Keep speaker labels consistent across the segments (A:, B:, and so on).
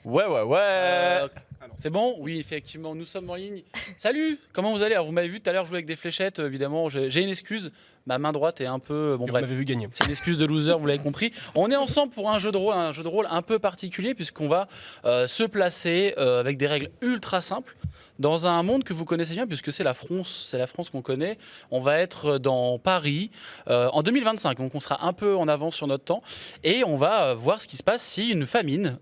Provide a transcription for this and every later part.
A: Ouais.
B: C'est bon? Oui, effectivement, nous sommes en ligne. Salut, comment vous allez? Alors, vous m'avez vu tout à l'heure jouer avec des fléchettes, évidemment. J'ai une excuse. Ma main droite est un peu. Bon,
C: Vous
B: bref.
C: m'avez vu gagner.
B: C'est une excuse de loser, vous l'avez compris. On est ensemble pour un jeu de rôle un peu particulier, puisqu'on va se placer avec des règles ultra simples dans un monde que vous connaissez bien, puisque c'est la France qu'on connaît. On va être dans Paris en 2025, donc on sera un peu en avance sur notre temps, et on va voir ce qui se passe si une famine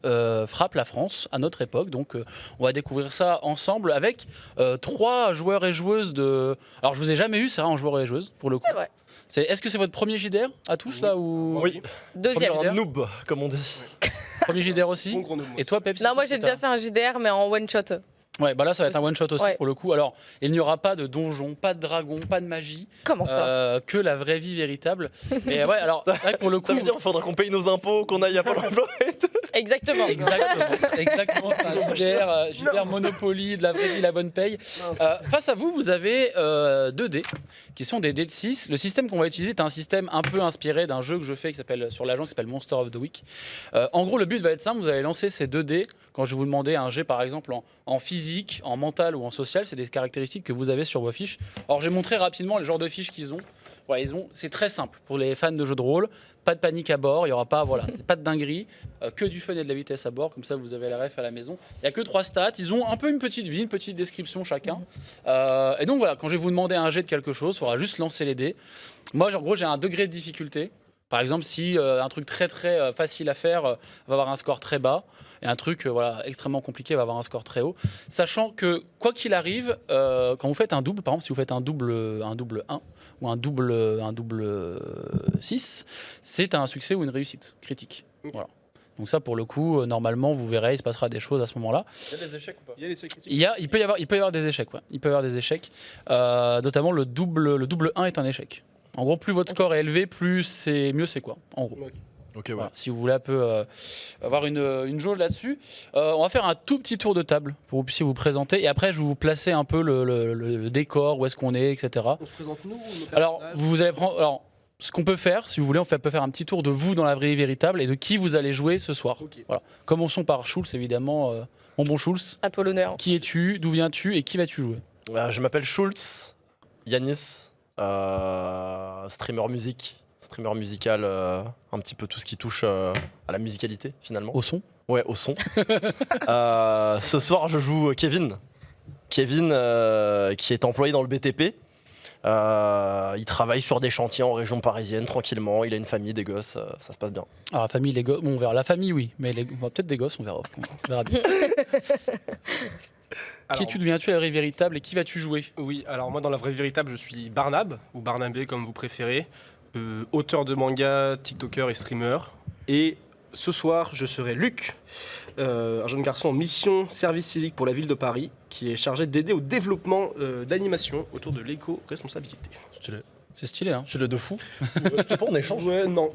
B: frappe la France à notre époque. Donc on va découvrir ça ensemble avec 3 joueurs et joueuses de... Alors je vous ai jamais eu, Sarah, en joueur et joueuse, pour le coup.
D: C'est vrai.
B: Est-ce que c'est votre premier JDR à tous là ou...
A: Oui.
D: Deuxième.
A: Un noob, comme on dit.
B: Premier JDR aussi.
C: Bon gros nom, moi
B: Et toi, Pepsi?
D: Non, moi j'ai déjà fait un JDR, mais en one shot.
B: Ouais, bah là ça va être un one shot aussi
D: Ouais.
B: pour le coup. Alors, il n'y aura pas de donjon, pas de dragon, pas de magie,
D: Comment ça
B: que la vraie vie véritable. Mais ouais, alors c'est vrai que pour le coup,
A: Ça veut dire qu'il faudra qu'on paye nos impôts, qu'on aille à Pôle emploi.
D: Exactement.
B: exactement, c'est un JDR Monopoly, de la vraie vie, la bonne paye. Face à vous, vous avez 2 dés qui sont des dés de 6. Le système qu'on va utiliser est un système un peu inspiré d'un jeu que je fais qui s'appelle sur l'agence qui s'appelle Monster of the Week. En gros, le but va être simple, vous allez lancer ces 2 dés quand je vais vous demander un jet par exemple en physique, en mental ou en social, c'est des caractéristiques que vous avez sur vos fiches. Alors, j'ai montré rapidement les genres de fiches qu'ils ont. Voilà, c'est très simple pour les fans de jeux de rôle. Pas de panique à bord, il n'y aura pas, pas de dinguerie, que du fun et de la vitesse à bord. Comme ça, vous avez la ref à la maison. Il n'y a que 3 stats. Ils ont un peu une petite vie, une petite description chacun. Et donc voilà, quand je vais vous demander un jet de quelque chose, il faudra juste lancer les dés. Moi, en gros, j'ai un degré de difficulté. Par exemple, si un truc très très facile à faire va avoir un score très bas, et un truc extrêmement compliqué va avoir un score très haut. Sachant que, quoi qu'il arrive, quand vous faites un double, par exemple, si vous faites un double 1 ou un double 6, c'est un succès ou une réussite critique.
C: Okay.
B: Voilà. Donc ça, pour le coup, normalement, vous verrez, il se passera des choses à ce moment-là.
A: Il y a des échecs ou pas?
C: Il y a les secrets.
B: Il peut y avoir des échecs, ouais. Il peut y avoir des échecs. Notamment, le double 1 est un échec. En gros, plus votre score est élevé, mieux c'est quoi, en gros.
A: Ok, ouais.
B: Voilà, si vous voulez un peu avoir une jauge là-dessus. On va faire un tout petit tour de table pour que vous puissiez vous présenter. Et après, je vais vous placer un peu le décor, où est-ce qu'on est, etc.
C: On se présente nous ou nos
B: Alors,
C: personnages
B: vous allez prendre... Alors, ce qu'on peut faire, si vous voulez, peut faire un petit tour de vous dans la vraie vie véritable et de qui vous allez jouer ce soir.
C: Ok.
B: Voilà. Commençons par Schulz, évidemment. Mon bon Schulz.
D: À peu l'honneur.
B: Qui es-tu? D'où viens-tu? Et qui vas-tu jouer?
A: Je m'appelle Schulz, Yanis, streamer musical, un petit peu tout ce qui touche à la musicalité finalement.
B: Au son?
A: Ouais, au son. Ce soir, je joue Kevin. Kevin, qui est employé dans le BTP. Il travaille sur des chantiers en région parisienne tranquillement. Il a une famille, des gosses, ça se passe bien.
B: Alors, la famille, les gosses, bon, on verra. La famille, oui, mais peut-être des gosses, on verra bien. Qui es-tu, deviens-tu la vraie véritable et qui vas-tu jouer?
C: Oui, alors moi dans la vraie véritable, je suis Barnab, ou Barnabé comme vous préférez, auteur de manga, tiktoker et streamer. Et ce soir, je serai Luc, un jeune garçon en mission service civique pour la ville de Paris, qui est chargé d'aider au développement d'animation autour de l'éco-responsabilité.
B: C'est stylé, hein?
A: Je suis le de fou. Tu sais pas, on échange.
C: Ouais, non.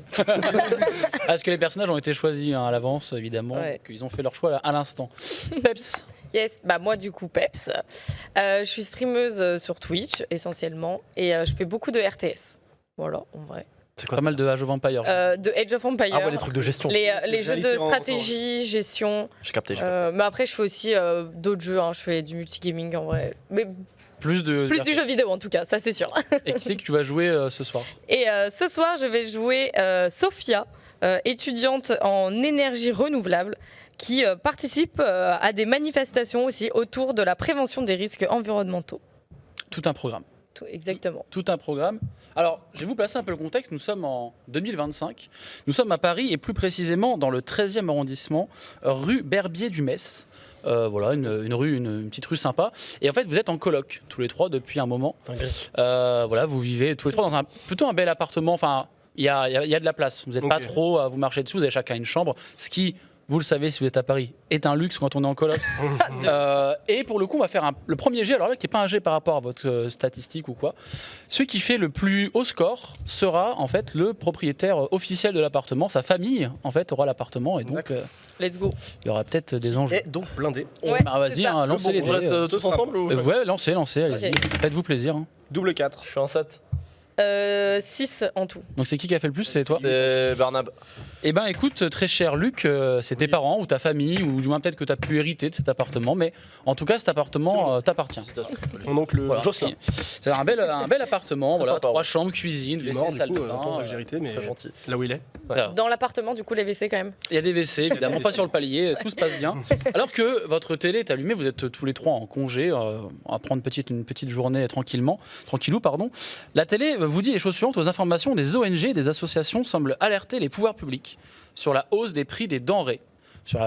B: Parce que les personnages ont été choisis à l'avance, évidemment.
D: Ouais.
B: Qu'ils ont fait leur choix à l'instant. Peps.
D: Yes, bah moi du coup Peps. Je suis streameuse sur Twitch essentiellement et je fais beaucoup de RTS. Voilà, en vrai.
A: C'est quoi
B: Pas mal de Age of Empire.
D: De Age of Empire.
A: Ah ouais, les trucs de gestion.
D: Les jeux de
C: différent
D: stratégie, gestion.
A: J'ai capté.
D: Mais après, je fais aussi d'autres jeux. Hein. Je fais du multigaming en vrai. Mais
B: Plus du
D: jeu vidéo en tout cas, ça c'est sûr.
B: Et qui c'est que tu vas jouer ce soir?
D: Et ce soir, je vais jouer Sophia, étudiante en énergie renouvelable, qui participe à des manifestations aussi autour de la prévention des risques environnementaux.
B: Tout un programme.
D: Exactement.
B: Tout un programme. Alors, je vais vous placer un peu le contexte. Nous sommes en 2025. Nous sommes à Paris et plus précisément dans le 13e arrondissement, rue Berbier du Metz. Voilà, une petite rue sympa. Et en fait, vous êtes en coloc, tous les trois, depuis un moment. Voilà, vous vivez tous les trois dans plutôt un bel appartement. Enfin, il y a de la place. Vous n'êtes pas trop à vous marcher dessus. Vous avez chacun une chambre. Ce qui, vous le savez si vous êtes à Paris, est un luxe quand on est en coloc. Et pour le coup, on va faire le premier jet, alors là, qui n'est pas un jet par rapport à votre statistique ou quoi. Celui qui fait le plus haut score sera en fait le propriétaire officiel de l'appartement. Sa famille, en fait, aura l'appartement. Et donc,
D: Let's go.
B: il y aura peut-être des enjeux.
C: Et donc blindé.
D: Ouais,
B: Ah, vas-y, hein, lancez les
A: Vous
B: dés.
A: êtes tous ensemble ou...
B: Ouais, lancez, allez-y.
D: Ok.
B: Faites-vous plaisir. Hein.
C: Double 4.
A: Je suis en 7.
D: 6 en tout.
B: Donc c'est qui a fait le plus? C'est toi?
A: C'est Barnab.
B: Eh ben écoute, très cher Luc, c'est tes parents ou ta famille, ou du moins peut-être que tu as pu hériter de cet appartement, mais en tout cas cet appartement t'appartient.
C: Mon oncle
B: Voilà.
C: Jocelyn.
B: C'est un bel appartement, voilà,
A: sympa,
B: 3
A: ouais.
B: chambres, cuisine,
C: Il est
B: WC,
C: mort, du
B: salle
C: coup,
B: de bain.
C: je pense que j'ai hérité, mais
A: Très gentil.
C: là où il est.
D: Dans l'appartement, du coup, les WC quand même.
B: Il y a des WC, évidemment, pas sur le palier, tout se passe bien. Alors que votre télé est allumée, vous êtes tous les trois en congé, à prendre une petite journée tranquillou, pardon. La télé vous dit les choses suivantes: aux informations des ONG et des associations semblent alerter les pouvoirs publics sur la hausse des prix des denrées, sur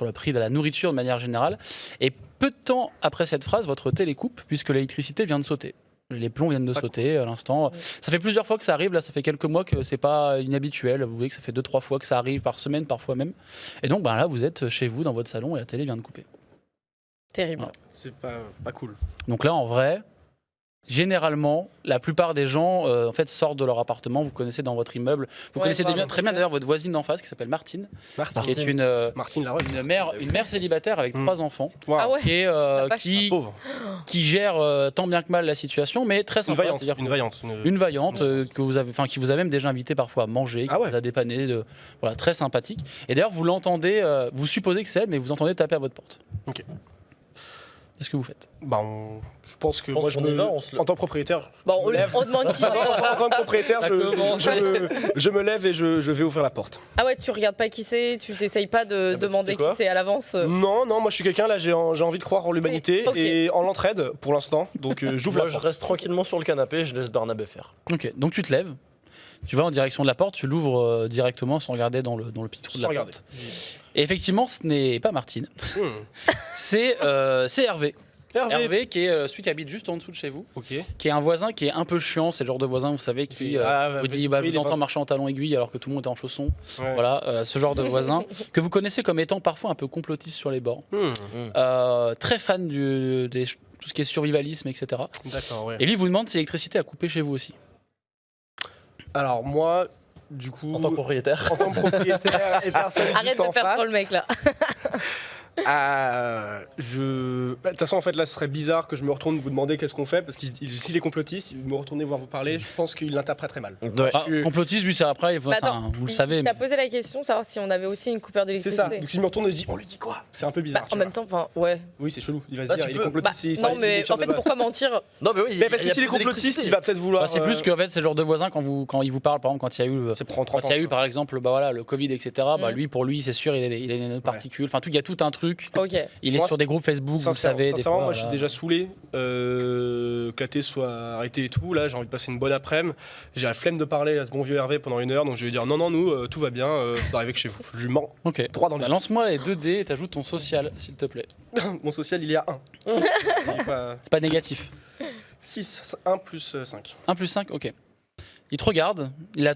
B: le prix de la nourriture de manière générale. Et peu de temps après cette phrase, votre télé coupe puisque l'électricité vient de sauter. Les plombs viennent de sauter à l'instant. Ça fait plusieurs fois que ça arrive, là ça fait quelques mois que c'est pas inhabituel. Vous voyez que ça fait 2-3 fois que ça arrive par semaine, parfois même. Et donc là vous êtes chez vous dans votre salon et la télé vient de couper.
D: Terrible.
B: Voilà.
C: C'est pas cool.
B: Donc là en vrai, généralement, la plupart des gens en fait sortent de leur appartement. Vous connaissez dans votre immeuble. Vous connaissez très bien d'ailleurs votre voisine d'en face qui s'appelle Martine, qui est
C: Martine Laroche.
B: une mère célibataire avec 3 enfants,
D: Ah ouais.
B: qui est
D: vache.
C: Pauvre.
B: qui gère tant bien que mal la situation, mais très
C: Une
B: sympa.
C: vaillante.
B: C'est-à-dire
C: Une vaillante.
B: une vaillante que vous avez, qui vous a même déjà invité parfois à manger, qui
C: Ah ouais.
B: vous a dépanné, voilà, très sympathique. Et d'ailleurs, vous l'entendez, vous supposez que c'est elle, mais vous entendez taper à votre porte.
C: Ok.
B: Qu'est-ce que vous faites?
C: Bah, je pense que
A: Je pense
C: moi, je
A: qu'on y
C: me...
A: va, on se
C: en tant que propriétaire,
D: Bon, on demande qui c'est.
C: en tant que propriétaire,
B: Ça commence.
C: je me lève et je vais ouvrir la porte.
D: Ah ouais, tu regardes pas qui c'est, tu t'essayes pas de
A: bah,
D: demander
A: c'est quoi
D: qui c'est à l'avance.
C: Non, moi je suis quelqu'un, là j'ai envie de croire en l'humanité
D: Ok.
C: et en l'entraide pour l'instant, donc j'ouvre
A: Moi,
C: la
A: je
C: porte.
A: reste tranquillement sur le canapé, je laisse Barnabé faire.
B: Ok, donc tu te lèves, tu vas en direction de la porte, tu l'ouvres directement sans regarder dans le petit trou de
C: Sans
B: la
C: regarder.
B: porte. Et effectivement, ce n'est pas Martine, c'est Hervé. Hervé, qui est celui qui habite juste en dessous de chez vous,
C: Ok.
B: qui est un voisin qui est un peu chiant, c'est le genre de voisin, vous savez, qui vous dit bah, je vous entends marcher en talons aiguilles alors que tout le monde est en chaussons.
C: Ouais.
B: Voilà, ce genre de voisin que vous connaissez comme étant parfois un peu complotiste sur les bords, très fan tout ce qui est survivalisme, etc.
C: D'accord, ouais.
B: Et lui vous demande si l'électricité a coupé chez vous aussi.
C: Alors moi, du coup,
A: En tant que propriétaire.
C: en tant que propriétaire et personne
D: Arrête
C: juste
D: de
C: en
D: faire trop
C: face,
D: le mec là.
C: de toute façon, en fait, là, ce serait bizarre que je me retourne vous demander qu'est-ce qu'on fait, parce que s'il est complotiste, il me retourner voir vous parler, je pense qu'il l'interpréterait mal.
A: Ouais.
B: Ah, complotiste, lui c'est après,
D: Mais attends,
B: vous le savez.
D: Il t'a
B: Mais...
D: posé la question, savoir si on avait aussi une coupure
C: C'est ça.
D: d'électricité.
C: Donc s'il me retourne et je dis, on lui dit quoi? C'est un peu bizarre.
D: Bah,
C: tu
D: en
C: vois.
D: même temps, enfin, ouais.
C: Oui, c'est chelou. Il va se
A: Bah,
C: dire,
A: tu
C: il est
A: peux.
C: complotiste. il
D: Non,
C: sera-
D: mais
C: il est fier
D: en
C: de
D: fait,
C: base.
D: pourquoi mentir?
A: Non, mais oui,
C: Mais parce
A: il y
C: que
A: a
C: s'il est
A: plus
C: complotiste,
A: d'électricité.
C: il va peut-être vouloir.
B: Bah, c'est plus que en fait, c'est le genre de voisin quand il vous parle, par exemple, quand il y a eu,
C: Ça prend 30
B: quand il y a
C: ans,
B: eu
C: quoi.
B: par exemple bah, voilà, le Covid, etc. Bah, lui, pour lui, c'est sûr, il a des nanoparticules. Enfin, il y a tout un truc.
D: Ok.
B: Il est
C: Moi,
B: sur des groupes Facebook, vous le savez. Des
C: Sincèrement,
B: fois,
C: moi je suis
B: voilà.
C: déjà saoulé que la télé soit arrêtée et tout. Là, j'ai envie de passer une bonne après-midi. J'ai la flemme de parler à ce bon vieux Hervé pendant 1 heure, donc je vais lui dire non, nous, tout va bien, ça va arriver que chez vous. Je lui mens
B: Ok.
C: droit dans le
B: Bah, lance-moi les 2 dés et t'ajoutes ton social, s'il te plaît.
C: Mon social, il est à 1.
B: C'est pas négatif.
C: 6, 1 plus 5.
B: 1 plus 5, ok. Il te regarde, il a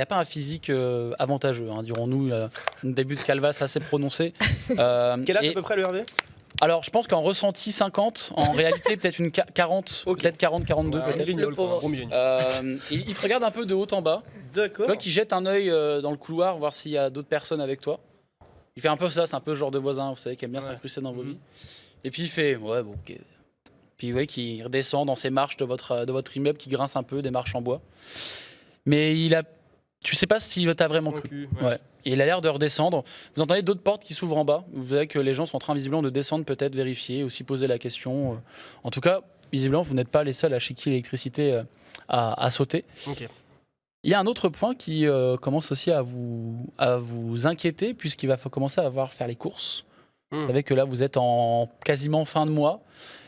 B: pas un physique avantageux, hein, dirons-nous, un début de calvasse assez prononcé.
C: Quel âge
B: Et-
C: à peu près le Hervé?
B: Alors, je pense qu'en ressenti 50, en réalité peut-être une 40,
C: Ok.
B: peut-être 40, 42
C: Un
B: peut-être.
C: millénial,
D: Le
C: quoi,
D: pauvre.
C: un gros millénial.
B: Il te regarde un peu de haut en bas. Tu
C: D'accord.
B: vois qu'il jette un œil dans le couloir, voir s'il y a d'autres personnes avec toi. Il fait un peu ça, c'est un peu ce genre de voisin, vous savez, qui aime bien
C: Ouais.
B: s'incruster dans vos
C: Mhm.
B: vies. Et puis il fait, ouais, bon, ok. Puis ouais, qui redescend dans ces marches de votre immeuble qui grince un peu, des marches en bois. Mais tu sais pas s'il t'a vraiment cru.
C: Convaincu,
B: Ouais. Et il a l'air de redescendre. Vous entendez d'autres portes qui s'ouvrent en bas. Vous voyez que les gens sont en train visiblement de descendre, peut-être vérifier, aussi poser la question. En tout cas, visiblement, vous n'êtes pas les seuls à chez qui l'électricité a sauté.
C: Ok.
B: Il y a un autre point qui commence aussi à vous inquiéter, puisqu'il va commencer à faire les courses. Vous savez que là, vous êtes en quasiment fin de mois.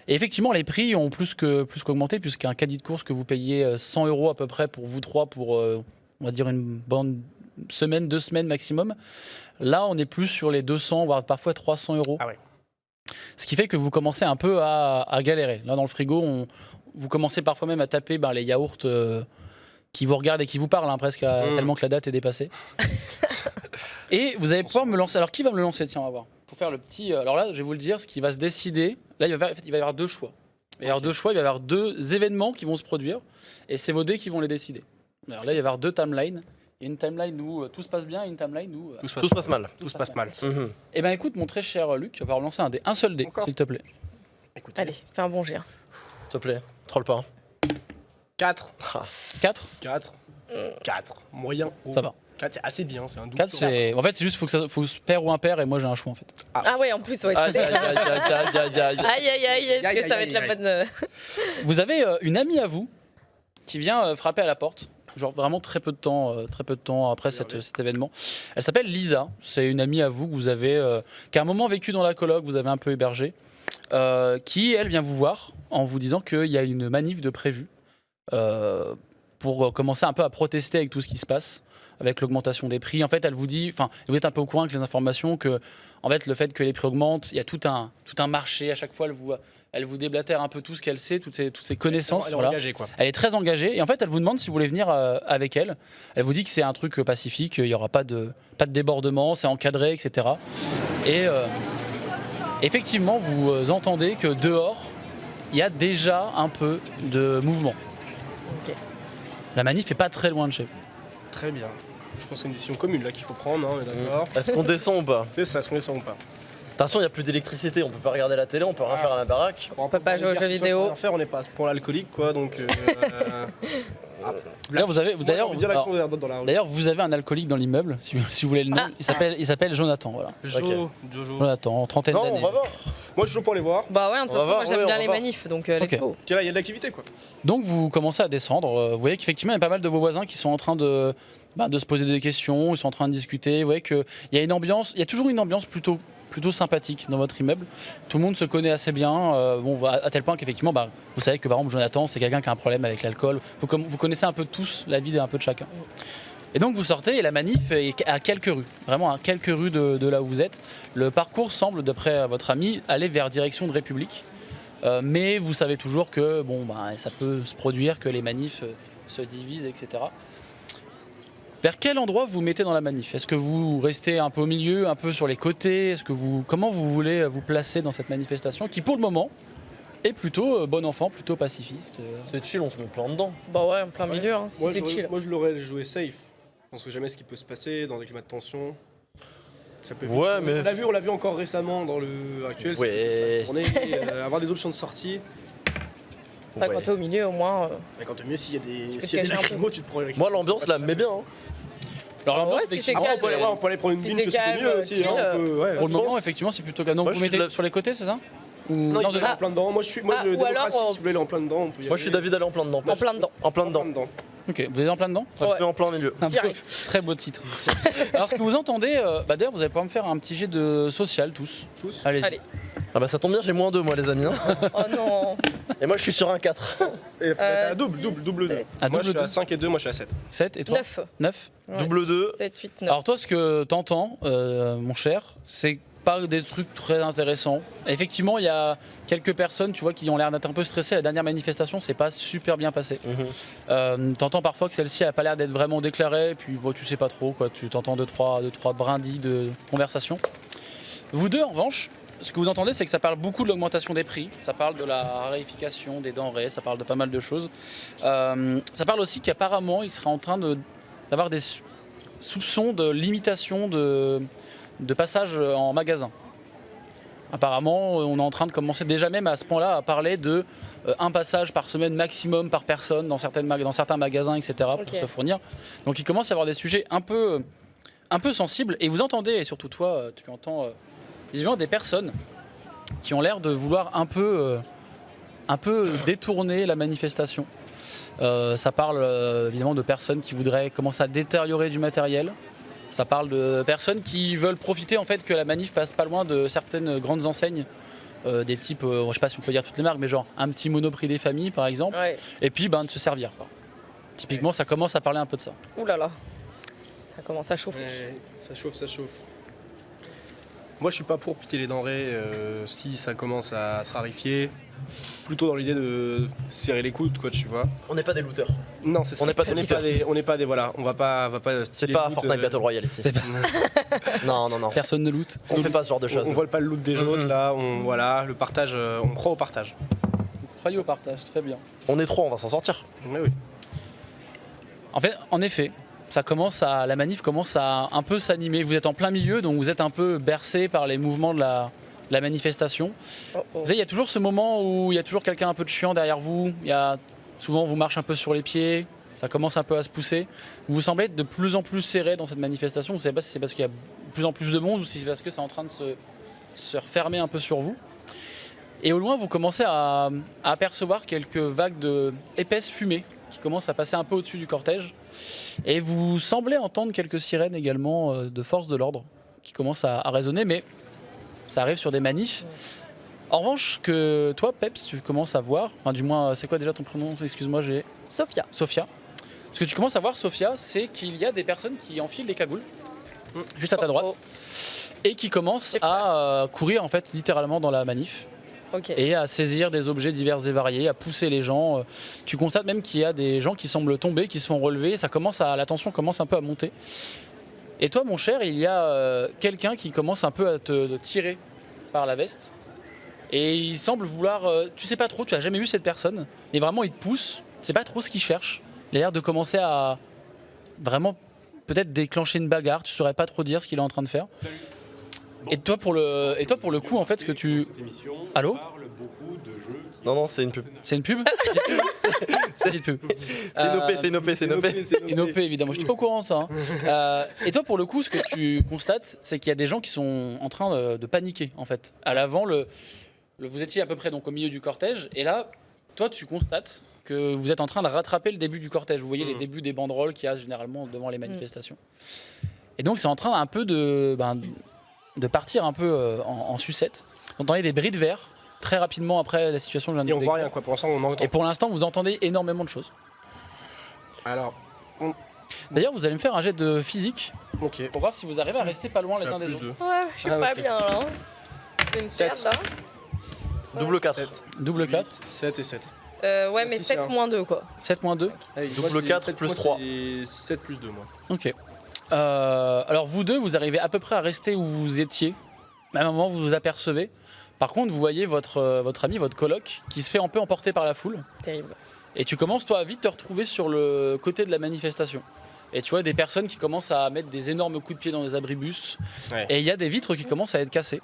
B: Et effectivement, les prix ont plus qu'augmenté, puisqu'un caddie de course que vous payez 100 € à peu près pour vous trois, pour on va dire une bonne semaine, 2 semaines maximum. Là, on est plus sur les 200, voire parfois 300 €.
C: Ah ouais.
B: Ce qui fait que vous commencez un peu à galérer. Là, dans le frigo, vous commencez parfois même à taper les yaourts qui vous regardent et qui vous parlent, hein, presque, tellement que la date est dépassée. Et vous allez pouvoir me lancer. Alors, qui va me le lancer? Tiens, on va voir. Pour faire le petit. Alors là, je vais vous le dire, ce qui va se décider. Là, il va y avoir 2 choix. Il va y avoir 2 choix, il va y avoir 2 événements qui vont se produire. Et c'est vos dés qui vont les décider. Alors là, il va y avoir 2 timelines. Il y a une timeline où tout se passe bien et une timeline où
C: Tout
A: Tout se passe mal.
C: Tout se passe mal.
B: Eh ben écoute, mon très cher Luc, tu vas relancer un seul dé,
C: Encore
B: s'il te plaît.
C: Écoute.
D: Allez, fais un bon jet.
A: S'il te plaît, troll pas.
C: 4.
B: 4.
C: 4. 4. Moyen. haut.
B: Ça va.
C: 4, c'est assez bien, c'est un 12.
B: 4, c'est. En fait, c'est juste, faut que pair ou impair, et moi j'ai un choix en fait.
D: Ah ouais, en plus, ouais.
A: Aïe, aïe, aïe, aïe, aïe, aïe.
D: Aïe, aïe, aïe, est-ce que ça va être la bonne.
B: Vous avez une amie à vous qui vient frapper à la porte, genre vraiment très peu de temps après cet événement. Elle s'appelle Lisa, c'est une amie à vous que vous avez, qui a un moment vécu dans la coloc, vous avez un peu hébergé, qui, elle, vient vous voir en vous disant qu'il y a une manif de prévue pour commencer un peu à protester avec tout ce qui se passe, avec l'augmentation des prix. En fait, elle vous dit, enfin, vous êtes un peu au courant avec les informations que, en fait, le fait que les prix augmentent, il y a tout un marché. À chaque fois, elle vous déblatère un peu tout ce qu'elle sait, toutes ses connaissances.
C: Elle est
B: voilà.
C: engagée, quoi.
B: Elle est très engagée et en fait, elle vous demande si vous voulez venir avec elle. Elle vous dit que c'est un truc pacifique, il n'y aura pas de débordement, c'est encadré, etc. Et effectivement, vous entendez que dehors, il y a déjà un peu de mouvement.
D: Ok.
B: La manif est pas très loin de chez vous.
C: Très bien. Je pense que c'est une décision commune là qu'il faut prendre, hein, on est d'accord.
A: Est-ce qu'on descend ou pas?
C: C'est ça, est-ce qu'on descend ou pas?
A: De toute façon, il n'y a plus d'électricité, on peut pas regarder la télé, on peut rien faire à la baraque.
C: On
D: peut pas jouer aux jeux vidéo.
C: On n'est pas à ce point l'alcoolique, quoi, donc.
B: D'ailleurs, D'ailleurs, vous avez un alcoolique dans l'immeuble, si vous voulez le nom. Il s'appelle Jonathan. Voilà.
C: Jojo.
B: Jonathan, trentaine
A: Non,
B: d'années.
A: on va voir.
C: Moi, je suis chaud pour les voir.
D: Bah ouais, de toute
A: On va
D: façon,
A: voir,
D: moi j'aime
A: ouais,
D: bien
A: on
D: les
A: va voir.
D: manifs, donc
B: Ok.
D: let's go.
C: Tiens, là, il y a de l'activité, quoi.
B: Donc vous commencez à descendre. Vous voyez qu'effectivement, il y a pas mal de vos voisins qui sont en train de se poser des questions, ils sont en train de discuter. Vous voyez qu'il y a une ambiance, il y a toujours une ambiance plutôt sympathique dans votre immeuble. Tout le monde se connaît assez bien, à tel point qu'effectivement, vous savez que par exemple Jonathan, c'est quelqu'un qui a un problème avec l'alcool. Vous connaissez un peu tous la vie d'un peu de chacun. Et donc vous sortez et la manif est à quelques rues, vraiment à quelques rues de là où vous êtes. Le parcours semble, d'après votre ami, aller vers direction de République. Mais vous savez toujours que ça peut se produire, que les manifs se divisent, etc. Vers quel endroit vous vous mettez dans la manif? Est-ce que vous restez un peu au milieu, un peu sur les côtés? Comment vous voulez vous placer dans cette manifestation qui, pour le moment, est plutôt bon enfant, plutôt pacifiste?
A: C'est chill, on se met plein dedans.
D: Bah ouais, en plein milieu, hein,
C: Moi,
D: c'est chill.
C: moi, je l'aurais joué safe. On sait jamais ce qui peut se passer dans des climats de tension. Ça peut
A: Ouais, mais.
C: on l'a vu encore récemment dans le actuel.
A: Ouais.
C: Tourner, avoir des options de sortie.
D: Enfin, quand t'es au milieu, au moins.
C: Mais quand mieux, s'il y a
D: peux
C: des,
D: te
C: s'il y a des
D: cacher un peu.
C: lacrymos, tu te prends les
A: Moi, l'ambiance là me met bien. Hein.
B: Alors l'ambiance,
D: Ouais, si c'est
B: effectivement,
D: calme,
C: on peut aller prendre une
D: Si
C: binge,
D: c'est
C: c'était
D: calme,
C: mieux aussi.
D: chill,
C: hein, on peut- ouais,
B: pour le
C: je
B: moment,
C: pense.
B: effectivement, c'est plutôt calme. Donc
A: Moi,
B: vous
A: je suis
B: mettez
A: de la-
B: sur les côtés, c'est ça?
C: Non, il peut aller
B: de-
C: en plein dedans. Moi, je
D: ou alors,
C: démocratie,
D: on-
C: si vous voulez aller en plein dedans, on peut y
A: Moi, je suis
C: aller.
A: d'avis d'aller en plein dedans.
D: En plein dedans.
A: En plein dedans.
B: Ok, vous êtes en plein dedans?
A: Ça se
D: Ouais.
A: met en plein milieu.
B: Un beau-
D: Direct.
B: très beau titre. Alors ce que vous entendez, d'ailleurs, vous allez pouvoir me faire un petit jet de social tous.
C: Tous.
B: Allez-y.
D: Allez.
A: Ah bah ça tombe bien, j'ai -2 moi les amis. Hein.
D: Oh non.
A: Et moi je suis sur un 4.
C: Et t'as
D: Euh,
C: double 2.
B: Ah,
C: Moi, je suis
B: double
C: à 5 et 2, moi, je suis à 7.
B: 7 et toi?
D: 9.
B: 9.
D: Ouais.
A: Double 2.
D: 7, 8, 9.
B: Alors toi, ce que t'entends, mon cher, c'est pas des trucs très intéressants. Effectivement, il y a quelques personnes, tu vois, qui ont l'air d'être un peu stressées. La dernière manifestation, c'est pas super bien passé. T'entends parfois que celle-ci a pas l'air d'être vraiment déclarée, puis tu sais pas trop, quoi. Tu t'entends deux, trois brindilles de conversation. Vous deux, en revanche, ce que vous entendez, c'est que ça parle beaucoup de l'augmentation des prix, ça parle de la raréfication des denrées, ça parle de pas mal de choses. Ça parle aussi qu'apparemment, il serait en train d'avoir des soupçons de limitation de passage en magasin. Apparemment, on est en train de commencer déjà même à ce point-là à parler de un passage par semaine maximum par personne dans certains magasins, etc. pour
D: Ok.
B: se fournir. Donc il commence à y avoir des sujets un peu sensibles. Et vous entendez, et surtout toi, tu entends visiblement des personnes qui ont l'air de vouloir un peu détourner la manifestation. Ça parle évidemment de personnes qui voudraient commencer à détériorer du matériel. Ça parle de personnes qui veulent profiter en fait que la manif passe pas loin de certaines grandes enseignes, des types, je sais pas si on peut dire toutes les marques, mais genre un petit Monoprix des familles par exemple,
D: Ouais.
B: et puis de se servir. Quoi. Typiquement, ça commence à parler un peu de ça.
D: Ouh là là. Ça commence à chauffer.
C: Ça chauffe. Moi, je suis pas pour piquer les denrées si ça commence à se raréfier. Plutôt dans l'idée de serrer les coudes, quoi, tu vois.
A: On n'est pas des looters.
C: Non, c'est ça.
A: On n'est pas des
C: on n'est pas des voilà. On va pas
A: C'est
C: styler
A: pas
C: le loot,
A: Fortnite Battle Royale ici.
B: C'est pas-
A: Non, non, non.
B: Personne ne loot.
A: On fait pas ce genre de choses.
C: On vole pas le loot des autres là. Voilà, le partage. On croit au partage.
B: Vous croyez au partage, très bien.
A: On est 3, on va s'en sortir.
C: Mais oui.
B: En effet, la manif commence à un peu s'animer. Vous êtes en plein milieu, donc vous êtes un peu bercé par les mouvements de la manifestation.
D: Oh, oh.
B: Vous savez, il y a toujours ce moment où il y a toujours quelqu'un un peu de chiant derrière vous. Souvent, on vous marche un peu sur les pieds. Ça commence un peu à se pousser. Vous semblez être de plus en plus serré dans cette manifestation. Vous ne savez pas si c'est parce qu'il y a de plus en plus de monde ou si c'est parce que c'est en train de se refermer un peu sur vous. Et au loin, vous commencez à apercevoir quelques vagues d'épaisse fumée qui commencent à passer un peu au-dessus du cortège. Et vous semblez entendre quelques sirènes également de force de l'ordre qui commencent à résonner, mais ça arrive sur des manifs. En revanche, que toi, Peps, tu commences à voir, enfin du moins, c'est quoi déjà ton prénom? Excuse-moi, j'ai
D: Sophia.
B: Sophia. Ce que tu commences à voir, Sophia, c'est qu'il y a des personnes qui enfilent des cagoules juste à ta droite et qui commencent à courir en fait littéralement dans la manif.
D: Ok.
B: Et à saisir des objets divers et variés, à pousser les gens. Tu constates même qu'il y a des gens qui semblent tomber, qui se font relever. La tension commence un peu à monter. Et toi, mon cher, il y a quelqu'un qui commence un peu à te tirer par la veste. Et il semble vouloir. Tu sais pas trop, tu as jamais vu cette personne. Mais vraiment, il te pousse. Tu sais pas trop ce qu'il cherche. Il a l'air de commencer à vraiment peut-être déclencher une bagarre. Tu saurais pas trop dire ce qu'il est en train de faire. Et toi pour le coup, en fait, ce que tu. Allô?
A: Non, c'est une pub.
B: C'est une pub? C'est une pub.
A: C'est une OP.
B: Une OP, évidemment. Je suis pas au courant de ça. Et toi, pour le coup, ce que tu constates, c'est qu'il y a des gens qui sont en train de paniquer, en fait. À l'avant, vous étiez à peu près donc au milieu du cortège, et là, toi, tu constates que vous êtes en train de rattraper le début du cortège. Vous voyez les débuts des banderoles qu'il y a généralement devant les manifestations. Et donc, c'est en train un peu de partir un peu en sucette. Vous entendez des bris de verre très rapidement après la situation que je viens de
C: Et on
B: décrire.
C: voit rien, quoi. Pour l'instant, on entend.
B: Et pour l'instant, vous entendez énormément de choses.
C: Alors,
B: D'ailleurs, vous allez me faire un jet de physique
C: ok.
B: pour voir si vous arrivez à rester pas loin
C: Je
B: les
C: suis à
B: uns des
C: plus
B: autres.
C: deux.
D: Ouais, je suis
C: Ah,
D: pas
C: ok.
D: bien là. J'ai une
C: Sept.
D: perte là.
A: Double 4.
B: Double 4,
C: 7 et 7.
D: Ouais, mais
C: Si,
D: 7
C: c'est un.
D: moins 2 quoi.
B: 7 moins 2.
A: Double 4 plus 3.
C: 7 plus 2, moi.
B: Ok. Alors vous deux, vous arrivez à peu près à rester où vous étiez. À un moment, vous vous apercevez. Par contre, vous voyez votre ami, votre coloc, qui se fait un peu emporter par la foule.
D: Terrible.
B: Et tu commences, toi, à vite te retrouver sur le côté de la manifestation. Et tu vois des personnes qui commencent à mettre des énormes coups de pied dans des abribus.
C: Ouais.
B: Et il y a des vitres qui commencent à être cassées.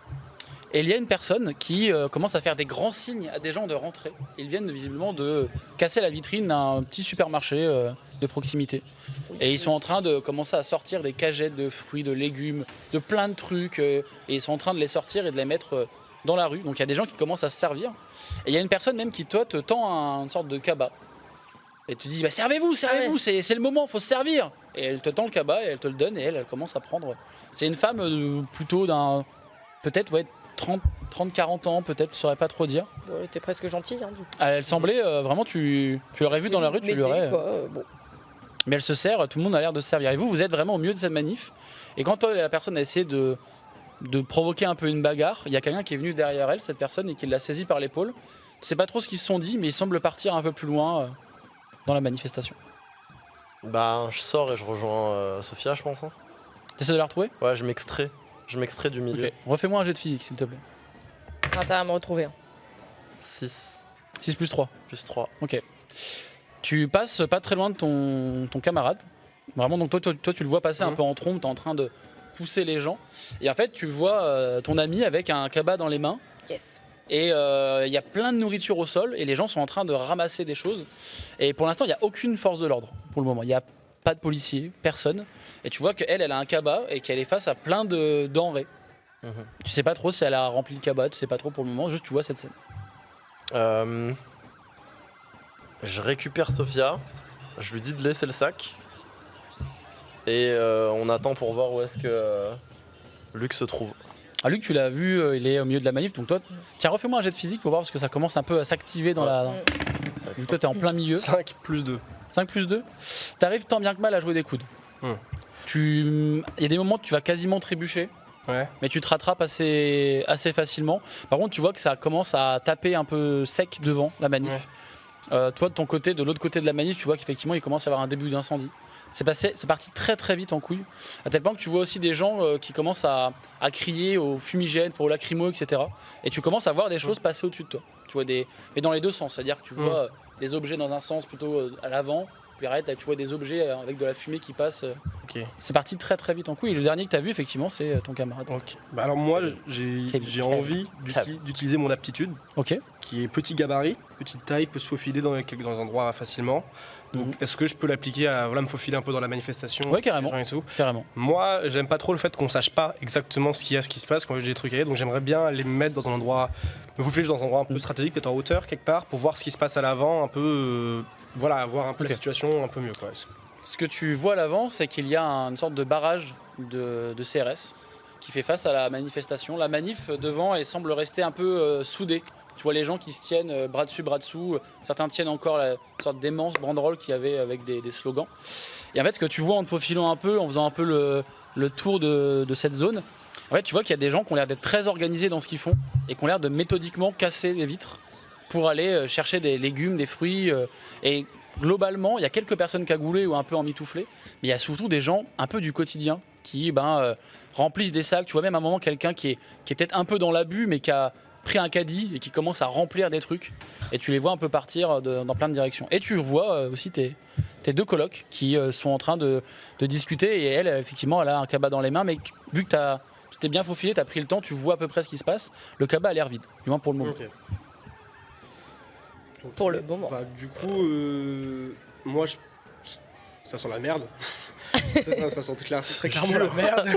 B: Et il y a une personne qui commence à faire des grands signes à des gens de rentrer. Ils viennent visiblement de casser la vitrine d'un petit supermarché de proximité. Et ils sont en train de commencer à sortir des cagettes de fruits, de légumes, de plein de trucs. Et ils sont en train de les sortir et de les mettre dans la rue. Donc il y a des gens qui commencent à se servir. Et il y a une personne même qui, toi, te tend une sorte de cabas. Et tu dis, bah, servez-vous, c'est le moment, faut se servir. Et elle te tend le cabas et elle te le donne et elle commence à prendre. C'est une femme plutôt d'un, peut-être, ouais, 30-40 ans, peut-être, je saurais pas trop dire.
D: Bon, t'es presque gentil, hein, du coup.
B: Elle semblait vraiment, tu l'aurais vue dans la rue, tu l'aurais.
D: Bon.
B: Mais elle se sert, tout le monde a l'air de se servir. Et vous êtes vraiment au milieu de cette manif. Et quand toi, la personne a essayé de provoquer un peu une bagarre, il y a quelqu'un qui est venu derrière elle, cette personne, et qui l'a saisie par l'épaule. Tu sais pas trop ce qu'ils se sont dit, mais ils semblent partir un peu plus loin dans la manifestation.
A: Bah, je sors et je rejoins Sophia, je pense. Hein.
B: T'essaies de la retrouver?
A: Ouais, je m'extrais. Je m'extrais du milieu.
B: Ok. Refais-moi un jet de physique, s'il te plaît.
D: T'as à me retrouver.
A: 6
B: 6 plus 3.
A: plus 3.
B: Ok. Tu passes pas très loin de ton camarade. Vraiment, donc toi, tu le vois passer un peu en trombe, t'es en train de pousser les gens. Et en fait, tu vois ton ami avec un cabas dans les mains.
D: Yes.
B: Et il y a plein de nourriture au sol et les gens sont en train de ramasser des choses. Et pour l'instant, il n'y a aucune force de l'ordre pour le moment. Il n'y a pas de policiers, personne. Et tu vois qu'elle, elle a un cabas et qu'elle est face à plein de denrées. Tu sais pas trop si elle a rempli le cabas, tu sais pas trop pour le moment, juste tu vois cette scène.
A: Je récupère Sophia. Je lui dis de laisser le sac. Et on attend pour voir où est-ce que Luc se trouve.
B: Ah, Luc, tu l'as vu, il est au milieu de la manif, donc toi, tiens, refais-moi un jet de physique pour voir parce que ça commence un peu à s'activer dans la. Vu que toi, t'es en plein milieu.
C: 5 plus 2.
B: 5 plus 2. T'arrives tant bien que mal à jouer des coudes. Il y a des moments où tu vas quasiment trébucher,
C: Ouais.
B: mais tu te rattrapes assez facilement. Par contre, tu vois que ça commence à taper un peu sec devant la manif. Toi, de ton côté, de l'autre côté de la manif, tu vois qu'effectivement, il commence à y avoir un début d'incendie. C'est parti très très vite en couille, à tel point que tu vois aussi des gens qui commencent à crier au fumigène, au lacrymo, etc. Et tu commences à voir des choses passer au-dessus de toi. Tu vois mais dans les deux sens, c'est-à-dire que tu vois des objets dans un sens plutôt à l'avant, puis arrête, tu vois des objets avec de la fumée qui passe.
C: Ok.
B: C'est parti très très vite en couille. Et le dernier que tu as vu, effectivement, c'est ton camarade.
C: Ok. Bah alors moi, j'ai envie d'utiliser mon aptitude,
B: Ok.
C: qui est petit gabarit, petite taille, peut se faufiler dans quelques endroits facilement. Donc, est-ce que je peux l'appliquer à me faufiler un peu dans la manifestation
B: Ouais, carrément.
C: les gens et tout.
B: Carrément.
C: Moi, j'aime pas trop le fait qu'on sache pas exactement ce qui se passe quand j'ai des trucs à aller, donc j'aimerais bien les mettre dans un endroit, me faufiler dans un endroit un peu stratégique, peut-être en hauteur quelque part, pour voir ce qui se passe à l'avant, un peu, voir un peu la situation un peu mieux, quoi.
B: Ce que tu vois à l'avant, c'est qu'il y a une sorte de barrage de CRS qui fait face à la manifestation. La manif devant elle semble rester un peu soudée. Tu vois les gens qui se tiennent bras dessus, bras dessous. Certains tiennent encore la sorte d'immense banderole qu'il y avait avec des slogans. Et en fait, ce que tu vois en te faufilant un peu, en faisant un peu le tour de cette zone, en fait, tu vois qu'il y a des gens qui ont l'air d'être très organisés dans ce qu'ils font et qui ont l'air de méthodiquement casser les vitres pour aller chercher des légumes, des fruits. Et globalement, il y a quelques personnes cagoulées ou un peu emmitouflées, mais il y a surtout des gens un peu du quotidien qui remplissent des sacs. Tu vois même à un moment quelqu'un qui est peut-être un peu dans l'abus, mais qui a pris un caddie et qui commence à remplir des trucs. Et tu les vois un peu partir dans plein de directions. Et tu vois aussi tes deux colocs qui sont en train de discuter. Et elle, effectivement, elle a un cabas dans les mains, mais vu que tu t'es bien faufilé, tu as pris le temps, tu vois à peu près ce qui se passe. Le cabas a l'air vide, du moins pour le moment.
C: Ok.
D: Pour le moment.
C: Bah, du coup, moi, ça sent la merde. ça sent très clairement la merde.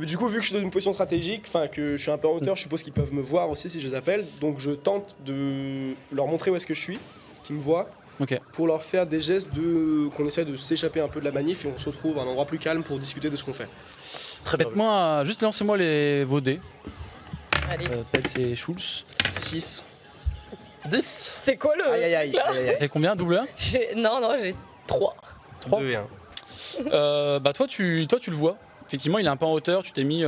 C: Du coup, vu que je suis dans une position stratégique, que je suis un peu en hauteur, je suppose qu'ils peuvent me voir aussi si je les appelle. Donc je tente de leur montrer où est-ce que je suis, qu'ils me voient, pour leur faire des gestes qu'on essaie de s'échapper un peu de la manif et on se retrouve à un endroit plus calme pour discuter de ce qu'on fait.
A: Très bien.
B: Faites-moi, juste lancez-moi vos dés.
D: Allez.
B: Pels et Schulz.
C: 6.
A: 10.
D: C'est quoi le
C: Aïe, aïe, aïe,
D: truc, là
C: aïe, aïe.
B: C'est combien, double 1?
D: Non, j'ai 3.
B: 3.
C: 2 et 1.
B: Bah toi tu le vois. Effectivement, il est un peu en hauteur. Tu t'es mis,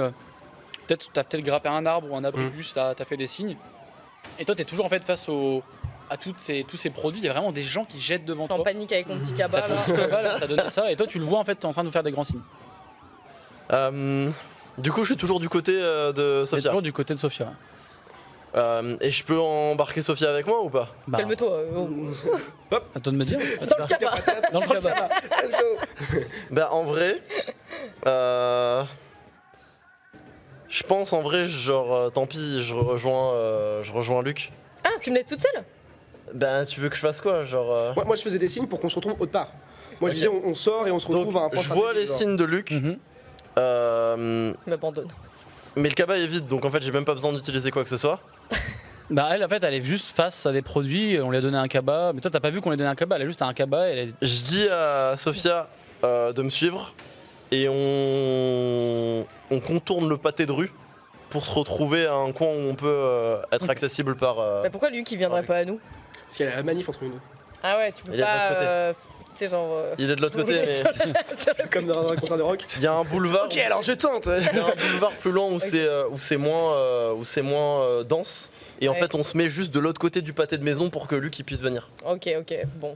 B: t'as peut-être grimpé un arbre ou un abribus. T'as fait des signes. Et toi, t'es toujours en fait face à tous ces produits. Il y a vraiment des gens qui jettent devant
D: Je suis en
B: toi.
D: panique avec mon petit cabas.
B: T'as ton
D: là.
B: petit cabas, là, t'as donné ça. Et toi, tu le vois en fait, t'es en train de nous faire des grands signes.
A: Du coup, je suis toujours du côté de
B: T'es
A: Sophia.
B: toujours du côté de Sophia.
A: Et je peux embarquer Sophia avec moi ou pas?
B: Bah,
D: Calme-toi.
B: à toi de me dire.
D: Dans le cabas.
B: Dans le cabas.
C: Let's go.
A: Bah en vrai, je pense en vrai, genre tant pis, je rejoins Luc.
D: Ah, tu me laisses toute seule?
A: Ben tu veux que je fasse quoi, genre
C: Moi, je faisais des signes pour qu'on se retrouve autre part. Moi, je
A: Ok.
C: disais, on sort et on se retrouve
A: Donc,
C: à un point
A: je vois les
C: stratégique, genre.
A: signes de Luc,
B: Mhm.
D: Tu m'abandonnes.
A: mais le cabas est vide, donc en fait j'ai même pas besoin d'utiliser quoi que ce soit.
B: Bah elle en fait elle est juste face à des produits. On lui a donné un cabas. Mais toi t'as pas vu qu'on lui a donné un cabas. Elle a juste un cabas. Et elle est...
A: Je dis à Sophia de me suivre et on contourne le pâté de rue pour se retrouver à un coin où on peut être accessible par.
D: Mais pourquoi lui qui viendrait pas à nous?
C: Parce qu'il y a la manif entre nous.
D: Ah ouais, tu peux
A: Il est de l'autre côté.
D: pas. Tu sais, genre.
A: Il est de l'autre côté, mais
C: Comme dans un concert de rock.
A: il y a un boulevard.
C: Ok, alors je tente.
A: Il y a un boulevard plus lent où c'est moins dense. Et en
D: Ouais.
A: fait, on se met juste de l'autre côté du pâté de maison pour que Luc il puisse venir.
D: Ok, bon.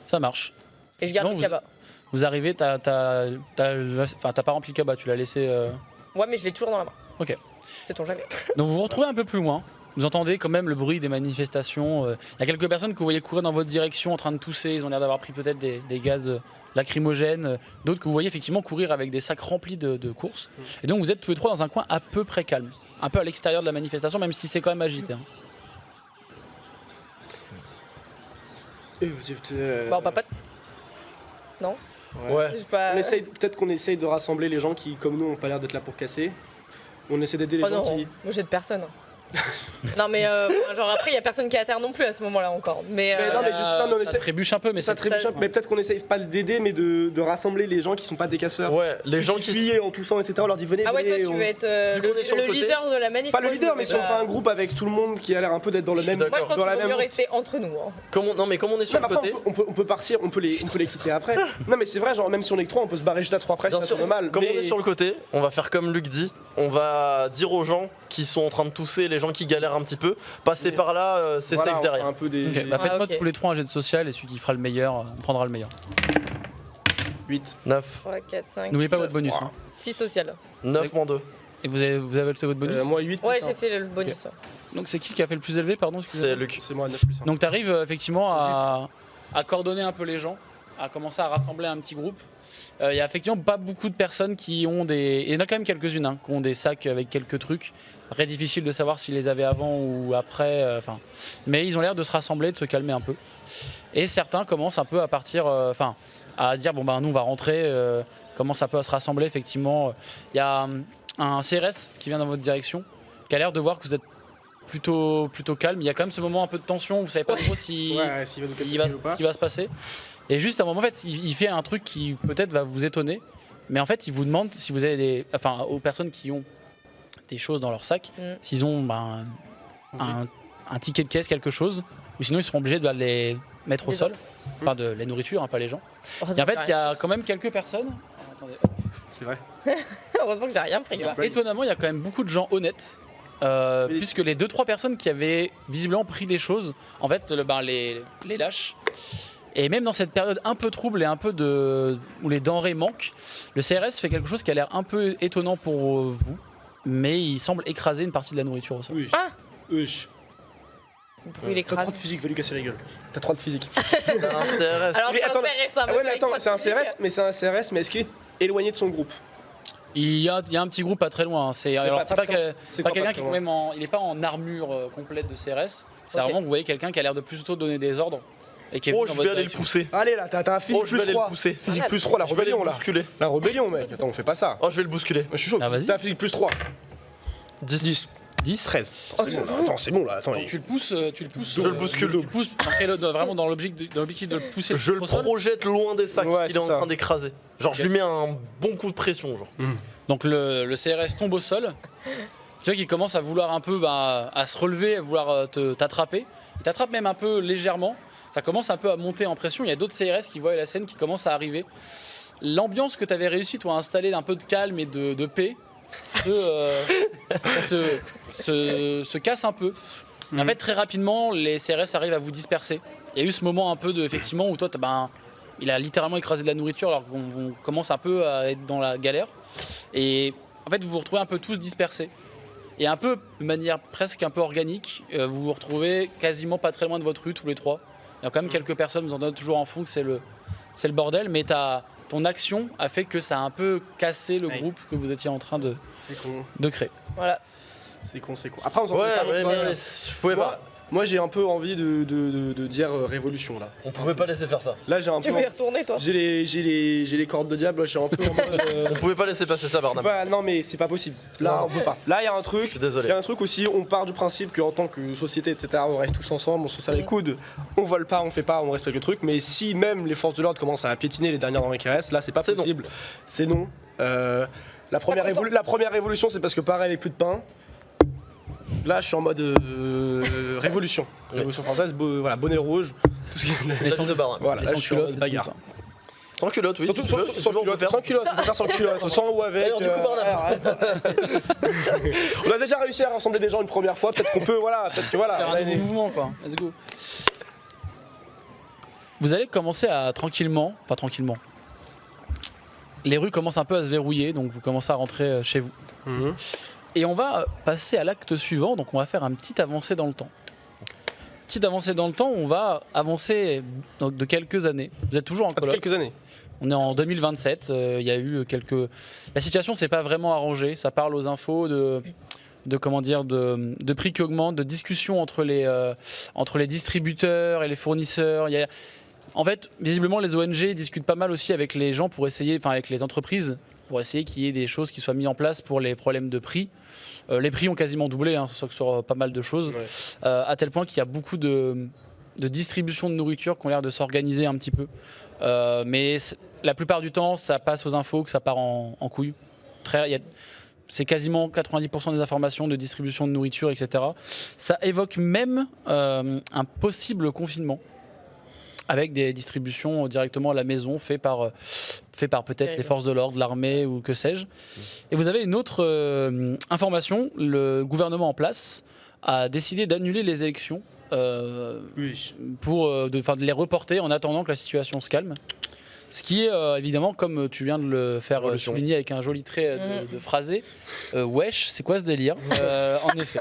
B: Ça marche.
D: Et je garde
B: Non,
D: le cabas.
B: Vous arrivez, t'as pas rempli le cabas. Tu l'as laissé.
D: Ouais, mais je l'ai toujours dans la main.
B: Ok.
D: Sait-on jamais.
B: Donc vous vous retrouvez un peu plus loin. Vous entendez quand même le bruit des manifestations. Il y a quelques personnes que vous voyez courir dans votre direction en train de tousser. Ils ont l'air d'avoir pris peut-être des gaz lacrymogènes. D'autres que vous voyez effectivement courir avec des sacs remplis de courses. Et donc vous êtes tous les trois dans un coin à peu près calme. Un peu à l'extérieur de la manifestation, même si c'est quand même agité. Hein.
D: Bon, papote. Non?
A: Ouais.
D: J'ai pas.
C: Peut-être qu'on essaye de rassembler les gens qui, comme nous, ont pas l'air d'être là pour casser. On essaie d'aider les
D: Oh
C: gens
D: non,
C: qui.
D: moi j'ai de personne. Non, mais genre après, il y a personne qui est à terre non plus à ce moment-là encore. Mais.
C: Mais non, mais juste- non, mais on
B: ça
C: essaie-
B: trébuche un peu, mais
C: Ça
B: c'est
C: trébuche un peu, mais peut-être qu'on essaye pas d'aider, mais de rassembler les gens qui sont pas des casseurs.
A: Ouais, les gens
C: qui
A: qui.
C: fuient en toussant, etc. On leur dit venez,
D: Ah ouais, toi
C: venez.
D: tu
C: on-
D: veux être
A: Vu qu'on est sur le
D: le
A: côté.
D: leader de la manif.
C: Pas le
D: moi, je
C: leader,
D: me
C: mais
D: mets
C: si on
D: pas-
C: fait un groupe avec tout le monde qui a l'air un peu d'être dans le
A: Je suis
C: même.
A: d'accord.
D: Moi je pense
C: dans
D: qu'il
C: la
D: vaut
C: même
D: mieux
C: route.
D: rester entre nous. Hein.
A: Comme on est sur
C: Non,
A: le
C: mais après,
A: côté.
C: on peut partir, on peut les quitter après. Non, mais c'est vrai, genre, même si on est que 3, on peut se barrer juste à 3 après,
A: Bien
C: c'est
A: sûr,
C: normal.
A: comme
C: mais...
A: on est sur le côté, on va faire comme Luc dit. On va dire aux gens qui sont en train de tousser, les gens qui galèrent un petit peu, passer
C: Mais-
A: par là, c'est
C: Voilà,
A: safe
C: on fait
A: derrière.
C: un peu des.
B: Ok, bah faites-moi
D: ok.
B: tous les trois un jet de social et celui qui fera le meilleur, on prendra le meilleur.
C: 8.
A: 9.
D: 3, 4, 5.
B: N'oubliez pas votre bonus. Hein.
D: 6 social.
A: 9 moins 2.
B: Et vous avez ajouté votre bonus.
C: Moi, 8.
D: Ouais, j'ai fait le bonus.
B: Donc c'est qui a fait le plus élevé, pardon excusez-moi.
A: C'est Luc.
C: C'est moi, 9 plus 1.
B: Donc tu arrives effectivement à coordonner un peu les gens, à commencer à rassembler un petit groupe. Il y a effectivement pas beaucoup de personnes qui ont des... Il y en a quand même quelques-unes qui ont des sacs avec quelques trucs. Très difficile de savoir s'ils les avaient avant ou après. Mais ils ont l'air de se rassembler, de se calmer un peu. Et certains commencent un peu à partir... à dire, bon, nous, on va rentrer. Commence un peu à se rassembler, effectivement. Il y a un CRS qui vient dans votre direction, qui a l'air de voir que vous êtes plutôt calme. Il y a quand même ce moment un peu de tension, vous savez pas trop si, ce qui va se passer. Et juste à un moment, en fait, il fait un truc qui peut-être va vous étonner, mais en fait, il vous demande si vous avez aux personnes qui ont des choses dans leur sac, s'ils ont un ticket de caisse, quelque chose, ou sinon ils seront obligés de les mettre au sol, enfin de la nourriture, pas les gens. Et en fait, il y a quand même quelques personnes. Attendez.
C: C'est vrai.
D: Heureusement que j'ai rien pris.
B: Étonnamment, il y a quand même beaucoup de gens honnêtes. Puisque les 2-3 personnes qui avaient visiblement pris des choses, en fait, les lâchent. Et même dans cette période un peu trouble et un peu où les denrées manquent, le CRS fait quelque chose qui a l'air un peu étonnant pour vous, mais il semble écraser une partie de la nourriture au sol.
C: Oui.
D: Ah
C: Oui.
D: Pourquoi il
C: T'as trop
D: écrase
C: de physique, va lui casser la gueule. T'as trop de physique.
A: C'est un CRS.
D: Alors,
C: Mais
D: c'est un
C: attends,
D: CRS,
C: Ouais, mais attends, c'est un CRS, mais est-ce qu'il est éloigné de son groupe?
B: Il y a un petit groupe pas très loin. C'est pas quelqu'un qui est même il n'est pas en armure complète de CRS. C'est vraiment que vous voyez quelqu'un qui a l'air de plutôt donner des ordres et qui est
A: Oh,
B: dans
A: je
B: votre
A: vais aller le
B: direction.
A: pousser.
C: Allez là, t'as un physique
A: Oh, je vais
C: plus
A: aller le
C: 3.
A: pousser.
C: Physique plus 3, la
A: Je vais aller le
C: rébellion là.
A: bousculer.
C: La rébellion, mec. Attends, on fait pas ça.
A: Oh, je vais le bousculer.
C: Moi, je suis chaud.
B: Ah, vas-y.
C: T'as un physique plus 3.
A: 10.
B: 10.
C: 13.
D: Oh,
C: C'est bon, là. Attends, c'est bon là. Attends,
B: Donc tu le pousses.
A: Je le bouscule.
B: Tu le pousses vraiment dans l'objectif de le pousser.
A: Je le
B: au sol.
A: projette loin des sacs
C: Ouais,
A: qu'il est en
C: c'est ça.
A: train d'écraser. Genre, je lui mets un bon coup de pression, genre.
B: Donc le CRS tombe au sol. Tu vois qu'il commence à vouloir un peu à se relever, à vouloir t'attraper. Il t'attrape même un peu légèrement. Ça commence un peu à monter en pression. Il y a d'autres CRS qui voient la scène qui commencent à arriver. L'ambiance que tu avais réussi toi à installer d'un peu de calme et de paix se casse un peu. En fait, très rapidement, les CRS arrivent à vous disperser. Il y a eu ce moment un peu effectivement où toi, il a littéralement écrasé de la nourriture alors qu'on commence un peu à être dans la galère. Et en fait, vous vous retrouvez un peu tous dispersés. Et un peu, de manière presque un peu organique, vous vous retrouvez quasiment pas très loin de votre rue, tous les trois. Il y a quand même quelques personnes, vous entendez toujours en fond que c'est le bordel, mais ton action a fait que ça a un peu cassé le groupe que vous étiez en train de créer.
D: Voilà.
C: C'est con. Après, on s'en
A: Ouais,
C: fout pas,
A: mais
C: moi,
A: je pouvais pas.
C: Moi, j'ai un peu envie de dire révolution là.
A: On pouvait pas laisser faire ça.
C: Là, j'ai un
D: Tu
C: peu.
D: veux y retourner, toi
C: J'ai les cordes de diable, là, je suis un peu en mode.
A: On pouvait pas laisser passer ça, Barnum.
C: Non, mais c'est pas possible. Là,
A: Non.
C: on peut pas. Là, il y a un
A: Je
C: truc.
A: suis désolé.
C: Il y a un truc aussi, on part du principe qu'en tant que société, etc., on reste tous ensemble, on se serre les coudes, on vole pas, on fait pas, on respecte le truc. Mais si même les forces de l'ordre commencent à piétiner les dernières denrées qui restent, là, c'est pas
A: C'est
C: possible. C'est non. La première révolution, c'est parce que pareil, avec plus de pain. Là, je suis en mode révolution. Révolution française, bonnet rouge, tout ce qui
B: Les
A: La ville de Barnum.
C: Voilà,
B: Les
C: là,
B: sans
C: je suis en
B: culottes,
C: mode bagarre.
A: Sans culotte, oui.
C: Surtout
A: si tu veux, si tu veux, on peut faire.
C: sans culotte, on peut faire sans culotte, sans ou avec.
A: D'ailleurs, du coup,
C: On a déjà réussi à rassembler des gens une première fois, peut-être qu'on peut, peut-être que voilà.
B: Faire
C: on a
B: un nouveau mouvement, quoi. Let's go. Vous allez commencer à tranquillement. Les rues commencent un peu à se verrouiller, donc vous commencez à rentrer chez vous.
C: Mhm.
B: Et on va passer à l'acte suivant, donc on va faire un petit avancée dans le temps. Petite avancée dans le temps, on va avancer donc, de quelques années. Vous êtes toujours en coloc.
C: Quelques années.
B: On est en 2027, il y a eu quelques... La situation s'est pas vraiment arrangée, ça parle aux infos de prix qui augmentent, de discussions entre les distributeurs et les fournisseurs. En fait, visiblement, les ONG discutent pas mal aussi avec les gens pour essayer, enfin avec les entreprises, pour essayer qu'il y ait des choses qui soient mises en place pour les problèmes de prix. Les prix ont quasiment doublé, sur pas mal de choses,
C: Ouais.
B: à tel point qu'il y a beaucoup de distribution de nourriture qui ont l'air de s'organiser un petit peu. Mais la plupart du temps, ça passe aux infos, que ça part en couille. C'est quasiment 90% des informations de distribution de nourriture, etc. Ça évoque même un possible confinement avec des distributions directement à la maison fait par peut-être les forces de l'ordre, l'armée ou que sais-je. Et vous avez une autre information, le gouvernement en place a décidé d'annuler les élections pour de les reporter en attendant que la situation se calme. Ce qui est évidemment, comme tu viens de le faire souligner avec un joli trait de phrasé, wesh, c'est quoi ce délire en effet.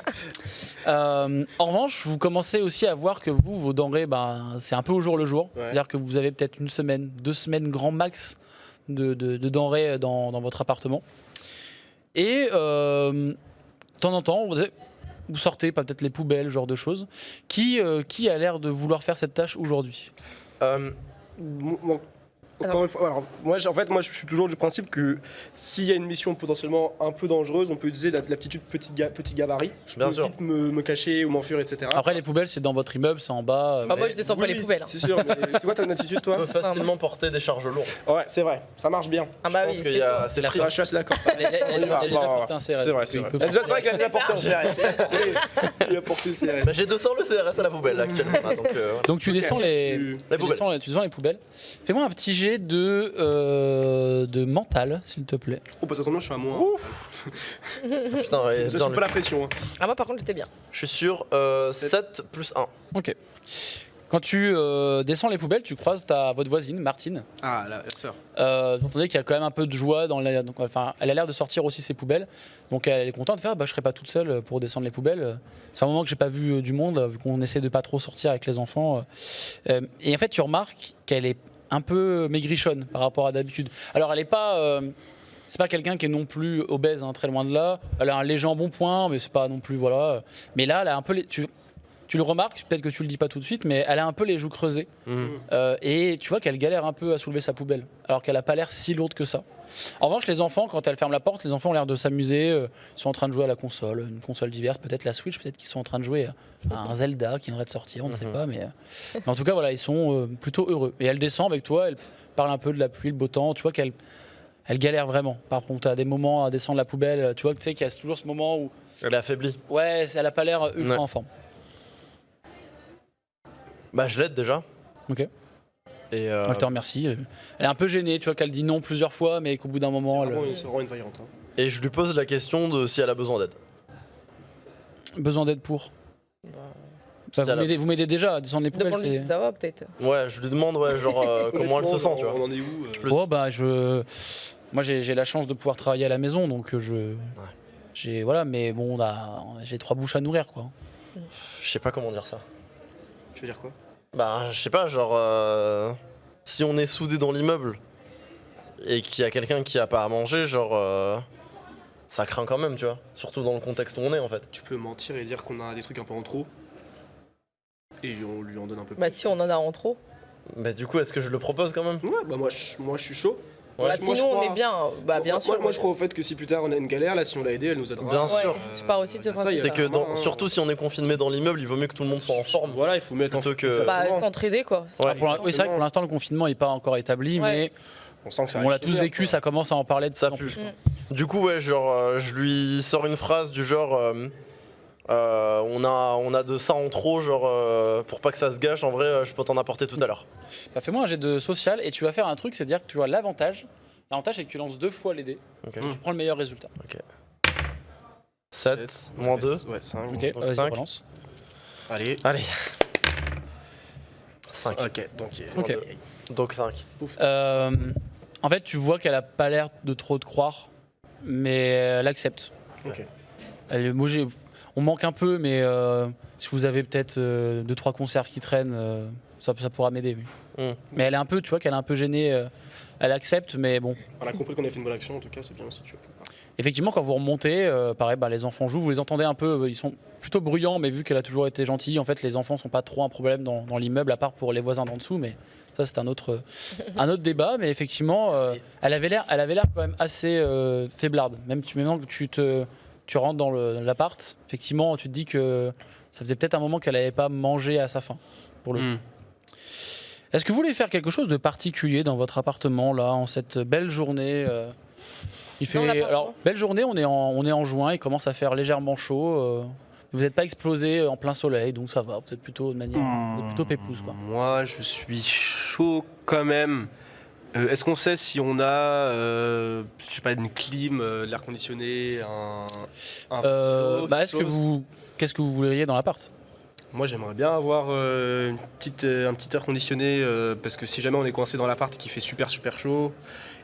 B: En revanche, vous commencez aussi à voir que vos denrées, c'est un peu au jour le jour.
C: Ouais.
B: C'est-à-dire que vous avez peut-être une semaine, 2 semaines grand max de denrées dans votre appartement. Et de temps en temps, vous sortez peut-être les poubelles, ce genre de choses. Qui a l'air de vouloir faire cette tâche aujourd'hui?
C: Bon, encore une fois, alors, moi je suis toujours du principe que s'il y a une mission potentiellement un peu dangereuse, on peut utiliser l'aptitude petit gabarit. Je
A: Bien
C: peux
A: sûr.
C: vite me cacher ou m'enfuir, etc.
B: Après, les poubelles, c'est dans votre immeuble, c'est en bas.
D: Ah, moi, je descends pas les poubelles.
C: C'est sûr, mais c'est quoi ton attitude,
A: On
C: toi?
A: peut facilement porter des charges lourdes.
C: Ouais, c'est vrai, ça marche bien.
D: Ah bah
A: Je
D: oui,
A: pense
D: c'est
A: qu'il y a
D: toi.
A: assez
B: La
A: pris.
C: Ouais, je suis assez d'accord.
B: Il a déjà porté un CRS.
C: C'est vrai, c'est
B: Il
C: vrai.
B: peut
C: C'est vrai qu'il a déjà porté un CRS. Il a porté le CRS.
A: Bah, j'ai 200 le CRS à la poubelle là, actuellement. là, donc, voilà.
B: Donc tu descends les
A: poubelles.
B: tu descends les poubelles. Fais-moi un petit jet de mental, s'il te plaît.
C: Oh, bah ça tombe bien, je suis à moins.
A: Putain, ouais,
C: Je
A: bien,
C: suis pas la pression. Hein.
D: Ah, moi, par contre, j'étais bien.
A: je suis sur 7 plus 1.
B: Ok. Quand tu descends les poubelles, tu croises votre voisine, Martine.
C: Ah, la sœur.
B: Vous entendez qu'il y a quand même un peu de joie dans la. Donc, enfin, elle a l'air de sortir aussi ses poubelles. Donc elle est contente de faire. Bah, je serai pas toute seule pour descendre les poubelles. C'est un moment que j'ai pas vu du monde, vu qu'on essaie de pas trop sortir avec les enfants. Et en fait, tu remarques qu'elle est un peu maigrichonne par rapport à d'habitude. Alors elle est pas. C'est pas quelqu'un qui est non plus obèse, hein, très loin de là. Elle a un léger embonpoint, mais c'est pas non plus voilà. Mais là, elle a un peu tu le remarques, peut-être que tu le dis pas tout de suite, mais elle a un peu les joues creusées. Et tu vois qu'elle galère un peu à soulever sa poubelle, alors qu'elle a pas l'air si lourde que ça. En revanche, les enfants, quand elle ferme la porte, les enfants ont l'air de s'amuser. Ils sont en train de jouer à la console, une console diverse, peut-être la Switch, peut-être qu'ils sont en train de jouer à un Zelda qui viendrait de sortir, on ne sait pas. Mais en tout cas, voilà, ils sont plutôt heureux. Et elle descend avec toi, elle parle un peu de la pluie, le beau temps. Tu vois qu'elle galère vraiment. Par contre, à des moments à descendre la poubelle, tu vois qu'il y a toujours ce moment où
A: Elle est affaiblie.
B: ouais, elle a pas l'air ultra
A: Ouais.
B: en forme.
A: Bah, je l'aide déjà.
B: Ok.
A: Et
B: Elle te remercie. Elle est un peu gênée, tu vois qu'elle dit non plusieurs fois, mais qu'au bout d'un moment,
C: C'est vraiment une vaillante. Hein.
A: et je lui pose la question de si elle a besoin d'aide.
B: besoin d'aide pour.
A: Si elle a-
B: Vous m'aidez déjà à descendre les poubelles.
D: Demande-lui si ça va, peut-être.
A: Ouais, je lui demande ouais, genre comment elle se sent, tu vois.
C: On en est où
B: Oh, bah, moi j'ai la chance de pouvoir travailler à la maison, donc voilà, mais bon, j'ai 3 bouches à nourrir, quoi.
A: Je sais pas comment dire ça.
C: Tu veux dire quoi?
A: Bah, je sais pas, genre si on est soudés dans l'immeuble et qu'il y a quelqu'un qui a pas à manger, genre ça craint quand même, tu vois. Surtout dans le contexte où on est en fait.
C: Tu peux mentir et dire qu'on a des trucs un peu en trop. Et on lui en donne un peu plus.
D: Bah, si on en a en trop.
A: Mais du coup, est-ce que je le propose quand même?
C: Ouais, bah moi je suis chaud.
A: Ouais.
D: Bah,
C: moi, je
D: sinon, on
C: crois-
D: est bien. Bah, bien sûr.
C: Moi je crois au fait que si plus tard on a une galère, là si on l'a aidé, elle nous aidera.
A: Bien
D: Ouais,
A: sûr.
D: je pars aussi de ce
C: Ça,
D: principe.
C: il y a
A: C'est que
C: vraiment un-
A: surtout si on est confiné dans l'immeuble, il vaut mieux que tout le monde soit en forme.
C: Voilà, il faut mettre en
A: Plutôt que-
C: exactement.
D: Bah, s'entraider, quoi.
A: Ouais.
B: Oui, c'est vrai que pour l'instant, le confinement n'est pas encore établi,
D: Ouais.
B: mais
C: On sent que ça
B: on l'a
C: arrive
B: tous
C: bien,
B: vécu,
C: quoi.
B: ça commence à en parler de
A: Ça
B: plus en
A: pue.
B: plus.
A: Du coup, ouais, genre, je lui sors une phrase du genre on a de ça en trop, genre, pour pas que ça se gâche, en vrai, je peux t'en apporter tout à l'heure.
B: Bah, fais-moi un jet de social et tu vas faire un truc, c'est-à-dire que tu as l'avantage. L'avantage, c'est que tu lances 2 fois les dés.
A: Ok.
B: Tu prends le meilleur résultat.
A: 7, moins 2.
C: Ouais, 5.
B: Ok,
A: Donc
B: vas-y,
A: cinq.
B: relance.
C: Allez.
A: Allez. 5.
C: Ok, donc.
B: Ok.
A: Donc 5.
B: En fait, tu vois qu'elle a pas l'air de trop te croire, mais elle accepte.
C: Ok.
B: On manque un peu, mais si vous avez peut-être 2-3 conserves qui traînent, ça pourra m'aider. Oui.
A: Mm.
B: Mais elle est un peu, tu vois qu'elle est un peu gênée. Elle accepte, mais bon.
C: On a compris qu'on a fait une bonne action, en tout cas, c'est bien si tu veux.
B: Effectivement, quand vous remontez, pareil, bah, les enfants jouent, vous les entendez un peu, ils sont plutôt bruyants, mais vu qu'elle a toujours été gentille, en fait, les enfants sont pas trop un problème dans l'immeuble, à part pour les voisins d'en dessous, mais ça, c'est un autre débat. Mais effectivement, elle avait l'air quand même assez faiblarde. Même maintenant que tu rentres dans l'appart, effectivement, tu te dis que ça faisait peut-être un moment qu'elle n'avait pas mangé à sa faim, pour le coup. Est-ce que vous voulez faire quelque chose de particulier dans votre appartement, là, en cette belle journée Il fait,
D: Dans l'appartement.
B: alors, belle journée, on est en juin, il commence à faire légèrement chaud. Vous n'êtes pas explosé en plein soleil, donc ça va, vous êtes plutôt de manière vous êtes plutôt pépouze, quoi.
C: Moi, je suis chaud quand même. Est-ce qu'on sait si on a, je sais pas, une clim, de l'air conditionné, un ventilo,
B: Bah,
C: quelque chose
B: qu'est-ce que vous voudriez dans l'appart?
C: Moi, j'aimerais bien avoir un petit air conditionné parce que si jamais on est coincé dans l'appart et qu'il fait super chaud,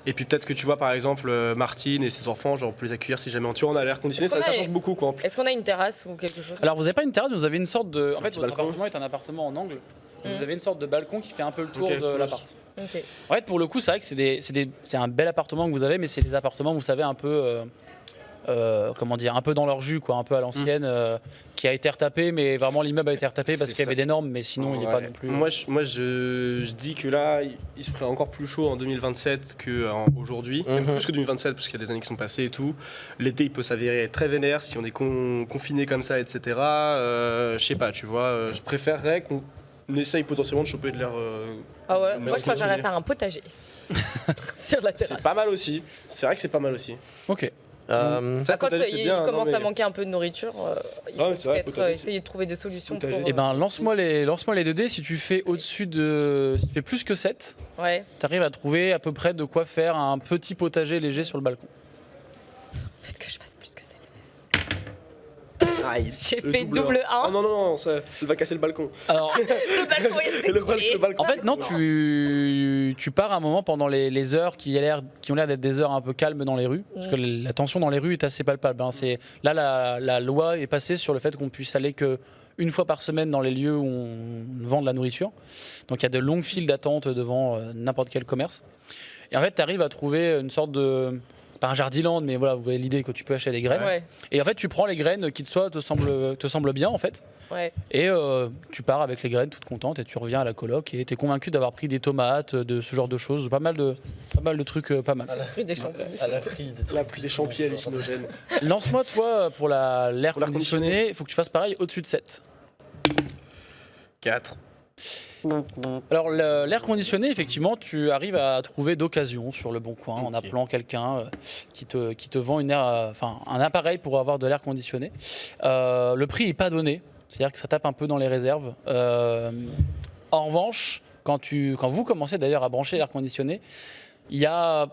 C: et puis peut-être que tu vois par exemple Martine et ses enfants, genre on peut les accueillir si jamais on a l'air conditionné,
D: Est-ce qu'on
C: ça
D: a-
C: change beaucoup quoi.
D: Est-ce qu'on a une terrasse ou quelque chose?
B: Alors, vous n'avez pas une terrasse, vous avez une sorte de. En fait,
C: petit
B: votre
C: balcon.
B: appartement est un appartement en angle.
D: Mm.
B: Vous avez une sorte de balcon qui fait un peu le tour
C: Ok,
B: de
C: close.
B: l'appart.
D: Ok.
B: En fait, pour le coup, c'est vrai que c'est un bel appartement que vous avez, mais c'est des appartements, vous savez, un peu, comment dire, un peu dans leur jus, quoi, un peu à l'ancienne, qui a été retapé, mais vraiment l'immeuble a été retapé parce
C: C'est
B: qu'il y avait
C: ça.
B: des normes, mais sinon il n'est pas non plus.
C: Je dis que là, il se ferait encore plus chaud en 2027 qu'aujourd'hui. Même plus que 2027, parce qu'il y a des années qui sont passées et tout. L'été, il peut s'avérer être très vénère si on est confiné comme ça, etc. Je sais pas, tu vois, je préférerais qu'on essaye potentiellement de choper de l'air.
D: Ah ouais,
C: Mais
D: moi je
C: on peut
D: préférerais
C: imaginer.
D: faire un potager sur la terrasse.
C: C'est pas mal aussi. C'est vrai que c'est pas mal aussi.
B: Ok.
C: Ça,
D: Quand
C: potager, c'est
D: il
C: bien,
D: commence
C: non,
D: à
C: mais-
D: manquer un peu de nourriture, il
C: Ouais,
D: faut
C: c'est vrai,
D: peut-être
C: potager,
D: essayer de trouver des solutions
C: Potager,
D: pour...
B: Et ben lance-moi les 2D, si tu fais au-dessus de. Si tu fais plus que 7,
D: Ouais.
B: tu arrives à trouver à peu près de quoi faire un petit potager léger sur le balcon.
D: Faites que je fasse plus que 7.
C: Aïe.
D: J'ai
C: Le
D: fait double
C: Oh
D: 1.
C: non, non, non, ça va casser le balcon.
B: Alors,
D: Le balcon est s'écrouler.
C: Le balcon.
B: en fait, non, tu pars un moment pendant les heures qui ont l'air d'être des heures un peu calmes dans les rues, parce que la tension dans les rues est assez palpable. Hein. Là, la loi est passée sur le fait qu'on puisse aller que une fois par semaine dans les lieux où on vend de la nourriture. Donc il y a de longues files d'attente devant n'importe quel commerce. Et en fait, tu arrives à trouver une sorte de... c'est pas un jardiland, mais voilà, vous voyez l'idée que tu peux acheter des graines.
D: Ouais,
B: Et en fait, tu prends les graines qui te semblent bien, en fait.
D: ouais.
B: Et tu pars avec les graines toute contente et tu reviens à la coloc et tu es convaincu d'avoir pris des tomates, de ce genre de choses, pas mal de trucs pas mal.
D: Pris des champignons.
A: À la frite, des trucs.
C: Il a pris des champignons hallucinogènes.
B: Lance-moi toi pour l'air
C: Pour l'air
B: conditionné, il faut que tu fasses pareil au-dessus de 7.
C: 4.
B: Alors l'air conditionné, effectivement, tu arrives à trouver d'occasion sur le bon coin en appelant quelqu'un qui te vend un appareil pour avoir de l'air conditionné. Le prix n'est pas donné, c'est-à-dire que ça tape un peu dans les réserves. En revanche, quand vous commencez d'ailleurs à brancher l'air conditionné, il y a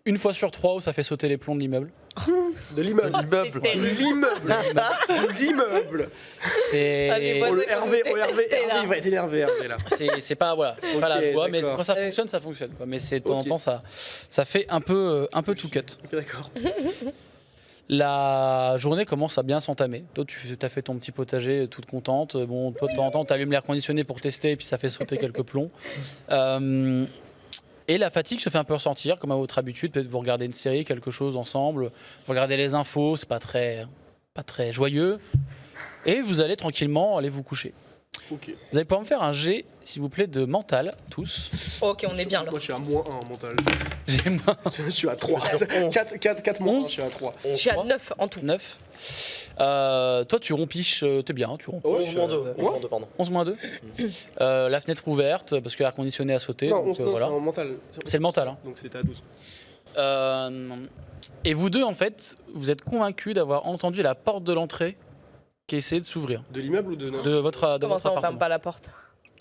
B: une fois sur 3 où ça fait sauter les plombs de l'immeuble.
C: De l'immeuble.
D: c'est terrible.
C: L'immeuble.
B: C'est
D: Ah, les voisins
C: Oh, le
D: que vous
C: Hervé,
D: détestez, là.
C: il va être énervé, Hervé, là.
B: c'est pas voilà, c'est pas la
C: Ok,
B: joie, mais
C: d'accord.
B: quand ça fonctionne quoi. Mais c'est de temps en
C: Ok.
B: temps ça fait un peu tout cut.
C: Ok, d'accord.
B: La journée commence à bien s'entamer. Toi, tu as fait ton petit potager toute contente. Bon, toi, de temps en temps, tu allumes l'air conditionné pour tester et puis ça fait sauter quelques plombs. Et la fatigue se fait un peu ressentir, comme à votre habitude. Peut-être vous regardez une série, quelque chose ensemble. Vous regardez les infos, c'est pas très joyeux. Et vous allez tranquillement aller vous coucher.
C: Ok.
B: Vous allez pouvoir me faire un G, s'il vous plaît, de mental, tous.
D: Ok, on est bien là.
C: Moi, je suis à -1 en mental.
B: J'ai moins
C: Je suis à 3. 4 moins 1, je suis à 3.
D: Je suis à 9 en tout.
B: 9. Toi, tu rompiches, t'es bien, tu rompiches.
C: Ouais,
A: 11 moins 2. pardon.
B: 11 moins 2. La fenêtre ouverte, parce que l'air conditionné a sauté.
C: Non,
B: donc,
C: non,
B: voilà.
C: c'est en mental.
B: C'est le mental. Hein.
C: Donc c'était à 12.
B: Et vous deux, en fait, vous êtes convaincus d'avoir entendu la porte de l'entrée qui essayait de s'ouvrir
C: De l'immeuble ou de notre
B: de votre
D: Comment ça, on ferme
B: appartement.
D: pas la porte?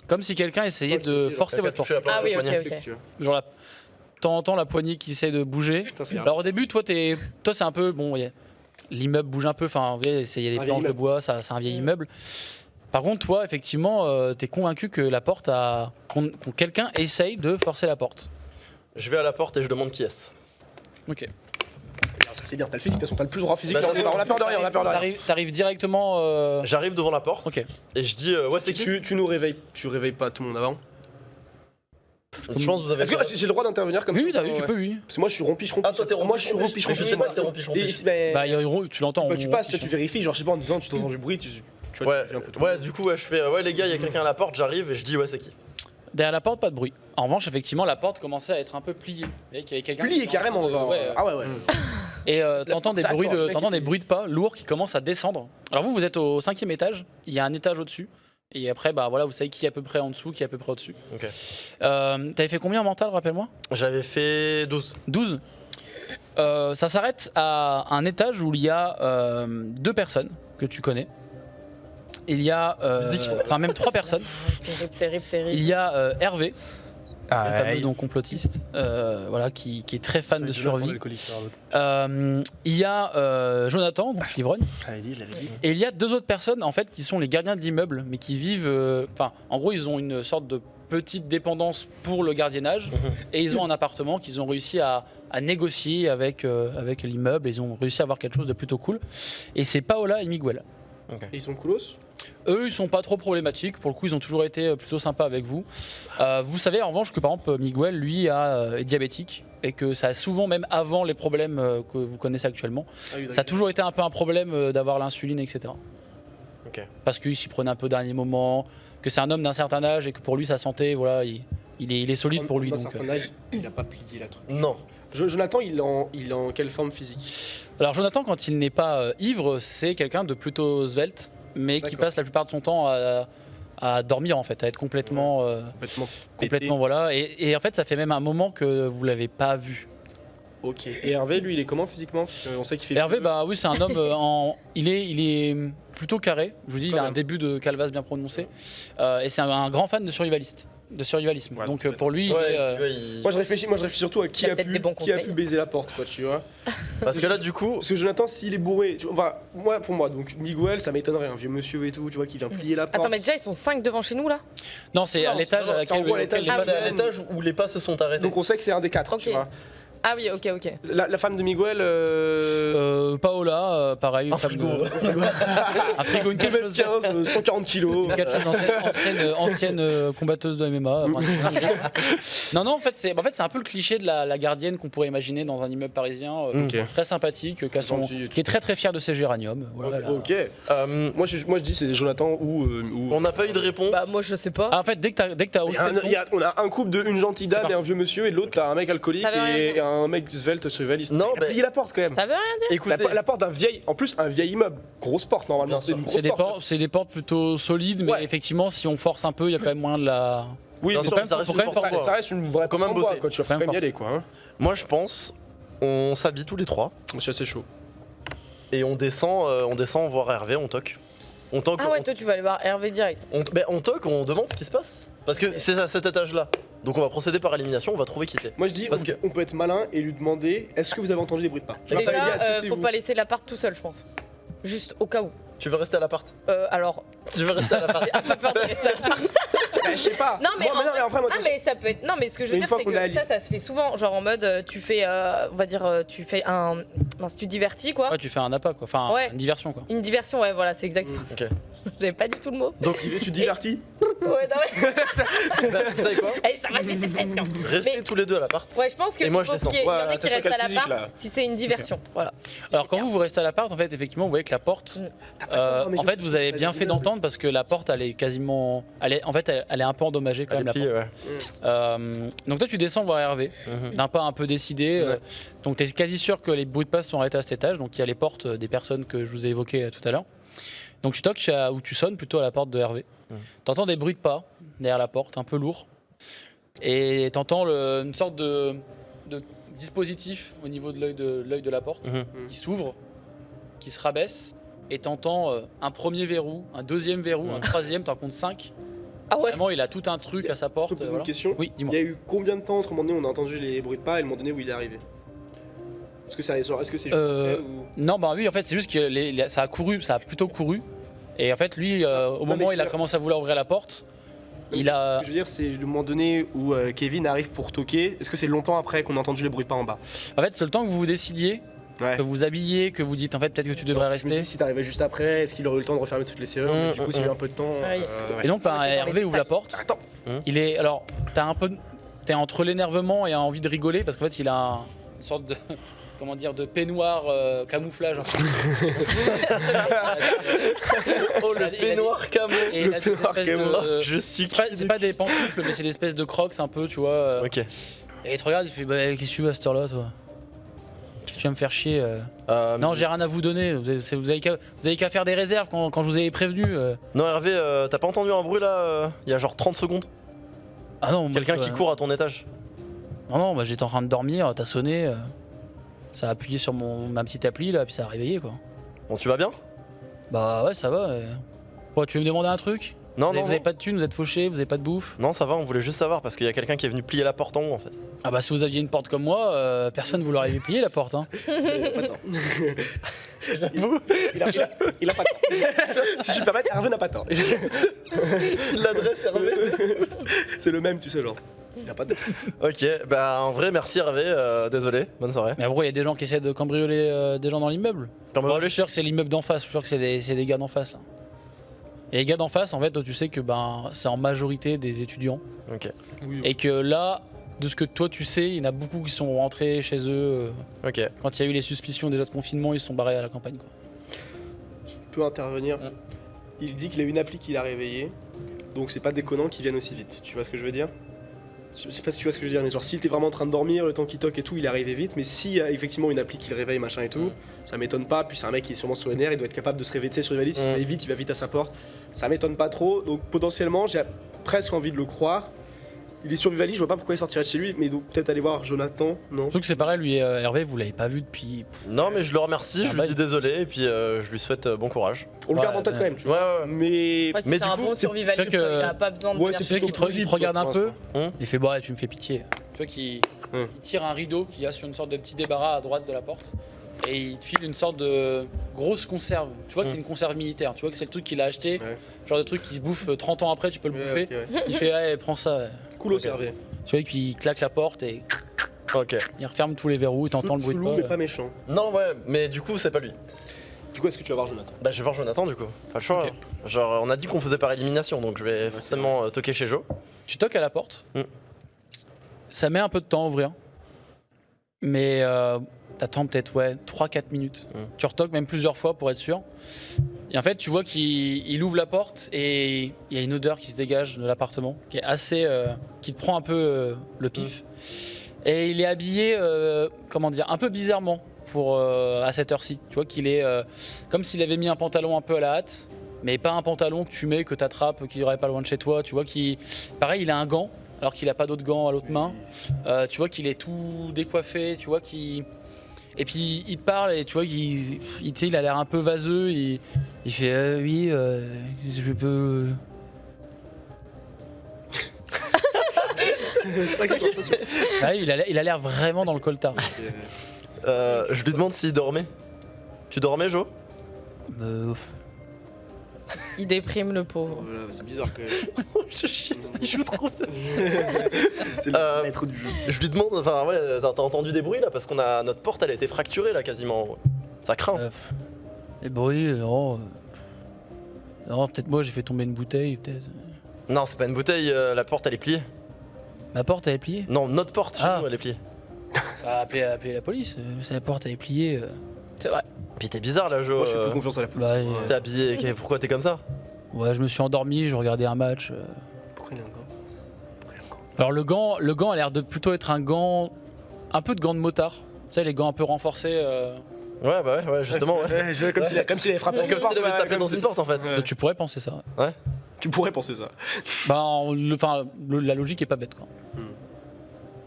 B: Comme si quelqu'un essayait de forcer votre porte.
D: Ah oui, ok,
A: Poignée.
D: ok.
C: tu vois.
B: Genre, de temps en temps, la poignée qui essaie de bouger.
C: Putain, c'est
B: Alors, au début, toi, c'est un peu. Bon, l'immeuble bouge un peu. Enfin, vous voyez, il y a des
C: Un
B: planches
C: vieil
B: de bois, c'est un vieil immeuble. Par contre, toi, effectivement, t'es convaincu que la porte a. Que quelqu'un essaye de forcer la porte.
A: Je vais à la porte et je demande qui est-ce.
B: Ok.
C: Ça, c'est bien, t'as le physique, de toute façon, t'as le plus droit physique.
A: Bah,
C: on a peur de rien, on a peur de rien.
B: T'arrives directement.
A: J'arrive devant la porte
B: Ok.
A: et je dis ouais, c'est qui?
C: Tu nous réveilles, tu réveilles pas tout le monde avant.
A: Je pense que vous avez.
C: Est-ce que j'ai le droit d'intervenir comme
B: Oui,
C: ça
B: tu peux, oui.
C: Parce que moi je suis rompiche.
A: Ah, toi t'es rompiche.
C: Moi je suis rompiche.
A: Je sais pas que t'es rompiche.
B: Bah, tu l'entends.
C: Tu passes, tu vérifies, genre je sais pas, en disant tu t'entends du bruit, tu vois,
A: Ouais,
C: tu fais un peu tout.
A: ouais, du coup, ouais, je fais ouais, les gars, il y a quelqu'un à la porte, j'arrive et je dis ouais, c'est qui?
B: Derrière la porte, pas de bruit. En revanche, effectivement, la porte commençait à être un peu pliée. Vous voyez qu'il y avait quelqu'un qui
C: Plié
B: était en train
C: carrément,
B: de-
C: genre.
B: Ouais,
C: Ah ouais, ouais.
B: Et t'entends des
C: D'accord,
B: bruits
C: le mec,
B: t'entends des
C: il-
B: bruits de pas lourds qui commencent à descendre. Alors vous êtes au 5e étage. Il y a un étage au-dessus. Et après, bah voilà, vous savez qui est à peu près en dessous, qui est à peu près au-dessus.
A: Ok.
B: T'avais fait combien en mental, rappelle-moi?
A: J'avais fait 12.
B: 12. Ça s'arrête à un étage où il y a 2 personnes que tu connais. Il y a,
A: Musique.
B: enfin même 3 personnes.
D: Terrible, terrible, terrible.
B: Il y a Hervé, le fameux
C: Aïe.
B: donc complotiste, voilà, qui est très fan de survie.
C: Ah,
B: Il y a Jonathan, donc l'ivrogne.
C: je l'avais dit.
B: Et il y a 2 autres personnes en fait qui sont les gardiens de l'immeuble, mais qui vivent. Enfin, en gros, ils ont une sorte de petite dépendance pour le gardiennage et ils ont un appartement qu'ils ont réussi à négocier avec l'immeuble. Ils ont réussi à avoir quelque chose de plutôt cool. Et c'est Paola et Miguel.
C: Et ils sont coolos.
B: Eux, ils sont pas trop problématiques. Pour le coup, ils ont toujours été plutôt sympas avec vous. Vous savez en revanche que par exemple Miguel, lui, est diabétique et que ça a souvent, même avant les problèmes que vous connaissez actuellement, ça a toujours été un peu un problème d'avoir l'insuline, etc.
A: Ok.
B: Parce qu'il s'y prenait un peu dernier moment, que c'est un homme d'un certain âge et que pour lui, sa santé, voilà, il est solide pour lui.
C: Dans un
B: Donc,
C: certain âge, il a pas plié la truc.
A: Non.
C: Jonathan, il est en quelle forme physique?
B: Alors Jonathan, quand il n'est pas ivre, c'est quelqu'un de plutôt svelte, mais qui
C: D'accord.
B: passe la plupart de son temps à dormir en fait, à être complètement,
C: Complètement.
B: voilà. Et en fait, ça fait même un moment que vous l'avez pas vu.
C: Ok. Et Hervé, lui, il est comment physiquement? Parce qu'on sait qu'il fait.
B: Hervé, bah oui, c'est un homme il est plutôt carré. Je vous dis, il
C: Quand
B: a un
C: même.
B: début de calvasse bien prononcé, et c'est un grand fan de survivalisme.
C: Ouais,
B: Donc
C: peut-être.
B: pour lui,
A: Ouais,
B: il est,
A: tu vois, il-
C: Moi, je réfléchis surtout à qui
D: Il a
C: a
D: peut-être
C: pu,
D: des bons
C: qui a
D: conseils.
C: pu baiser la porte, quoi, tu vois.
A: Parce que là, du coup,
C: Parce que Jonathan, s'il est bourré, tu vois, moi, pour moi, donc Miguel, ça m'étonnerait, un vieux monsieur et tout, tu vois, qui vient plier la porte.
D: Attends, mais déjà, ils sont 5 devant chez nous là.
B: non, c'est à
C: Non,
B: l'étage
C: c'est
B: à
C: en
B: laquelle
C: gros à l'étage,
B: les
D: ah,
B: passes-
A: c'est à l'étage où les pas se sont arrêtés.
C: Donc on sait que c'est un des quatre,
D: Ok.
C: tu vois.
D: Ah oui, ok.
C: La femme de Miguel,
B: Paola, pareil, une
A: Un
B: femme
A: frigo.
B: un frigo, une
C: 2m15, 140 kilos.
B: ancienne combatteuse de MMA. Non, en fait, c'est un peu le cliché de la gardienne qu'on pourrait imaginer dans un immeuble parisien,
C: Ok.
B: très sympathique,
C: Gentil.
B: qui est très fier de ses géraniums. Voilà, là.
C: Ok.
A: Euh,
C: Moi je dis c'est Jonathan ou.
A: on n'a pas eu de réponse.
D: Bah, moi, je sais pas.
B: Ah, en fait, dès que t'as haussé le ton,
C: On a un couple de une gentille
B: C'est
C: dame et
B: parti.
C: un vieux monsieur, et de l'autre t'as un mec alcoolique
D: Ça veut rien
C: et
D: dire.
C: un mec svelte survivaliste.
A: Non,
C: il a
A: bah-
C: plié la porte quand même.
D: Ça veut rien dire.
A: Écoutez,
C: La porte d'un vieil, en plus un vieil immeuble, grosse porte normalement.
A: Bien sûr.
C: Une grosse
B: c'est
C: porte.
B: c'est des portes plutôt solides, mais
C: Ouais.
B: effectivement, si on force un peu, il y a quand même moyen de la.
C: Oui,
A: bien
C: mais
A: sûr,
B: quand même-
A: ça reste
B: faut
A: une
B: quand même
A: force.
B: forcer.
C: ça reste une vraie
A: Quand même
C: porte en bois,
A: bosser.
C: quoi. Tu vas
B: Faut quand
C: quand même y
B: même
C: aller quoi. Hein.
A: moi je pense, on s'habille tous les trois
C: Je suis assez chaud.
A: et on descend voir Hervé, on toque. On toque,
D: Ah ouais, toi, tu vas aller voir Hervé direct.
A: on toque, on demande ce qui se passe. Parce que c'est à cet étage-là. Donc on va procéder par élimination, on va trouver qui c'est.
C: Moi je dis,
A: Parce que-
C: on peut être malin et lui demander est-ce que vous avez entendu des bruits de pas? Genre, t'as dit,
D: Déjà,
C: est-ce que c'est
D: faut
C: vous
D: pas laisser l'appart tout seul, je pense. Juste au cas où.
A: Tu veux rester à l'appart
D: Alors,
A: Tu veux rester à l'appart
D: j'ai un peu peur de laisser l'appart.
C: Bah, je sais pas.
D: Non, mais
C: Moi, mais après, moi,
D: Non mais ça peut être. Non mais ce que je veux
C: Une
D: dire
C: fois
D: c'est
C: qu'on a
D: que ça se fait souvent. Genre en mode tu fais, on va dire tu fais un, mince, tu divertis quoi.
B: Ouais, tu fais un appât, quoi. Enfin,
D: Ouais.
B: une diversion, quoi.
D: Une diversion, ouais voilà c'est exactement.
A: Ok.
D: J'avais pas du tout le mot.
A: Donc
C: tu divertis.
D: Ouais non mais.
A: vous savez quoi
D: Ça va j'étais presque.
A: Restez
D: Mais-
A: tous les deux à l'appart.
D: Ouais je pense que
A: Et moi,
D: il
A: je
D: faut
A: descends.
D: qu'il y en
C: Ouais,
D: a qui
C: attention,
D: restent à
C: calcul physique,
D: l'appart
C: là.
D: si c'est une diversion. Voilà.
B: Alors, quand vous restez à l'appart, en fait, effectivement, vous voyez que la porte.
C: mais
B: En
C: je
B: fait,
C: me
B: vous
C: suis
B: avez
C: pas
B: bien
C: dit
B: fait
C: bien.
B: d'entendre parce que la porte, elle est quasiment. Elle est un peu endommagée quand
A: Allez,
B: même, la
A: plie,
B: porte.
A: ouais.
B: Donc, toi, tu descends voir Hervé,
A: Mhm.
B: d'un pas un peu décidé.
A: Ouais.
B: Donc, tu es quasi sûr que les bruits de pas sont arrêtés à cet étage. Donc, il y a les portes des personnes que je vous ai évoquées tout à l'heure. Donc, tu toques ou tu sonnes plutôt à la porte de Hervé.
A: Mhm.
B: Tu entends des bruits de pas derrière la porte, un peu lourds. Et tu entends une sorte de dispositif au niveau de l'œil de la porte
A: Mhm.
B: qui s'ouvre, qui se rabaisse. Et t'entends un premier verrou, un deuxième verrou, un troisième, t'en comptes 5.
D: Ah ouais.
B: Vraiment, il a tout un truc à sa
C: Je
B: porte.
C: peux poser
B: voilà.
C: une question.
B: Oui,
C: Il
B: dis-moi.
C: y a eu combien de temps entre un moment donné où on a entendu les bruits de pas et le moment donné où il est arrivé? Est-ce que c'est juste après, ou...
B: Non, bah oui, en fait, c'est juste que ça a plutôt couru. Et en fait, lui, au moment
C: mais
B: où il a
C: je-
B: commencé à vouloir ouvrir la porte, il
C: Ce
B: a.
C: que je veux dire, c'est le moment donné où Kevin arrive pour toquer. Est-ce que c'est longtemps après qu'on a entendu les bruits de pas en bas?
B: En fait, c'est le temps que vous vous décidiez,
C: Ouais.
B: que vous vous habillez, que vous dites en fait peut-être que tu devrais
C: Je me
B: rester.
C: dis, si t'arrivais juste après, est-ce qu'il aurait eu le temps de refermer toutes les serrures? Du coup, s'il y a eu un peu de temps.
D: Oui.
C: ouais.
B: Et donc, bah,
D: Ouais, c'est dans
B: Hervé
D: les
B: ouvre la
D: détails.
B: porte.
C: Attends.
B: Il est. Alors, t'es entre l'énervement et envie de rigoler parce qu'en fait, il a une sorte de. Comment dire, de peignoir camouflage.
A: Oh,
B: Il a
A: le
B: des-
A: peignoir camo.
B: Et il a des
C: peignoir
B: espèces
C: camo.
B: de-
A: Je suis.
B: c'est pas des pantoufles, mais c'est des espèces de crocs un peu, tu vois.
A: Ok.
B: Et il te regarde, il fait bah, qu'est-ce que tu veux à cette heure-là, toi? Qu'est-ce que tu vas me faire chier Non, j'ai rien à vous donner. Vous avez qu'à faire des réserves quand je vous ai prévenu.
A: Non, Hervé, t'as pas entendu un bruit là il y a genre 30 secondes?
B: Ah non, moi,
A: Quelqu'un qui court à ton étage?
B: Non, bah, j'étais en train de dormir, t'as sonné. Ça a appuyé sur ma petite appli là, puis ça a réveillé quoi.
A: Bon, tu vas bien?
B: Bah ouais, ça va. Pourquoi tu veux me demander un truc?
A: Non,
B: Vous
A: non,
B: avez
A: non.
B: pas de thunes, vous êtes fauchés, vous avez pas de bouffe?
A: Non, ça va, on voulait juste savoir parce qu'il y a quelqu'un qui est venu plier la porte en haut en fait.
B: Ah bah si vous aviez une porte comme moi, personne vous l'aurait plié la porte. Hein.
C: Il a pas tort. Il a pas tort. Si je peux me permettre, Hervé n'a pas tort.
A: L'adresse Hervé.
C: C'est le même, tu sais, genre. Il a pas tort.
A: Ok, bah en vrai, merci Hervé, désolé, bonne soirée.
B: Mais après, il y a des gens qui essaient de cambrioler des gens dans l'immeuble.
A: Quand
B: Bon, je suis sûr que c'est l'immeuble d'en face, je suis sûr que c'est des gars d'en face. Là. Et les gars d'en face, en fait, toi, tu sais que c'est en majorité des étudiants.
A: Ok.
C: Oui,
B: Et que là, de ce que toi tu sais, il y en a beaucoup qui sont rentrés chez eux.
A: Ok.
B: Quand il y a eu les suspicions déjà de confinement, ils se sont barrés à la campagne. Quoi.
C: je peux intervenir. Il dit qu'il a une appli qu'il a réveillée, donc c'est pas déconnant qu'il vienne aussi vite. Tu vois ce que je veux dire? Je sais pas si tu vois ce que je veux dire, mais genre s'il était vraiment en train de dormir, le temps qu'il toque et tout, il est arrivé vite. Mais s'il y a effectivement une appli qui le réveille, machin et tout, ça m'étonne pas. Puis c'est un mec qui est sûrement sur les nerfs, il doit être capable de se réveiller, tu sais, sur les valises. S'il va vite, il va vite à sa porte. Ça m'étonne pas trop. Donc potentiellement, j'ai presque envie de le croire. Il est sur Vivalis, je vois pas pourquoi il sortirait de chez lui, mais donc peut-être aller voir Jonathan, non?
B: Surtout que c'est pareil, lui et Hervé, vous l'avez pas vu depuis.
A: Non, mais je le remercie,
B: Ah
A: je
B: bah,
A: lui dis désolé et puis je lui souhaite bon courage.
C: On le
B: Ouais,
C: garde en tête
B: ouais.
C: quand même, tu
A: Ouais,
C: vois.
A: ouais.
C: Mais
D: Ouais, si
A: Mais
D: c'est
A: du
D: un
A: coup,
D: bon
A: c'est-
D: survivaliste,
B: c'est que-
D: il a pas besoin de
C: Ouais,
D: faire
C: c'est
B: Tu sais qu'il te,
C: plutôt
B: il te regarde un
C: plausible,
B: peu,
A: Hum.
B: il fait bon, ouais, tu me fais pitié. Tu vois qu'il
C: Hum.
B: il tire un rideau qu'il y a sur une sorte de petit débarras à droite de la porte et il te file une sorte de grosse conserve. Tu vois que c'est une conserve militaire, tu vois que c'est le truc qu'il a acheté,
C: Ouais.
B: genre de truc qui se bouffe 30 ans après, tu peux le bouffer.
C: Ouais, ok, ouais.
B: Il fait ouais, prends ça. Ouais.
C: Cool au cerveau.
B: Tu vois qu'il claque la porte et
A: Ok.
B: il referme tous les verrous et t'entends le bruit de
C: Chelou,
B: pas.
C: mais pas méchant.
A: Non, ouais, mais du coup, c'est pas lui.
C: Du coup, est-ce que tu vas voir Jonathan?
A: Bah, je vais voir Jonathan du coup. Pas le choix.
B: Ok.
A: hein. Genre, on a dit qu'on faisait par élimination, donc je vais forcément toquer chez Joe.
B: Tu toques à la porte.
A: Mm.
B: Ça met un peu de temps à ouvrir. Mais t'attends peut-être 3-4 minutes.
A: Mm.
B: Tu retoques même plusieurs fois pour être sûr. Et en fait, tu vois qu'il ouvre la porte et il y a une odeur qui se dégage de l'appartement qui est assez. Qui te prend un peu le pif. Et il est habillé, comment dire, un peu bizarrement pour, à cette heure-ci. Tu vois qu'il est comme s'il avait mis un pantalon un peu à la hâte. Mais pas un pantalon que tu mets, que tu attrapes, qui aurait pas loin de chez toi. Tu vois qu'il. Pareil, il a un gant, alors qu'il a pas d'autre gant à l'autre main. Tu vois qu'il est tout décoiffé, tu vois qu'il. Et puis il te parle et tu vois qu'il tu sais, il a l'air un peu vaseux. Il fait oui, je peux.
C: Sacrée conversation.
B: Ah, oui, il a l'air vraiment dans le coltard.
A: Je lui demande s'il dormait. Tu dormais, Joe?
D: Il déprime le pauvre.
C: Voilà, c'est bizarre que.
A: Je chie, il joue trop bien.
C: C'est
A: Euh,
C: le maître du jeu.
A: Je lui demande, enfin ouais, t'as entendu des bruits là parce qu'on a notre porte, elle a été fracturée là quasiment. Ça craint.
B: Les bruits, non. Non, peut-être moi j'ai fait tomber une bouteille, peut-être.
A: Non, c'est pas une bouteille, la porte elle est pliée.
B: Ma porte elle est pliée.
A: Non, notre porte chez
B: Ah.
A: nous elle est pliée.
B: Bah, appelez la police. La porte elle est pliée.
D: C'est vrai.
A: Puis t'es bizarre là, Joe.
C: Moi, je fais plus confiance à la police.
B: bah,
C: Ouais.
A: T'es habillé, pourquoi t'es comme ça?
B: Ouais, je me suis endormi, je regardais un match.
C: Pourquoi il a un gant? Pourquoi il a un gant?
B: Alors le gant a l'air de plutôt être un gant, un peu de gant de motard. Tu sais les gants un peu renforcés.
A: Ouais, bah ouais, justement, ouais.
C: Comme s'il avait frappé
A: Comme s'il avait tapé
C: comme
A: dans
C: si-
A: une porte en fait.
C: Ouais.
B: Tu pourrais penser ça. Ouais.
C: Tu pourrais penser ça.
B: Bah, la logique est pas bête quoi.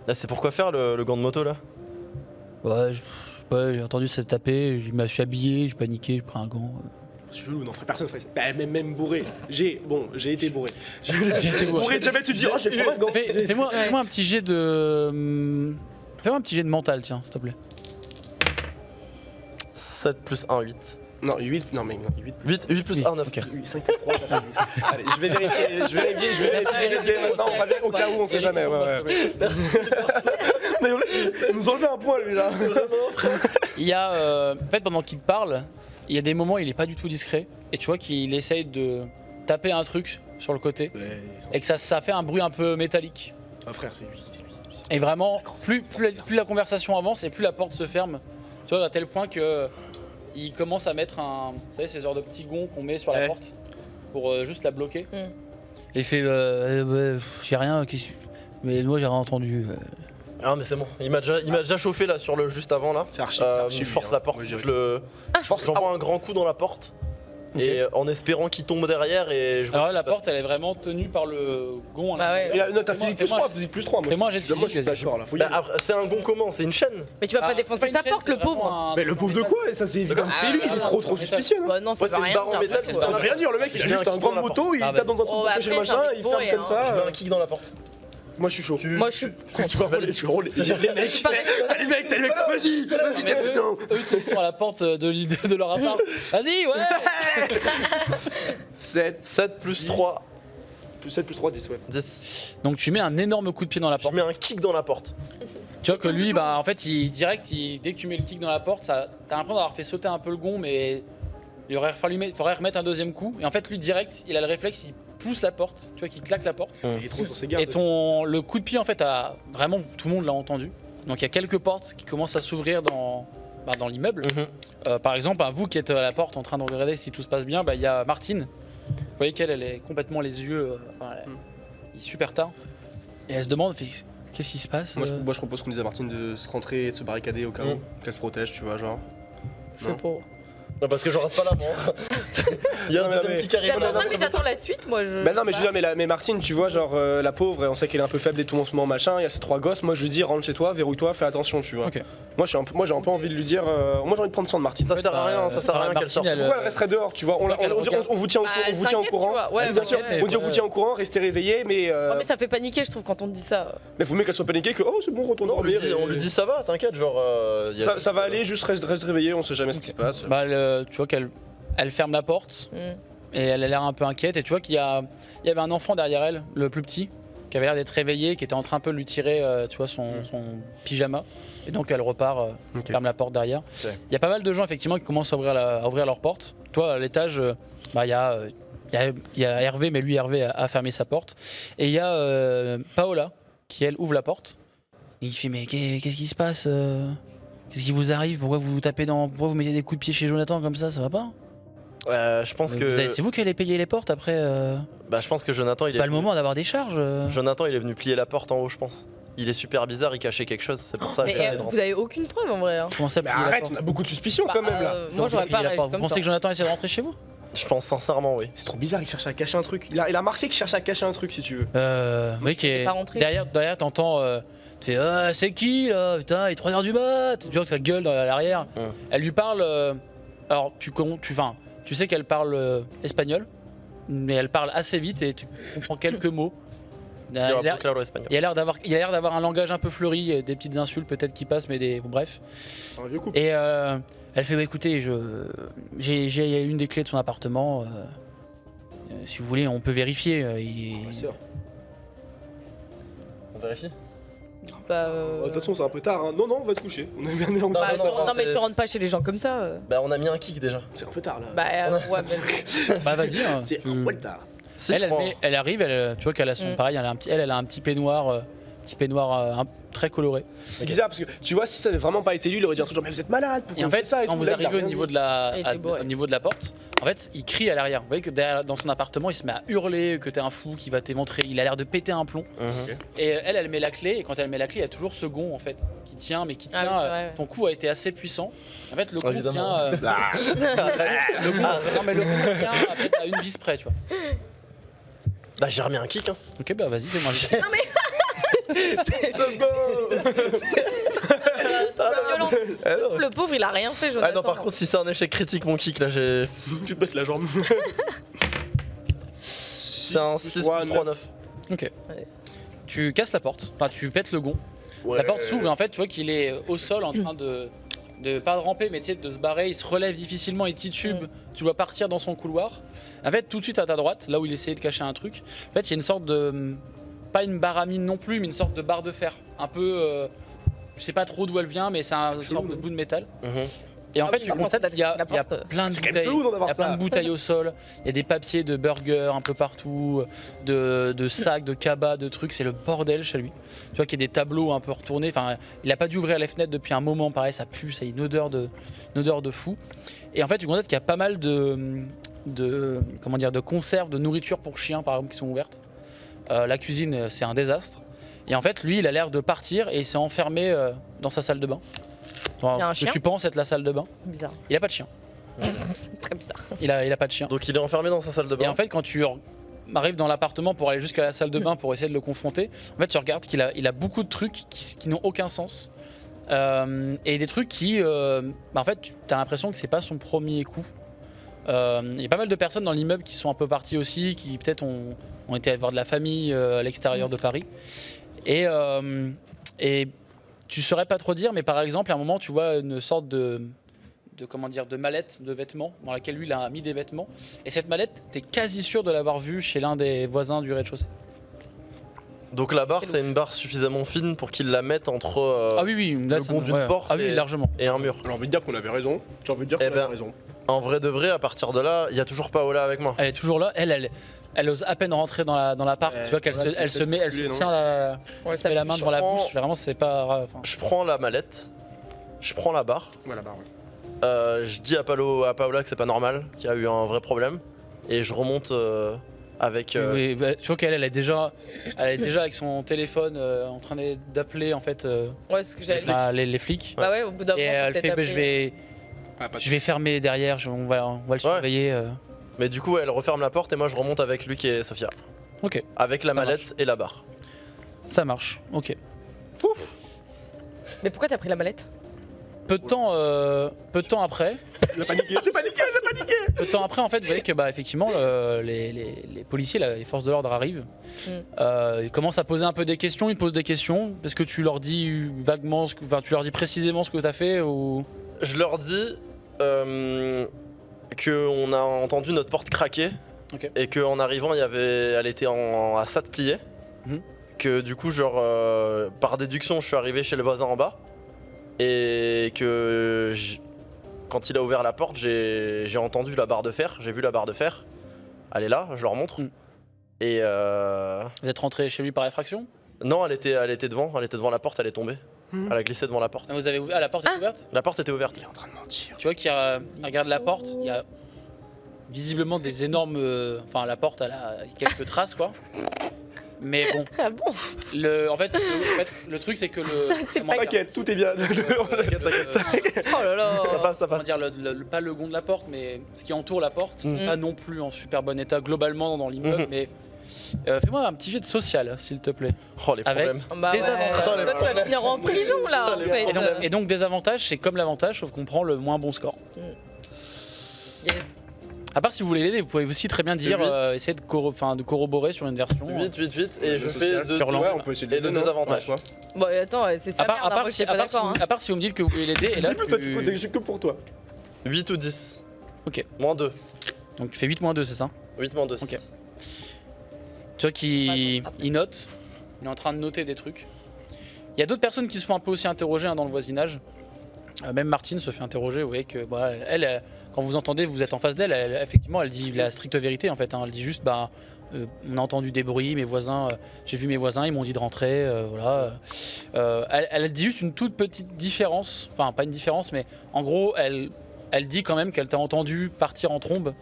A: Là, c'est pourquoi faire le gant de moto là?
B: Ouais, j'ai entendu ça se taper, je me suis habillé, j'ai paniqué, j'ai pris un gant.
C: C'est chelou, non, frère, personne ferait ça. Bah, même bourré. J'ai été bourré.
B: J'ai été
C: Bourré, jamais tu te dis, oh, j'ai pas ce gant.
B: Fais-moi un petit jet de. Fais-moi un petit jet de mental, tiens, s'il te plaît.
A: 7 plus 1, 8.
C: Non, 8, non, mais non, 8.
A: 8 plus
B: Oui,
A: 1, 9.
B: ok.
C: 5, 4, 3, ça fait 8. Allez, je vais vérifier maintenant, au cas où, on sait jamais. Ouais, ouais. Mais il nous enlevait un point, lui, là.
B: Il y a. En fait, pendant qu'il te parle, il y a des moments où il est pas du tout discret. Et tu vois qu'il essaye de taper un truc sur le côté. Et que ça fait un bruit un peu métallique.
C: Ah, frère, c'est lui.
B: Et vraiment, plus la conversation avance et plus la porte se ferme. Tu vois, à tel point que il commence à mettre un. Vous savez, ces genres de petits gonds qu'on met sur la
C: Ouais.
B: porte pour juste la bloquer.
D: Mm.
B: Et il fait j'ai rien, mais moi j'ai rien entendu.
A: Ah, mais c'est bon, il m'a déjà chauffé là sur le juste avant là.
C: C'est archi.
A: Je force la porte,
C: Ouais,
A: j'envoie un grand coup dans la porte. Et en espérant qu'il tombe derrière et je vois
B: Alors là,
A: ce
B: la
A: qui se passe.
B: porte elle est vraiment tenue par le gond.
D: Bah ouais.
C: Non, t'as
B: Fais-moi-
C: physique plus
B: fais-moi-
C: 3, physique plus 3.
B: fais-moi un jet de
C: Moi, je suis
B: physique,
C: d'accord, là. Faut y
A: Bah,
C: aller.
A: après, c'est un gon comment? C'est une chaîne?
D: Mais tu vas pas
B: Ah,
D: défoncer
B: c'est pas
D: sa
B: une
D: porte,
B: chaîne,
D: le
B: c'est
D: pauvre.
B: vraiment un-
C: Mais le pauvre de quoi? Ça, c'est évident que c'est lui, il est trop suspicieux. non
D: Bah non, ça
A: Ouais,
D: veut
A: c'est une
D: rien
A: barre en
D: dire.
A: métal,
D: après,
A: c'est
D: c'est
C: Ça
A: un
C: veut
D: pas-
C: rien dire, le mec, il
A: Je
C: a
A: mets
C: juste
A: un
C: un
A: kick
C: grand
A: dans la
C: moto, il
B: porte.
C: tape dans un truc
D: Oh,
C: pour
D: bah
C: cacher le
D: après, c'est un
C: machin,
D: mec
C: il ferme
D: bourré,
C: comme
D: hein.
C: ça.
A: Je mets un kick dans la porte.
C: Moi, je suis chaud.
D: Moi, je suis.
C: Tu vas voler, tu roules. Les mecs,
D: suis pas restée-
C: t'as les mecs, vas-y,
B: Mais
C: putain.
B: eux, ils sont à la porte de leur appart. Vas-y, ouais.
C: 7,
A: 7 plus 3,
C: plus 7 plus 3, 10, ouais.
A: 10.
B: Donc tu mets un énorme coup de pied dans la
A: Je
B: porte.
A: mets un kick dans la porte.
B: Tu vois que lui, bah en fait, dès que tu mets le kick dans la porte, t'as l'impression d'avoir fait sauter un peu le gond, mais Il faudrait remettre un deuxième coup. Et en fait, lui, direct, il a le réflexe, il pousse la porte, tu vois, qu'il claque la porte.
C: Il est trop sur ses gardes.
B: Et le coup de pied, en fait, vraiment, tout le monde l'a entendu. Donc il y a quelques portes qui commencent à s'ouvrir dans l'immeuble. Par exemple, vous qui êtes à la porte en train de regarder si tout se passe bien, il y a Martine. Vous voyez qu'elle elle est complètement les yeux. Il est super tard. Et elle se demande, qu'est-ce qui se passe
C: Moi, je propose qu'on dise à Martine de se rentrer et de se barricader au cas où, qu'elle se protège, tu vois, genre.
D: Je sais pas.
A: Non, parce que je reste pas là, moi. Il y a un deuxième qui arrive.
D: Non, mais j'attends la suite, moi.
C: Bah non, mais je veux dire, mais Martine, tu vois, genre la pauvre, on sait qu'elle est un peu faible et tout en ce moment, machin. Il y a ces 3 gosses. Moi, je lui dis, rentre chez toi, verrouille-toi, fais attention, tu vois.
B: Ok.
C: Moi, j'ai un peu envie de lui dire. Moi, j'ai envie de prendre soin de Martine.
A: Ça sert à rien, ça sert à rien qu'elle sorte.
C: Pourquoi elle resterait dehors, tu vois? On vous tient au courant.
D: Ouais,
C: Bien sûr, on dit on vous tient au courant, restez réveillés, mais.
D: Mais ça fait paniquer, je trouve, quand on dit ça.
C: Mais vous mieux qu'elle soit paniquée que oh, c'est bon, retourne
A: Non, on
C: dormir.
A: lui dit ça va, t'inquiète, genre.
C: Ça va aller, juste reste réveillé, on sait jamais ce qui se passe.
B: Tu vois qu'elle ferme la porte et elle a l'air un peu inquiète. Et tu vois qu'il y avait un enfant derrière elle, le plus petit, qui avait l'air d'être réveillé, qui était en train un peu de lui tirer tu vois, son pyjama. Et donc elle repart, ferme la porte derrière. Il y a pas mal de gens effectivement qui commencent à ouvrir leur porte. Toi, à l'étage, il y a Hervé, mais lui, Hervé a fermé sa porte. Et il y a Paola qui, elle, ouvre la porte. Et il fait, mais qu'est-ce qui se passe Qu'est-ce qui vous arrive? Pourquoi vous tapez pourquoi vous mettez des coups de pied chez Jonathan comme ça va pas?
A: Je pense que.
B: C'est vous qui allez payer les portes après
A: Bah, je pense que Jonathan,
B: C'est pas le moment d'avoir des charges.
A: Jonathan, il est venu plier la porte en haut, je pense. Il est super bizarre, il cachait quelque chose, c'est pour ça que
D: Mais vous avez aucune preuve en vrai. Hein.
B: Comment ça,
C: Mais
B: plier la
C: arrête,
B: porte
C: on a beaucoup de suspicions quand même là.
D: Moi j'aurais pas réagi
B: Vous
D: comme
B: pensez
D: ça.
B: que Jonathan essaie de rentrer chez vous?
A: Je pense sincèrement, oui.
C: C'est trop bizarre, il cherchait à cacher un truc. Il a marqué qu'il cherchait à cacher un truc si tu veux.
B: Oui, qui est
D: pas rentré.
B: derrière t'entends. Tu fais c'est qui là? Putain, il est 3h du mat. Tu vois que ça gueule à l'arrière. Elle lui parle. Alors tu sais qu'elle parle espagnol, mais elle parle assez vite et tu comprends quelques mots. Il y a l'air d'avoir un langage un peu fleuri, des petites insultes peut-être qui passent, mais bref.
C: C'est un vieux couple.
B: Et elle fait écoutez, j'ai une des clés de son appartement. Si vous voulez, on peut vérifier.
A: On vérifie.
C: De toute façon, c'est un peu tard. Hein. Non, on va se coucher. On est bien né en
D: Non, mais tu rentres pas chez les gens comme ça.
A: Bah, on a mis un kick déjà.
C: C'est un peu tard là.
D: Ouais, mais.
B: Bah vas-y. Hein,
C: C'est un poil tard.
B: Elle arrive, tu vois qu'elle a son pareil, elle a un petit peignoir, très coloré.
C: C'est bizarre parce que tu vois, si ça avait vraiment pas été lui, il aurait dit un truc genre mais vous êtes malade.
B: Et en fait,
C: ça
B: quand vous arrivez au niveau de la porte, en fait, il crie à l'arrière. Vous voyez que dans son appartement, il se met à hurler que t'es un fou, qui va t'éventrer. Il a l'air de péter un plomb. Et elle met la clé. Et quand elle met la clé, il y a toujours ce gond en fait qui tient. Ton coup a été assez puissant. En fait, le coup tient. Non mais le coup tient en fait, à une vis près, tu vois.
A: Bah, j'ai remis un kick. Hein.
B: Ok, bah vas-y, fais-moi le
D: Non mais. Le pauvre, il a rien fait, Jonathan.
A: Ah non, par contre, si c'est un échec critique, mon kick là, j'ai.
C: Tu te bêtes la jambe.
A: C'est un 6 plus 3, 9.
B: Ok.
D: Ouais.
B: Tu casses la porte, enfin tu pètes le gond. La porte s'ouvre et en fait tu vois qu'il est au sol en train de pas de ramper mais de se barrer, il se relève difficilement, il titube, tu vois partir dans son couloir. En fait tout de suite à ta droite, là où il essayait de cacher un truc, en fait il y a une sorte de, pas une baramine non plus mais une sorte de barre de fer, un peu, je sais pas trop d'où elle vient mais c'est une sorte de bout de métal. Et en fait, tu constates qu'il y a plein de bouteilles. Il y a plein de bouteilles au sol. Il y a des papiers de burgers un peu partout, de sacs, de cabas, de trucs. C'est le bordel chez lui. Tu vois qu'il y a des tableaux un peu retournés. Enfin, il a pas dû ouvrir les fenêtres depuis un moment. Pareil, ça pue, ça a une odeur de fou. Et en fait, tu constates qu'il y a pas mal de conserves, de nourriture pour chiens, par exemple, qui sont ouvertes. La cuisine, c'est un désastre. Et en fait, lui, il a l'air de partir et il s'est enfermé dans sa salle de bain.
D: Il y a un
B: Ce que
D: chien.
B: tu penses être la salle de bain.
D: Bizarre.
B: Il a pas de chien.
D: Très bizarre.
B: Il a pas de chien.
A: Donc il est enfermé dans sa salle de bain.
B: Et en fait, quand tu arrives dans l'appartement pour aller jusqu'à la salle de bain pour essayer de le confronter, en fait, tu regardes qu'il a beaucoup de trucs qui n'ont aucun sens. Et des trucs qui, en fait, tu as l'impression que c'est pas son premier coup. Il y a pas mal de personnes dans l'immeuble qui sont un peu parties aussi, qui peut-être ont été voir de la famille à l'extérieur de Paris. Et tu saurais pas trop dire, mais par exemple, à un moment, tu vois une sorte de mallette de vêtements dans laquelle lui il a mis des vêtements. Et cette mallette, t'es quasi sûr de l'avoir vue chez l'un des voisins du rez-de-chaussée.
A: Donc la barre, c'est une barre suffisamment fine pour qu'il la mette entre
B: Ah oui, là,
A: le gond d'une porte
B: largement.
A: et un mur.
C: J'ai envie de dire qu'on avait raison. J'ai envie de dire qu'on avait raison.
A: En vrai de vrai, à partir de là, il y a toujours Paola avec moi.
B: Elle est toujours là. Elle ose à peine rentrer dans l'appart. Tu vois qu'elle se, elle se met, elle se tient elle se met la main devant la bouche. Vraiment, c'est pas. Enfin,
A: Je prends la mallette, je prends la barre,
C: Voilà, bah ouais.
A: je dis à Paola que c'est pas normal, qu'il y a eu un vrai problème, et je remonte avec.
B: oui, bah, tu vois qu'elle elle est déjà avec son téléphone en train d'appeler en fait
D: Ouais, c'est ce que j'allais dire.
B: les flics.
D: Bah ouais, au bout d'un
B: Et
D: moment, faut
B: elle
D: peut-être
B: fait, bah,
D: appeler.
B: je vais fermer derrière. On va le surveiller.
A: Mais du coup, elle referme la porte et moi je remonte avec Luc et Sophia.
B: Ok,
A: Avec la
B: Ça
A: mallette et la barre.
B: ça marche. Ok.
D: Mais pourquoi t'as pris la mallette?
B: Peu de temps après.
C: J'ai paniqué.
B: Peu de temps après, en fait, vous voyez que bah, effectivement, les policiers, les forces de l'ordre arrivent. Ils commencent à poser un peu des questions. Ils te posent des questions. Est-ce que tu leur dis vaguement, tu leur dis précisément ce que tu as fait ou...
A: Je leur dis qu'on a entendu notre porte craquer.
B: Ok.
A: Et qu'en arrivant, elle était à ça de plier.
B: Mhm.
A: Que du coup, genre, par déduction, je suis arrivé chez le voisin en bas. Et que quand il a ouvert la porte, j'ai entendu la barre de fer. J'ai vu la barre de fer. Elle est là, je leur montre.
B: Mhm.
A: Et
B: Vous êtes rentré chez lui par effraction?
A: non, elle était devant la porte, elle est tombée. Elle a glissé devant la porte.
B: Ah, vous avez la porte est ouverte?
A: La porte était ouverte.
C: Il est en train de mentir.
B: Tu vois qu'il regarde la porte. Il y a visiblement des énormes. Enfin, la porte, elle a quelques traces, quoi. Mais bon,
D: Ah bon?
B: en fait, le truc, c'est que comment dire,
C: T'inquiète, tout est bien.
A: T'inquiète.
D: Oh là là.
A: Ça passe, ça
B: comment
A: passe.
B: dire, pas le gond de la porte, mais ce qui entoure la porte,
A: Mm.
B: pas non plus en super bon état globalement dans l'immeuble,
A: Mhm.
B: mais fais-moi un petit jet de social, s'il te plaît.
A: Oh les
B: Avec-
A: problèmes.
D: Bah
B: Des
D: ouais.
B: avantages.
A: Oh, les
D: Toi, tu vas
A: problèmes.
D: finir en prison là,
A: Oh,
D: en
A: les
D: fait.
A: problèmes.
B: Et donc des avantages, c'est comme l'avantage, sauf qu'on prend le moins bon score.
D: Yes.
B: À part si vous voulez l'aider, vous pouvez aussi très bien dire,
A: huit.
B: essayer de corroborer sur une version.
A: 8, et je fais deux,
B: Sur l'an-
C: Ouais, on peut essayer de
A: et le désavantage.
C: quoi.
D: Bon, attends, c'est ça.
B: À part,
D: je suis pas d'accord.
B: à part si vous me dites que vous voulez l'aider, et là,
C: Toi, tu comptes que pour toi.
A: 8 ou 10.
B: Ok.
A: Moins 2.
B: Donc tu fais 8 moins 2, c'est ça?
A: 8 moins 2.
B: Ok. Tu vois qu'il il note, il est en train de noter des trucs. Il y a d'autres personnes qui se font un peu aussi interroger dans le voisinage. Même Martine se fait interroger, vous voyez que bah, elle, quand vous entendez, vous êtes en face d'elle, effectivement, elle dit la stricte vérité en fait. Elle dit juste, bah, on a entendu des bruits, mes voisins, j'ai vu mes voisins, ils m'ont dit de rentrer, voilà. Elle dit juste une toute petite différence, enfin pas une différence, mais en gros, elle dit quand même qu'elle t'a entendu partir en trombe,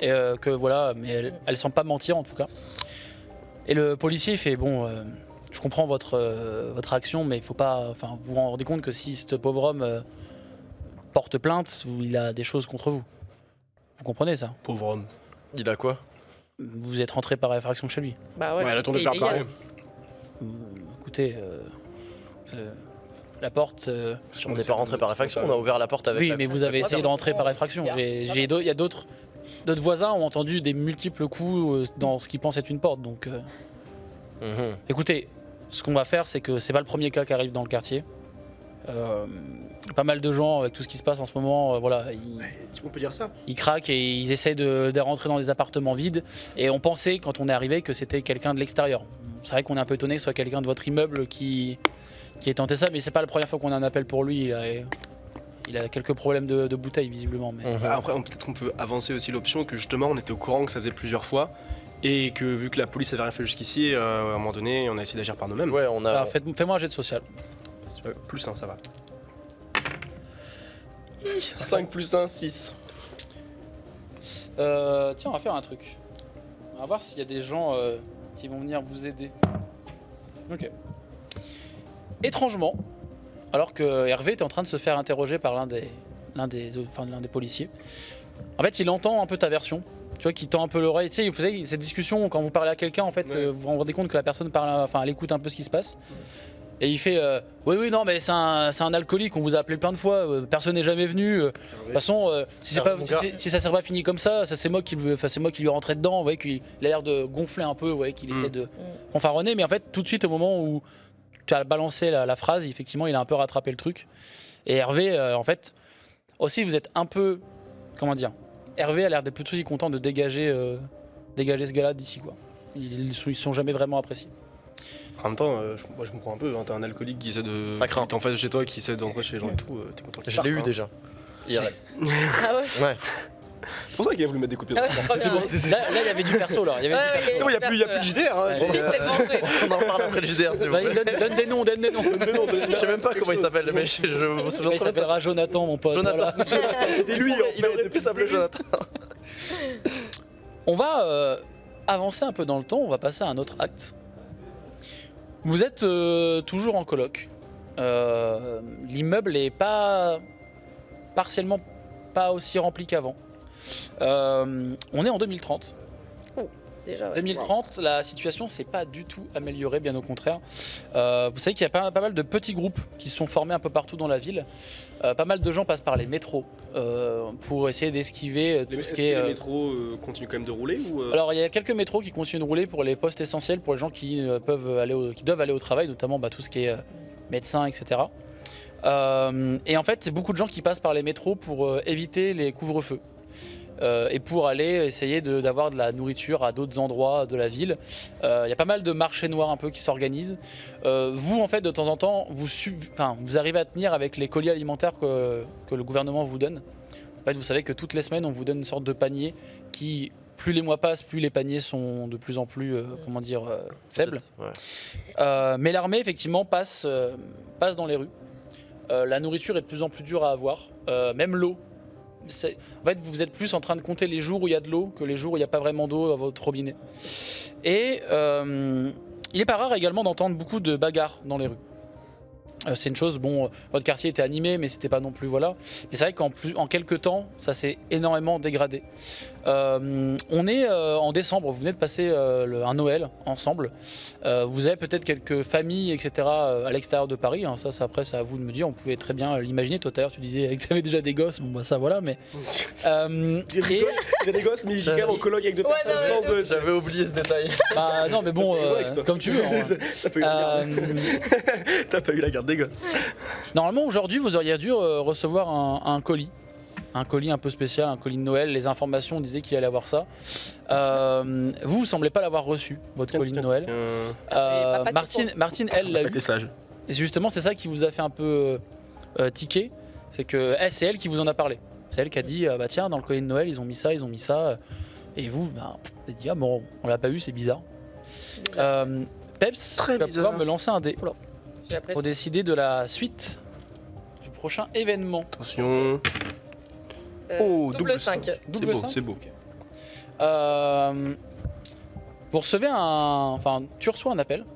B: et que voilà, mais elle semble pas mentir en tout cas. Et le policier il fait, bon, je comprends votre action, mais il faut pas, enfin, vous vous rendez compte que si ce pauvre homme porte plainte, il a des choses contre vous. Vous comprenez ça?
C: Pauvre homme.
A: Il a quoi?
B: Vous êtes rentré par effraction chez lui.
D: Bah ouais.
C: Ouais, elle a tourné
D: c'est
C: par
D: illégal.
C: pareil.
B: Écoutez, la porte.
A: On n'est pas rentré par effraction, on a ouvert la porte avec.
B: Oui,
A: la-
B: mais vous avez essayé de rentrer par effraction. Il y a d'autres voisins ont entendu des multiples coups dans ce qu'ils pensent être une porte. Donc,
A: Mhm.
B: écoutez, ce qu'on va faire, c'est que c'est pas le premier cas qui arrive dans le quartier. Pas mal de gens, avec tout ce qui se passe en ce moment, voilà,
C: On peut dire ça.
B: ils craquent et ils essayent de rentrer dans des appartements vides. Et on pensait, quand on est arrivé, que c'était quelqu'un de l'extérieur. C'est vrai qu'on est un peu étonné que ce soit quelqu'un de votre immeuble qui ait tenté ça, mais c'est pas la première fois qu'on a un appel pour lui. Il a quelques problèmes de bouteille, visiblement. Mais...
A: Mhm.
C: Après, peut-être qu'on peut avancer aussi l'option que justement, on était au courant que ça faisait plusieurs fois. Et que vu que la police avait rien fait jusqu'ici, à un moment donné, on a essayé d'agir par nous-mêmes.
A: Ouais, on a.
B: Alors, fais-moi un jet de social.
C: Plus 1, ça va. 5 plus 1, 6.
B: Tiens, on va faire un truc. On va voir s'il y a des gens qui vont venir vous aider. Ok. Étrangement, alors que Hervé était en train de se faire interroger par l'un des policiers, en fait, il entend un peu ta version. Tu vois, qui tend un peu l'oreille. Tu sais, vous savez, cette discussion, quand vous parlez à quelqu'un, en fait,
C: Ouais.
B: vous vous rendez compte que la personne parle, enfin, elle écoute un peu ce qui se passe. Et il fait oui, non, mais c'est un alcoolique, on vous a appelé plein de fois, personne n'est jamais venu. De toute façon, si ça s'est pas fini comme ça, c'est moi qui lui ai rentré dedans. Vous voyez qu'il a l'air de gonfler un peu, vous voyez qu'il essaie de fanfaronner. Mais en fait, tout de suite, au moment où tu as balancé la phrase, effectivement, il a un peu rattrapé le truc. Et Hervé, en fait, aussi, vous êtes un peu. Comment dire? Hervé a l'air d'être plutôt content de dégager ce gars-là d'ici, quoi. Ils sont jamais vraiment appréciés.
C: En même temps, moi je comprends un peu. Hein, t'es un alcoolique qui essaie de.
A: Ça craint.
C: T'es en face de chez toi, qui essaie d'entrer chez les gens et tout. T'es content qu'il
A: Je
C: parte,
A: l'ai eu
C: hein.
A: déjà. IRL.
D: Ah ouais.
A: Ouais.
C: C'est pour ça qu'il a voulu mettre des coups de pied.
D: Ah ouais, je crois
B: C'est bon.
D: bien.
B: Là, il y avait du perso là. Il y avait du perso.
C: C'est bon, il n'y a plus de JDR. Hein,
D: Il s'est vengé.
A: On en reparle après le JDR, s'il vous
B: Vas-y,
A: plaît.
B: donne des noms, donne des noms.
A: Je sais même pas comment il s'appelle, mais je me souviens
B: Il
A: très bien.
B: s'appellera Jonathan, mon pote.
A: Jonathan.
B: Voilà.
C: C'était lui, en
A: Il aurait pu s'appeler Jonathan.
B: On va avancer un peu dans le temps, on va passer à un autre acte. Vous êtes toujours en coloc. L'immeuble est partiellement pas aussi rempli qu'avant. On est en 2030.
D: Déjà, ouais.
B: 2030, la situation s'est pas du tout améliorée, bien au contraire. Vous savez qu'il y a pas mal de petits groupes qui se sont formés un peu partout dans la ville. Pas mal de gens passent par les métros pour essayer d'esquiver tout ce
C: Est-ce
B: qui
C: que
B: est.
C: les métros continuent quand même de rouler ou
B: Alors il y a quelques métros qui continuent de rouler pour les postes essentiels, pour les gens qui doivent aller au travail, notamment tout ce qui est médecin, etc. Et en fait, c'est beaucoup de gens qui passent par les métros pour éviter les couvre-feux. Et pour aller essayer d'avoir de la nourriture à d'autres endroits de la ville. Il y a pas mal de marchés noirs un peu qui s'organisent. Vous, en fait, de temps en temps, vous arrivez à tenir avec les colis alimentaires que le gouvernement vous donne. En fait, vous savez que toutes les semaines, on vous donne une sorte de panier qui, plus les mois passent, plus les paniers sont de plus en plus, faibles.
A: Ouais.
B: Mais l'armée, effectivement, passe dans les rues. La nourriture est de plus en plus dure à avoir, même l'eau. En fait, vous êtes plus en train de compter les jours où il y a de l'eau que les jours où il n'y a pas vraiment d'eau à votre robinet. Et il n'est pas rare également d'entendre beaucoup de bagarres dans les rues. C'est une chose, votre quartier était animé, mais c'était pas non plus, voilà. Mais c'est vrai qu'en quelques temps, ça s'est énormément dégradé. On est en décembre, vous venez de passer un Noël ensemble. Vous avez peut-être quelques familles, etc. À l'extérieur de Paris. Hein. Ça, après, c'est à vous de me dire. On pouvait très bien l'imaginer. Toi, tout à l'heure, tu disais que tu avais déjà des gosses. Bon, bah ça, voilà. Mais
C: Il y a des gosses, mais ils vivent en coloc avec deux
D: Ouais,
C: personnes
D: non,
C: sans.
A: J'avais oublié ce détail.
B: bah, non, mais bon, comme tu veux. Hein.
C: T'as pas eu la garde des gosses.
B: Normalement, aujourd'hui, vous auriez dû recevoir un colis. Un colis un peu spécial, un colis de Noël. Les informations disaient qu'il allait avoir ça. Vous semblez pas l'avoir reçu, votre colis de Noël.
D: pas passé
B: Martine, elle l'a eu.
C: T'es sage.
B: Et justement, c'est ça qui vous a fait un peu tiquer. C'est que c'est elle qui vous en a parlé. C'est elle qui a dit bah tiens, dans le colis de Noël, ils ont mis ça, ils ont mis ça. Et vous, vous avez dit ah bon, on l'a pas eu, c'est bizarre. Peps,
C: Très
B: tu vas
C: bizarre.
B: pouvoir me lancer un dé
D: J'ai l'impression.
B: pour décider de la suite du prochain événement.
C: Attention.
D: Double 5.
C: C'est
B: Double
C: beau,
B: 5.
C: c'est beau.
B: Vous recevez tu reçois un appel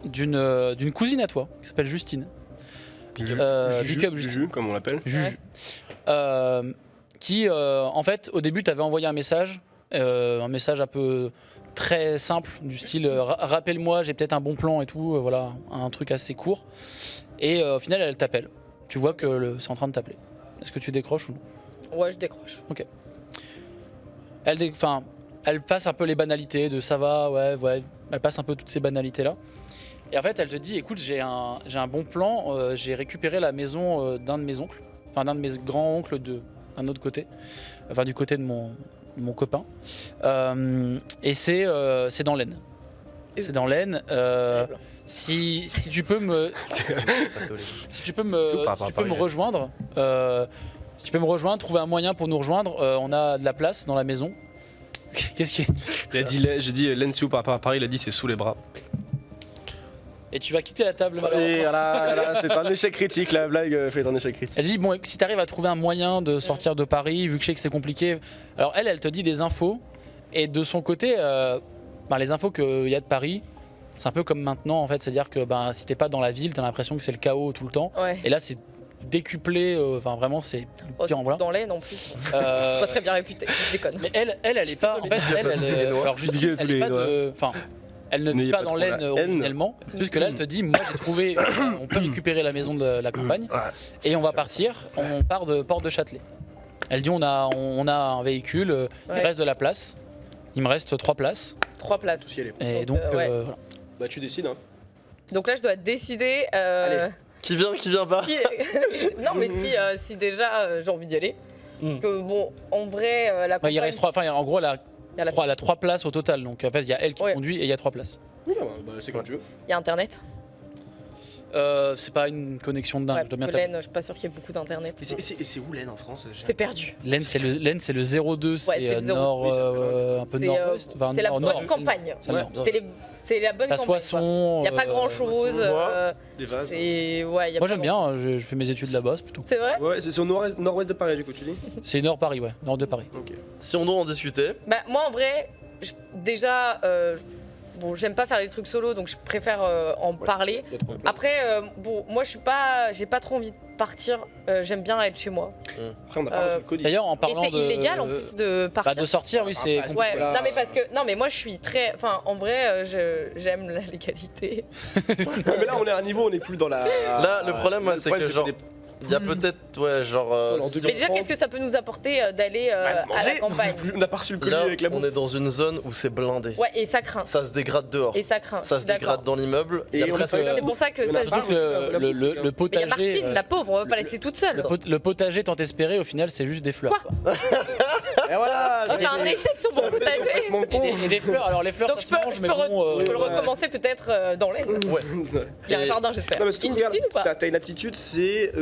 B: d'une cousine à toi qui s'appelle Justine.
C: Juju, comme on l'appelle.
B: Juju. Qui, en fait, au début, t'avais envoyé un message un peu très simple, du style rappelle-moi, j'ai peut-être un bon plan et tout, voilà, un truc assez court. Et au final, elle t'appelle. Tu vois que c'est en train de t'appeler. Est-ce que tu décroches ou non?
D: Ouais, je décroche.
B: Elle passe un peu les banalités de ça va, ouais. Elle passe un peu toutes ces banalités-là. Et en fait, elle te dit, écoute, j'ai un bon plan, j'ai récupéré la maison d'un de mes oncles, enfin d'un de mes grands-oncles d'un autre côté, enfin du côté de mon copain. Et c'est dans l'Aisne. C'est dans l'Aisne. Si tu peux me rejoindre, si tu peux me rejoindre, trouver un moyen pour nous rejoindre, on a de la place dans la maison. Qu'est-ce qui est?
C: J'ai dit Lensu par rapport à Paris, il a dit c'est sous les bras.
B: Et tu vas quitter la table.
C: Et voilà, c'est un échec critique, la blague fait un échec critique.
B: Elle dit bon, si tu arrives à trouver un moyen de sortir de Paris, vu que je sais que c'est compliqué. Alors elle te dit des infos, et de son côté, les infos qu'il y a de Paris, c'est un peu comme maintenant en fait, c'est-à-dire que si t'es pas dans la ville, t'as l'impression que c'est le chaos tout le temps.
D: Ouais.
B: Et là c'est décuplé, vraiment c'est pire en voilà.
D: Dans l'aine en plus. Pas très bien réputé, je déconne.
B: Mais elle est pas. En fait, elle est. Alors juste, elle est pas de. Enfin, elle ne vit pas dans l'Aisne originellement. Puisque là, elle te dit, moi j'ai trouvé. On peut récupérer la maison de la campagne et on va partir. On part de Porte de Châtelet. Elle dit, on a un véhicule. Il reste de la place. Il me reste 3 places.
D: 3 places.
B: Et donc, voilà.
C: Bah tu décides. Hein.
D: Donc là, je dois décider.
A: Qui vient pas
D: Non, mais si déjà j'ai envie d'y aller. Parce que bon, en vrai, la campagne.
B: Il reste 3. Enfin, en gros, elle a 3 places au total. Donc en fait, il y a elle qui
D: Ouais.
B: conduit et il y a 3 places.
C: Oui, bah, c'est comme tu veux.
D: Il y a internet.
B: C'est pas une connexion de dingue,
D: Ouais,
B: je dois
D: parce
B: bien
D: que
B: taper.
D: l'Aisne, je suis pas sûr qu'il y ait beaucoup d'internet.
C: Et c'est où l'Aisne en France déjà
D: C'est perdu.
B: L'Aisne, c'est le 02, c'est
D: c'est le 02.
B: nord,
C: Oui, c'est
B: un peu
D: C'est,
B: nord-ouest. Enfin,
D: C'est la
B: nord,
D: bonne campagne.
B: c'est le nord.
D: C'est la bonne
B: La
D: campagne.
B: Soissons.
D: Il n'y a pas grand chose.
C: Des vases.
D: Moi
B: j'aime bien, hein, je fais mes études là-bas, c'est plutôt.
D: C'est vrai.
C: Ouais, c'est au nord-ouest de Paris, du coup, tu dis.
B: C'est nord Paris, ouais, nord de Paris.
C: Ok.
A: Si on doit en discuter,
D: Bah, moi en vrai, déjà, bon, j'aime pas faire les trucs solo, donc je préfère en parler.
C: Il y a trop de-
D: Après, bon, moi j'ai pas trop envie de partir. J'aime bien être chez moi.
C: Après, on a pas le code.
B: D'ailleurs, en
D: Et
B: parlant
D: c'est
B: de.
D: illégal en plus de
B: Bah,
D: partir.
B: de sortir, oui, c'est.
C: Ah,
B: compliqué.
D: Ouais,
C: Voilà.
D: non mais parce que non mais moi je suis très, enfin en vrai j'aime la légalité.
C: Mais là, on est à un niveau, on n'est plus dans la.
A: Là, le problème, ouais,
C: le
A: c'est
C: problème,
A: que genre,
C: des-
A: il y a peut-être, ouais, genre.
C: Alors,
A: si
D: Mais déjà qu'est-ce que ça peut nous apporter d'aller à la
C: manger.
D: campagne?
C: On n'a pas reçu le colis
A: là,
C: avec la
A: on
C: bouffe.
A: est dans une zone où c'est blindé.
D: Ouais et ça craint.
A: Ça se dégrade dehors.
D: Et ça craint.
A: Ça
D: je
A: se
D: suis d'accord.
A: dégrade dans l'immeuble.
C: Et
A: Il y a
C: on a
A: presque.
C: pas eu la
D: C'est pour ça que
C: Il y en
D: ça
C: a
D: se
C: pas.
D: dit.
B: Surtout que le
D: Mais il y a
B: potager.
D: Martine, la pauvre, on va pas laisser toute seule.
B: Le potager tant espéré, au final, c'est juste des fleurs.
D: Quoi
B: quoi.
C: Et voilà.
D: Oh, t'as un échec sur mon potager.
C: Complètement con.
B: Et des fleurs, alors les fleurs,
D: Donc
B: ça
D: je
B: se
D: peux,
B: mange,
D: je
B: mais
D: peux
B: bon.
D: je peux le
C: ouais.
D: recommencer peut-être dans l'aine.
A: Ouais.
D: Il y a un
A: Et-
D: jardin j'espère.
C: Non, mais surtout,
D: In
C: regarde,
D: fine ou pas?
C: t'as une aptitude, c'est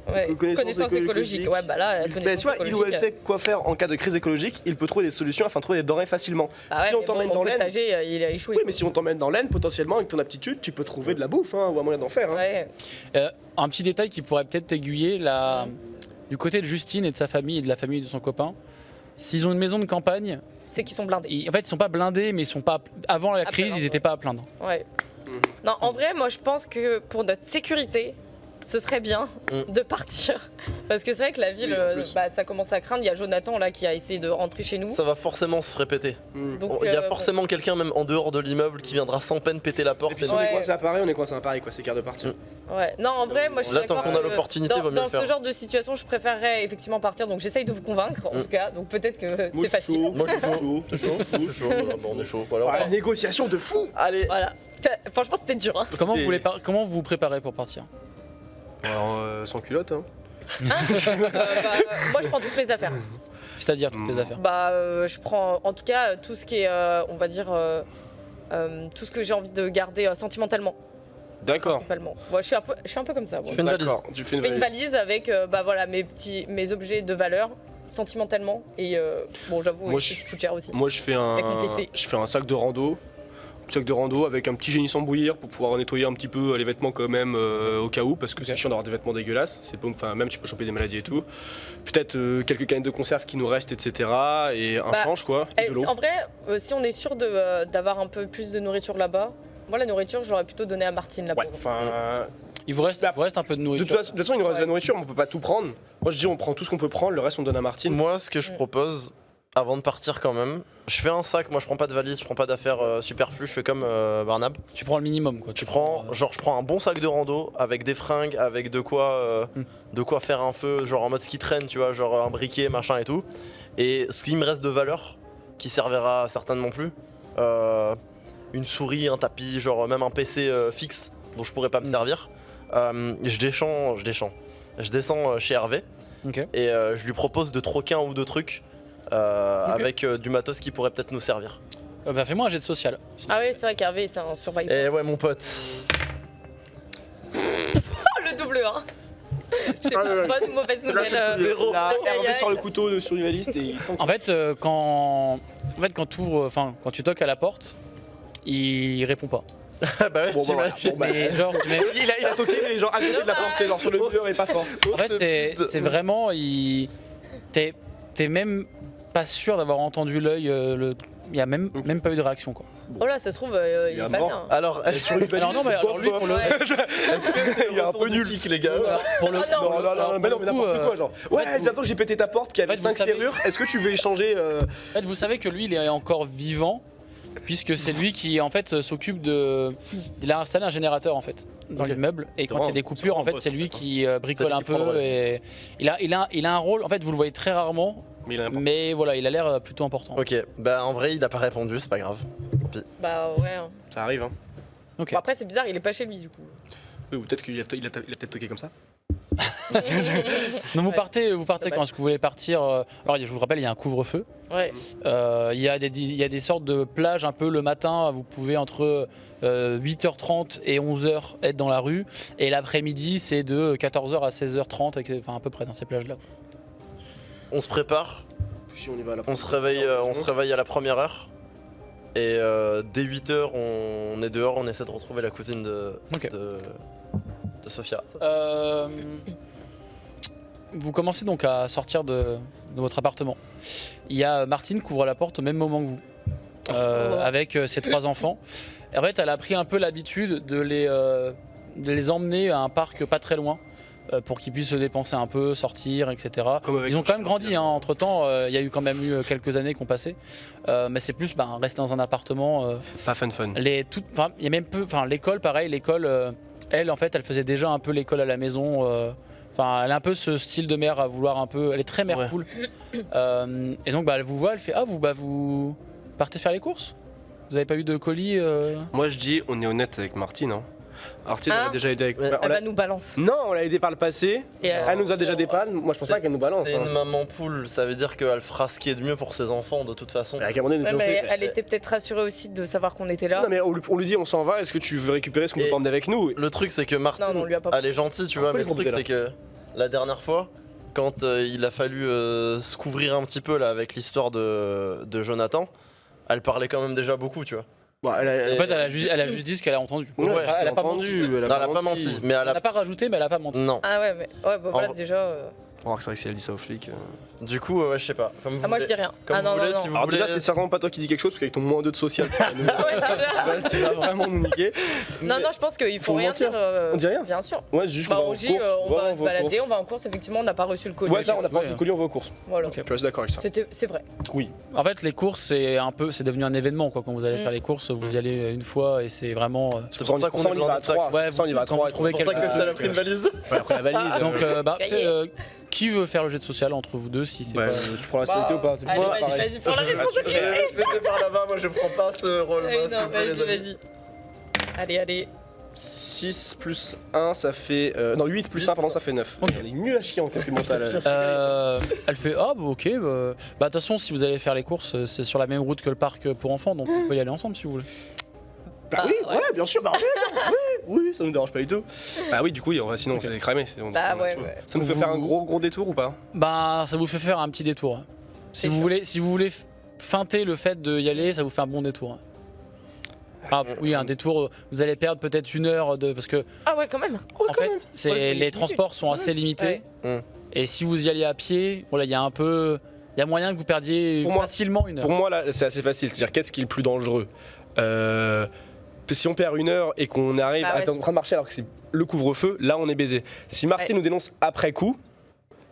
D: Ouais,
C: connaissance écologique.
D: Ouais bah là
C: Ben,
D: connaissance
C: tu vois, il ou elle
D: écologique.
C: sait quoi faire en cas de crise écologique, il peut trouver des solutions afin de trouver des denrées facilement.
D: Bah ouais,
C: si on
D: mais bon,
C: t'emmène
D: mon
C: dans l'aine,
D: potager il a échoué.
C: oui, mais si on t'emmène dans l'aine, potentiellement avec ton aptitude, tu peux trouver de la bouffe, hein, ou un moyen d'en faire. Hein.
D: Ouais.
B: Un petit détail qui pourrait peut-être t'aiguiller, du côté de Justine et de sa famille et de la famille de son copain, s'ils ont une maison de campagne,
D: C'est qu'ils sont blindés.
B: en fait, ils sont pas blindés, mais ils sont pas. Avant la crise,
D: plaindre,
B: ils étaient pas à plaindre.
D: Ouais.
C: Mhm.
D: Non, en vrai, moi je pense que pour notre sécurité, ce serait bien de partir. Parce que c'est vrai que la ville,
C: Oui, en plus.
D: bah, ça commence à craindre. Il y a Jonathan là qui a essayé de rentrer chez nous.
A: Ça va forcément se répéter.
C: Mm.
D: Donc,
A: Il y a
D: bon.
A: forcément quelqu'un, même en dehors de l'immeuble, qui viendra sans peine péter la porte.
C: Et puis si
A: et-
C: on est
D: Ouais.
C: coincé à Paris, on est coincé à Paris, quoi, c'est clair de partir.
D: Ouais. Non, en vrai, moi je suis
A: Là, tant
D: d'accord
A: qu'on a
D: que
A: l'opportunité, vaut mieux
D: dans
A: le faire.
D: ce genre de situation, je préférerais effectivement partir. Donc j'essaye de vous convaincre en tout cas. Donc peut-être que
C: Moi,
D: c'est
C: je suis
D: facile.
C: chaud.
A: Moi, je suis chaud.
C: T'es chaud,
A: Je suis chaud. Ah, bon, on est chaud. Voilà.
C: Ouais, négociation de fou.
A: Allez.
D: Voilà. Franchement, c'était dur. Hein.
B: Comment
C: Et-
B: vous vous préparez pour partir?
C: Alors, sans culotte, hein.
D: Moi, je prends toutes mes affaires.
B: C'est-à-dire toutes les affaires.
D: Bah, je prends en tout cas tout ce qui est, on va dire, tout ce que j'ai envie de garder sentimentalement,
C: D'accord.
D: principalement. Moi, je suis un peu comme ça. moi.
A: Tu fais une valise.
C: D'accord. Tu fais
D: Je fais une valise avec, bah voilà, mes objets de valeur sentimentalement et bon, j'avoue,
C: Moi,
D: c'est
C: je-
D: coûte cher aussi.
C: Moi, je fais
D: Avec mon PC.
C: un sac de rando. Sac de rando avec un petit génie sans bouillir pour pouvoir nettoyer un petit peu les vêtements quand même au cas où parce que c'est chiant d'avoir des vêtements dégueulasses, c'est bon, enfin même tu peux choper des maladies et tout. Peut-être quelques canettes de conserve qui nous restent, etc. et un
D: Bah,
C: change quoi, et de l'eau.
D: En vrai, si on est sûr d'avoir un peu plus de nourriture là-bas, moi la nourriture, je l'aurais plutôt donnée à Martine là-bas.
C: Ouais, enfin
B: Il vous reste un peu de
C: de
B: nourriture.
C: toute façon il nous reste de la nourriture, mais on peut pas tout prendre. Moi je dis on prend tout ce qu'on peut prendre, le reste on donne à Martine.
A: Moi, ce que je propose, avant de partir quand même, je fais un sac. Moi, je prends pas de valise, je prends pas d'affaires superflues. Je fais comme Barnab.
B: Tu prends le minimum, quoi.
A: Je prends un bon sac de rando avec des fringues, avec de quoi faire un feu, genre en mode ski train, tu vois, genre un briquet, machin et tout. Et ce qui me reste de valeur, qui servira certainement plus, une souris, un tapis, genre même un PC fixe dont je pourrais pas me servir. Je descends chez Hervé
B: Ok.
A: et je lui propose de troquer un ou deux trucs avec du matos qui pourrait peut-être nous servir.
B: Bah, fais-moi un jet de social.
D: Ah oui, c'est vrai qu'Hervé, c'est un survivor.
A: Et ouais, mon pote.
D: Oh, le double 1. Je sais pas, bonne ou mauvaise nouvelle.
A: Zéro.
C: Là,
D: Aïe, aïe,
C: Hervé
D: aïe.
C: sort le couteau de survivaliste et il
B: En fait, quand tu toques à la porte, il répond pas.
A: Bah ouais,
C: Bon, bah, voilà. Bon, bah,
B: Mais genre,
C: il a toqué mais genre à côté de la porte, genre sur le mur et pas fort.
B: en fait, c'est vraiment, t'es même pas sûr d'avoir entendu l'œil. Il y a même pas eu de réaction, quoi.
D: Oh là, ça se trouve, il est
C: un
D: pas
C: mort.
D: bien.
A: Alors,
C: Sur une
B: Alors non, mais alors lui, pour le,
D: Ouais.
C: il est un peu nul.
A: les gars.
B: alors, pour le,
D: Ah non.
C: Non, non, non, mais non, mais n'importe quoi, genre. Ouais,
B: fait, vous-
C: bientôt que j'ai pété ta porte qui avait
B: en fait,
C: 5
B: vous savez-
C: serrures, est-ce que tu veux échanger
B: En fait, vous savez que lui, il est encore vivant, puisque c'est lui qui, en fait, s'occupe de. Il a installé un générateur, en fait, dans
A: Ok.
B: l'immeuble, et quand il y a des coupures,
C: vraiment
B: en fait,
C: un boss,
B: c'est lui
C: en fait,
B: qui bricole
A: C'est lui
B: un
A: qui prend le
B: peu,
A: relais.
B: et il a un rôle. En fait, vous le voyez très rarement,
C: Mais il a n'importe
B: mais voilà, il a l'air plutôt important.
A: Ok, bah en vrai, il a pas répondu, c'est pas grave.
D: Bah ouais. hein.
C: Ça arrive, hein.
B: Ok.
D: Bon, après, c'est bizarre, il est pas chez lui du coup.
C: Oui, ou peut-être qu'il a peut-être toqué comme ça.
B: Donc vous
D: Ouais.
B: partez quand
D: Dommage.
B: est-ce que vous voulez partir Alors je vous le rappelle, il y a un couvre-feu.
D: Ouais.
B: Il y a des sortes de plages un peu le matin. Vous pouvez entre 8h30 et 11h être dans la rue. Et l'après-midi, c'est de 14h à 16h30, enfin à peu près dans ces plages-là.
A: On se prépare,
C: Si on y va à la
A: on se réveille à la première heure. Et dès 8h, on est dehors, on essaie de retrouver la cousine
B: Ok.
A: de Sophia.
B: Vous commencez donc à sortir de votre appartement. Il y a Martine qui ouvre la porte au même moment que vous, avec ses 3 enfants. Et en fait, elle a pris un peu l'habitude de les emmener à un parc pas très loin pour qu'ils puissent se dépenser un peu, sortir, etc. Ils ont quand même grandi, hein. Entre-temps, il y a eu quand même eu quelques années qui ont passé. Mais c'est plus rester dans un appartement.
C: Pas fun.
B: Il y a même peu. L'école, pareil, elle, en fait, elle faisait déjà un peu l'école à la maison. Elle a un peu ce style de mère à vouloir un peu. Elle est très mère cool. Et donc, elle vous voit, elle fait vous partez faire les courses? Vous avez pas eu de colis
C: Moi je dis, on est honnête avec Martine. Hein. Martine,
D: Ah.
C: on l'a déjà aidé avec.
A: Ouais.
D: Elle va nous balance.
C: Non, on l'a aidé par le passé.
D: Et,
C: Elle nous a déjà dépanne. Moi je pense pas qu'elle nous balance.
A: C'est
C: Hein.
A: une maman poule, ça veut dire qu'elle fera ce qui est de mieux pour ses enfants de toute façon.
C: Mais à un moment donné,
D: Ouais,
C: nous
D: mais
C: fait-
D: elle était peut-être rassurée aussi de savoir qu'on était là.
C: Non mais on lui dit on s'en va, est-ce que tu veux récupérer ce qu'on peut
A: Et-
C: pas emmener avec nous?
A: Le truc c'est que Martine,
D: Non, on lui a pas.
A: elle est gentille, tu vois,
C: peut
A: mais
C: les
A: le truc
C: compliquer,
A: c'est que la dernière fois, quand il a fallu se couvrir un petit peu là avec l'histoire de Jonathan, elle parlait quand même déjà beaucoup, tu vois.
C: Bon, elle a-
B: En fait, elle a juste dit ce qu'elle a entendu.
C: Ouais,
A: Ouais,
C: elle a pas
B: menti.
C: menti.
A: Non, elle a pas menti, mais elle
B: Elle
A: a.
B: n'a pas rajouté, mais elle a pas menti.
A: Non.
D: Ah ouais, mais voilà
A: En-
D: déjà.
C: On va voir que c'est vrai que si elle dit ça aux flics.
A: Du coup, ouais, je sais pas. Comme vous
D: Ah, moi je
A: voulez.
D: dis rien.
A: Comme
D: Ah non,
A: vous voulez,
D: non,
A: si
D: non.
A: vous
C: Alors
A: voulez.
C: déjà c'est certainement pas toi qui dis quelque chose parce qu'avec ton moins 2 de social tu vas, nous-
D: Ah ouais, déjà.
C: tu vas vraiment nous niquer.
D: Non, non, je pense qu'il faut
C: Faut
D: rien
C: mentir.
D: dire.
C: On dit rien.
D: Bien sûr.
C: Ouais, c'est juste
D: Bah,
C: qu'on va
D: on
C: aux
D: dit,
C: courses.
D: on va se
C: aux
D: balader,
C: courses.
D: on va en course. Effectivement, on n'a pas reçu le colis.
C: Ouais, ça on a pas
B: Ouais.
C: reçu le colis, on va aux courses.
D: Voilà.
B: Ok.
C: Je suis d'accord avec ça.
D: C'est vrai.
C: Oui.
B: En fait, les courses, c'est devenu un événement quoi. Quand vous allez faire les courses, vous y allez une fois et c'est vraiment.
A: C'est pour ça qu'on
C: on
A: est
C: y va à
A: plein de sacs.
C: 3.
B: Ouais,
C: Ça on y va à
B: quand
C: 3.
B: vous trouvez
A: C'est pour ça que
B: quelqu'un-
A: ça a pris une valise.
C: Après la valise.
B: Donc,
D: Cahier.
B: qui veut faire le jet de social entre vous deux si c'est
C: Bah,
B: pas...
C: tu prends la spécialité ou pas? C'est
D: Allez,
C: pas
D: vas-y,
C: pareil.
D: vas-y, prends la
A: Je vais répéter par là-bas, moi je prends pas ce rôle.
D: Allez, non, vas-y. Allez.
C: 6 plus 1 ça fait. Non 8 plus 1 pardon ça fait 9.
B: Ok.
C: Elle est nulle à chier en calcul mental.
B: Elle fait ok de toute façon si vous allez faire les courses c'est sur la même route que le parc pour enfants donc on peut y aller ensemble si vous voulez.
C: Bah oui, ouais, bien sûr, bah oui, ça nous dérange pas du tout. Bah oui, du coup, sinon c'est cramé.
D: Bah ouais.
C: Ça nous fait faire un gros détour ou pas?
B: Bah ça vous fait faire un petit détour. Si
D: C'est
B: vous
D: sûr.
B: voulez feinter le fait d'y aller ça vous fait un bon détour. Ah oui un détour vous allez perdre peut-être 1 heure parce que
D: Ah ouais, quand même.
B: en fait
D: Ouais,
B: les
D: minutes.
B: transports sont assez limités et si vous y allez à pied voilà il y a moyen que vous perdiez
C: Pour moi-
B: facilement 1 heure.
C: Pour moi, là, c'est assez facile. C'est-à-dire, qu'est-ce qui est le plus dangereux? Si on perd 1 heure et qu'on arrive
D: Bah ouais,
C: à être en train de marcher alors que c'est le couvre-feu, là on est baisé. Si Martin
D: Ouais.
C: nous dénonce après coup,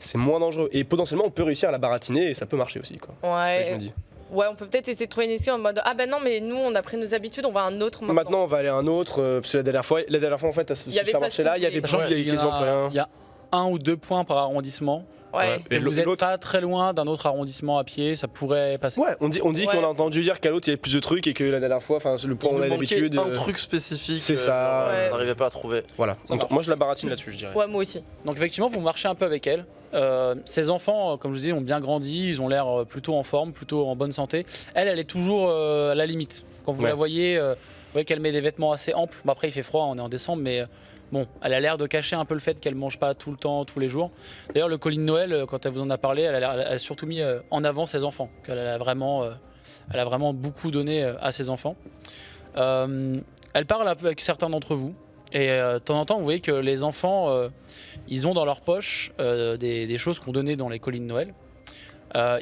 C: c'est moins dangereux. Et potentiellement on peut réussir à la baratiner et ça peut marcher aussi. Quoi. C'est ça que je me
D: Ouais.
C: dis.
D: Ouais, on peut peut-être essayer de trouver une excuse en mode ah ben non, mais nous on a pris nos habitudes, on va à un autre maintenant.
C: Maintenant on va aller à un autre, parce que la dernière fois en fait à ce
D: Il y avait
C: supermarché là,
D: pas
C: il y avait
D: de
C: plus, il y avait quasiment plus rien.
B: Il y a 1 ou 2 points par arrondissement.
D: Ouais.
B: Et
C: Et
B: vous n'êtes
C: l'autre-
B: pas très loin d'un autre arrondissement à pied, ça pourrait passer.
C: Ouais, on dit
D: Ouais.
C: qu'on a entendu dire qu'à l'autre il y avait plus de trucs et que la dernière fois, enfin le point
A: Il
C: où on
A: nous
C: a
A: manquait
C: l'habitude.
A: un truc spécifique.
C: c'est ça.
A: genre,
D: Ouais.
A: On n'arrivait pas à trouver.
C: Voilà.
B: Ça marche.
C: Moi je la baratine là-dessus, je dirais.
D: Ouais, moi aussi.
B: Donc effectivement, vous marchez un peu avec elle. Ces enfants, comme je vous disais, ont bien grandi, ils ont l'air plutôt en forme, plutôt en bonne santé. Elle est toujours à la limite. Quand vous
C: Ouais.
B: la voyez, vous voyez qu'elle met des vêtements assez amples. Bon, après, il fait froid, on est en décembre, mais bon, elle a l'air de cacher un peu le fait qu'elle mange pas tout le temps, tous les jours. D'ailleurs, le colis de Noël, quand elle vous en a parlé, elle a surtout mis en avant ses enfants. Elle a vraiment beaucoup donné à ses enfants. Elle parle un peu avec certains d'entre vous. Et de temps en temps, vous voyez que les enfants, ils ont dans leur poche des choses qu'on donnait dans les colis de Noël.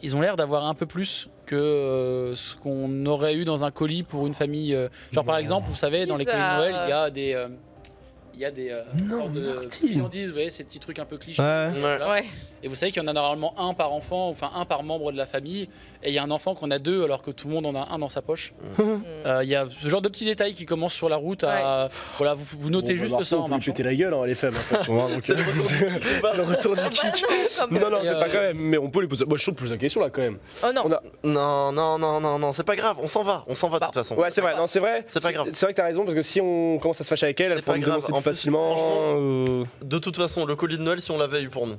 B: Ils ont l'air d'avoir un peu plus que ce qu'on aurait eu dans un colis pour une famille. Genre par exemple, vous savez, dans les colis de Noël, il y a des sortes de friandises, vous voyez, ces petits trucs un peu clichés.
C: Ouais.
A: Ouais.
B: Voilà.
D: Ouais.
B: Et vous savez qu'il y en a normalement un par enfant, enfin un par membre de la famille. Et il y a un enfant qu'on a 2 alors que tout le monde en a un dans sa poche. Il y a ce genre de petits détails qui commencent sur la route à... Voilà, vous notez juste ça en
C: On peut lui
B: marchant.
C: péter la gueule, hein, les femmes. Attention, hein, donc,
A: C'est le retour du kick,
C: le retour du kick. Non, non,
B: Et,
C: c'est pas quand même. Mais on peut lui poser. Moi, je trouve plus la question là quand même.
D: Oh non.
C: On a-
A: Non, c'est pas grave, on s'en va de toute façon.
C: Ouais, c'est vrai. Non, c'est vrai.
A: C'est pas grave.
C: C'est vrai que t'as raison parce que si on commence à se fâcher avec elle,
A: C'est
C: elle pourra
A: pas
C: nous
A: grave.
C: dénoncer
A: En
C: plus
A: plus,
C: facilement.
A: franchement, De toute façon, le colis de Noël, si on l'avait eu pour nous.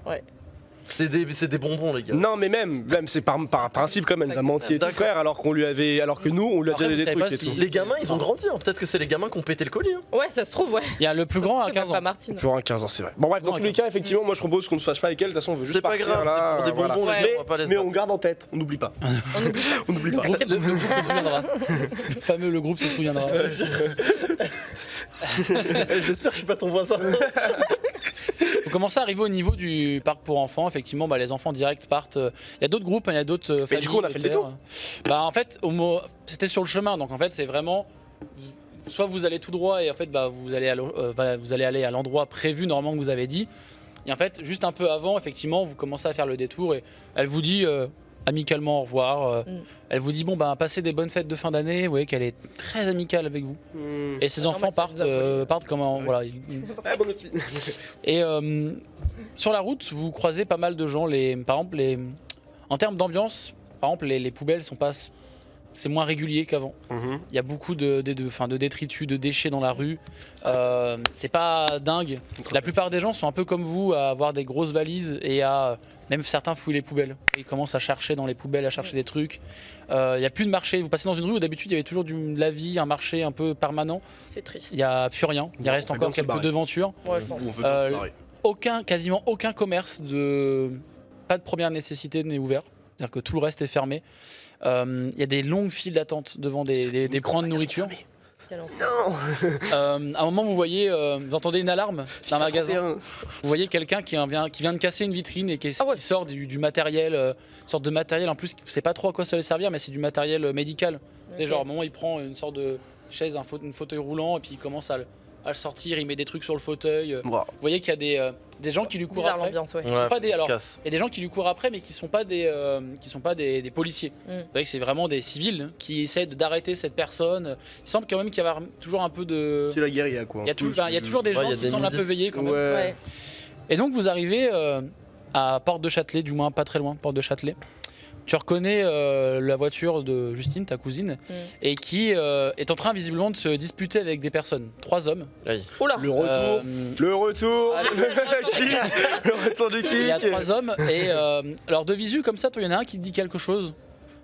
D: Ouais.
A: C'est des bonbons, les gars.
C: Non, mais même c'est par principe quand même. Elle nous a menti et tout,
A: D'accord.
C: frère, alors que nous, on lui a
B: Après,
C: déjà
B: vous
C: des
B: savez
C: trucs
B: pas
C: et
B: si-
C: tout.
A: Les gamins, ils ont grandi. Hein. Peut-être que c'est les gamins qui ont pété le colis. Hein.
D: Ouais, ça se trouve, ouais.
B: Il y a le plus grand à
D: C'est
B: 15
D: pas
B: ans.
D: Martine.
C: Pour un 15 ans, c'est vrai. Bon, bref, dans
B: Non,
C: tous les
B: 15
C: cas, effectivement, moi je propose qu'on ne se fâche pas avec elle. De toute façon, on veut juste
A: C'est pas
C: partir
A: grave,
C: là.
A: c'est pour des bonbons,
D: voilà.
A: les gars, on va pas les se
C: Mais on
A: battre.
C: garde en tête, on n'oublie pas. On n'oublie
B: Le
C: pas.
B: groupe, le groupe se souviendra. Le fameux le groupe se souviendra.
A: J'espère que je suis pas ton voisin.
B: Vous commencez à arriver au niveau du parc pour enfants. Effectivement, les enfants directs partent. Il y a d'autres groupes, il y a d'autres familles.
C: du coup, on a fait le détour.
B: En fait, c'était sur le chemin. Donc en fait, c'est vraiment. Soit vous allez tout droit et en fait, vous allez aller à l'endroit prévu normalement que vous avez dit. Et en fait, juste un peu avant, effectivement, vous commencez à faire le détour et elle vous dit amicalement au revoir. Elle vous dit passez des bonnes fêtes de fin d'année. Vous voyez qu'elle est très amicale avec vous. Et ses
D: Ah,
B: enfants
D: normal, ça vous a
B: partent comme un,
D: Ouais.
B: voilà.
C: Ah, bon aussi.
B: Et sur la route, vous croisez pas mal de gens. Par exemple, en termes d'ambiance, par exemple, les poubelles sont pas. C'est moins régulier qu'avant. Il y a beaucoup de détritus, de déchets dans la rue. C'est pas dingue. La plupart des gens sont un peu comme vous, à avoir des grosses valises et à même certains fouillent les poubelles. Ils commencent à chercher dans les poubelles, à chercher des trucs. Il n'y a plus de marché. Vous passez dans une rue où d'habitude il y avait toujours de la vie, un marché un peu permanent.
D: C'est triste.
B: Il n'y a plus rien. Il
C: On
B: reste
C: fait
B: encore
C: bien de se
B: quelques
C: barrer.
B: devantures.
D: Ouais, je pense.
C: On veut bien se barrer.
B: Quasiment aucun commerce pas de première nécessité n'est ouvert. C'est-à-dire que tout le reste est fermé. Il y a des longues files d'attente devant des points de nourriture.
D: Quel enfer.
B: À un moment, vous entendez une alarme d'un magasin. Vous voyez quelqu'un qui vient de casser une vitrine et qui sort du matériel, une sorte de matériel. En plus, vous ne savez pas trop à quoi ça va servir, mais c'est du matériel médical. Et genre, à un moment, il prend une sorte de chaise, un fauteuil roulant, et puis il commence à le sortir. Il met des trucs sur le fauteuil. Vous voyez qu'il y a des gens qui lui courent
D: Bizarre
B: après.
D: l'ambiance, ouais.
B: sont pas des-
A: on se
B: alors,
A: casse.
B: Il y a des gens qui lui courent après, mais qui sont pas des policiers. Vous voyez que c'est vraiment des civils qui essaient d'arrêter cette personne. Il semble quand même qu'il y a toujours un peu de.
C: C'est la guérilla quoi.
B: Il y a toujours des
A: Ouais,
B: gens
A: il y a
B: qui
A: des
B: semblent un peu
A: milices.
B: veillés quand même.
D: Ouais.
B: Et donc vous arrivez à Porte de Châtelet, du moins pas très loin, Porte de Châtelet. Tu reconnais la voiture de Justine, ta cousine, et qui est en train visiblement de se disputer avec des personnes. 3 hommes.
A: Aïe.
D: Oula.
C: Le retour.
B: Euh,
C: Le retour.
B: Allez,
C: Le retour du
B: Il y a
C: kick.
B: 3 hommes et alors de visu comme ça, toi il y en a un qui te dit quelque chose.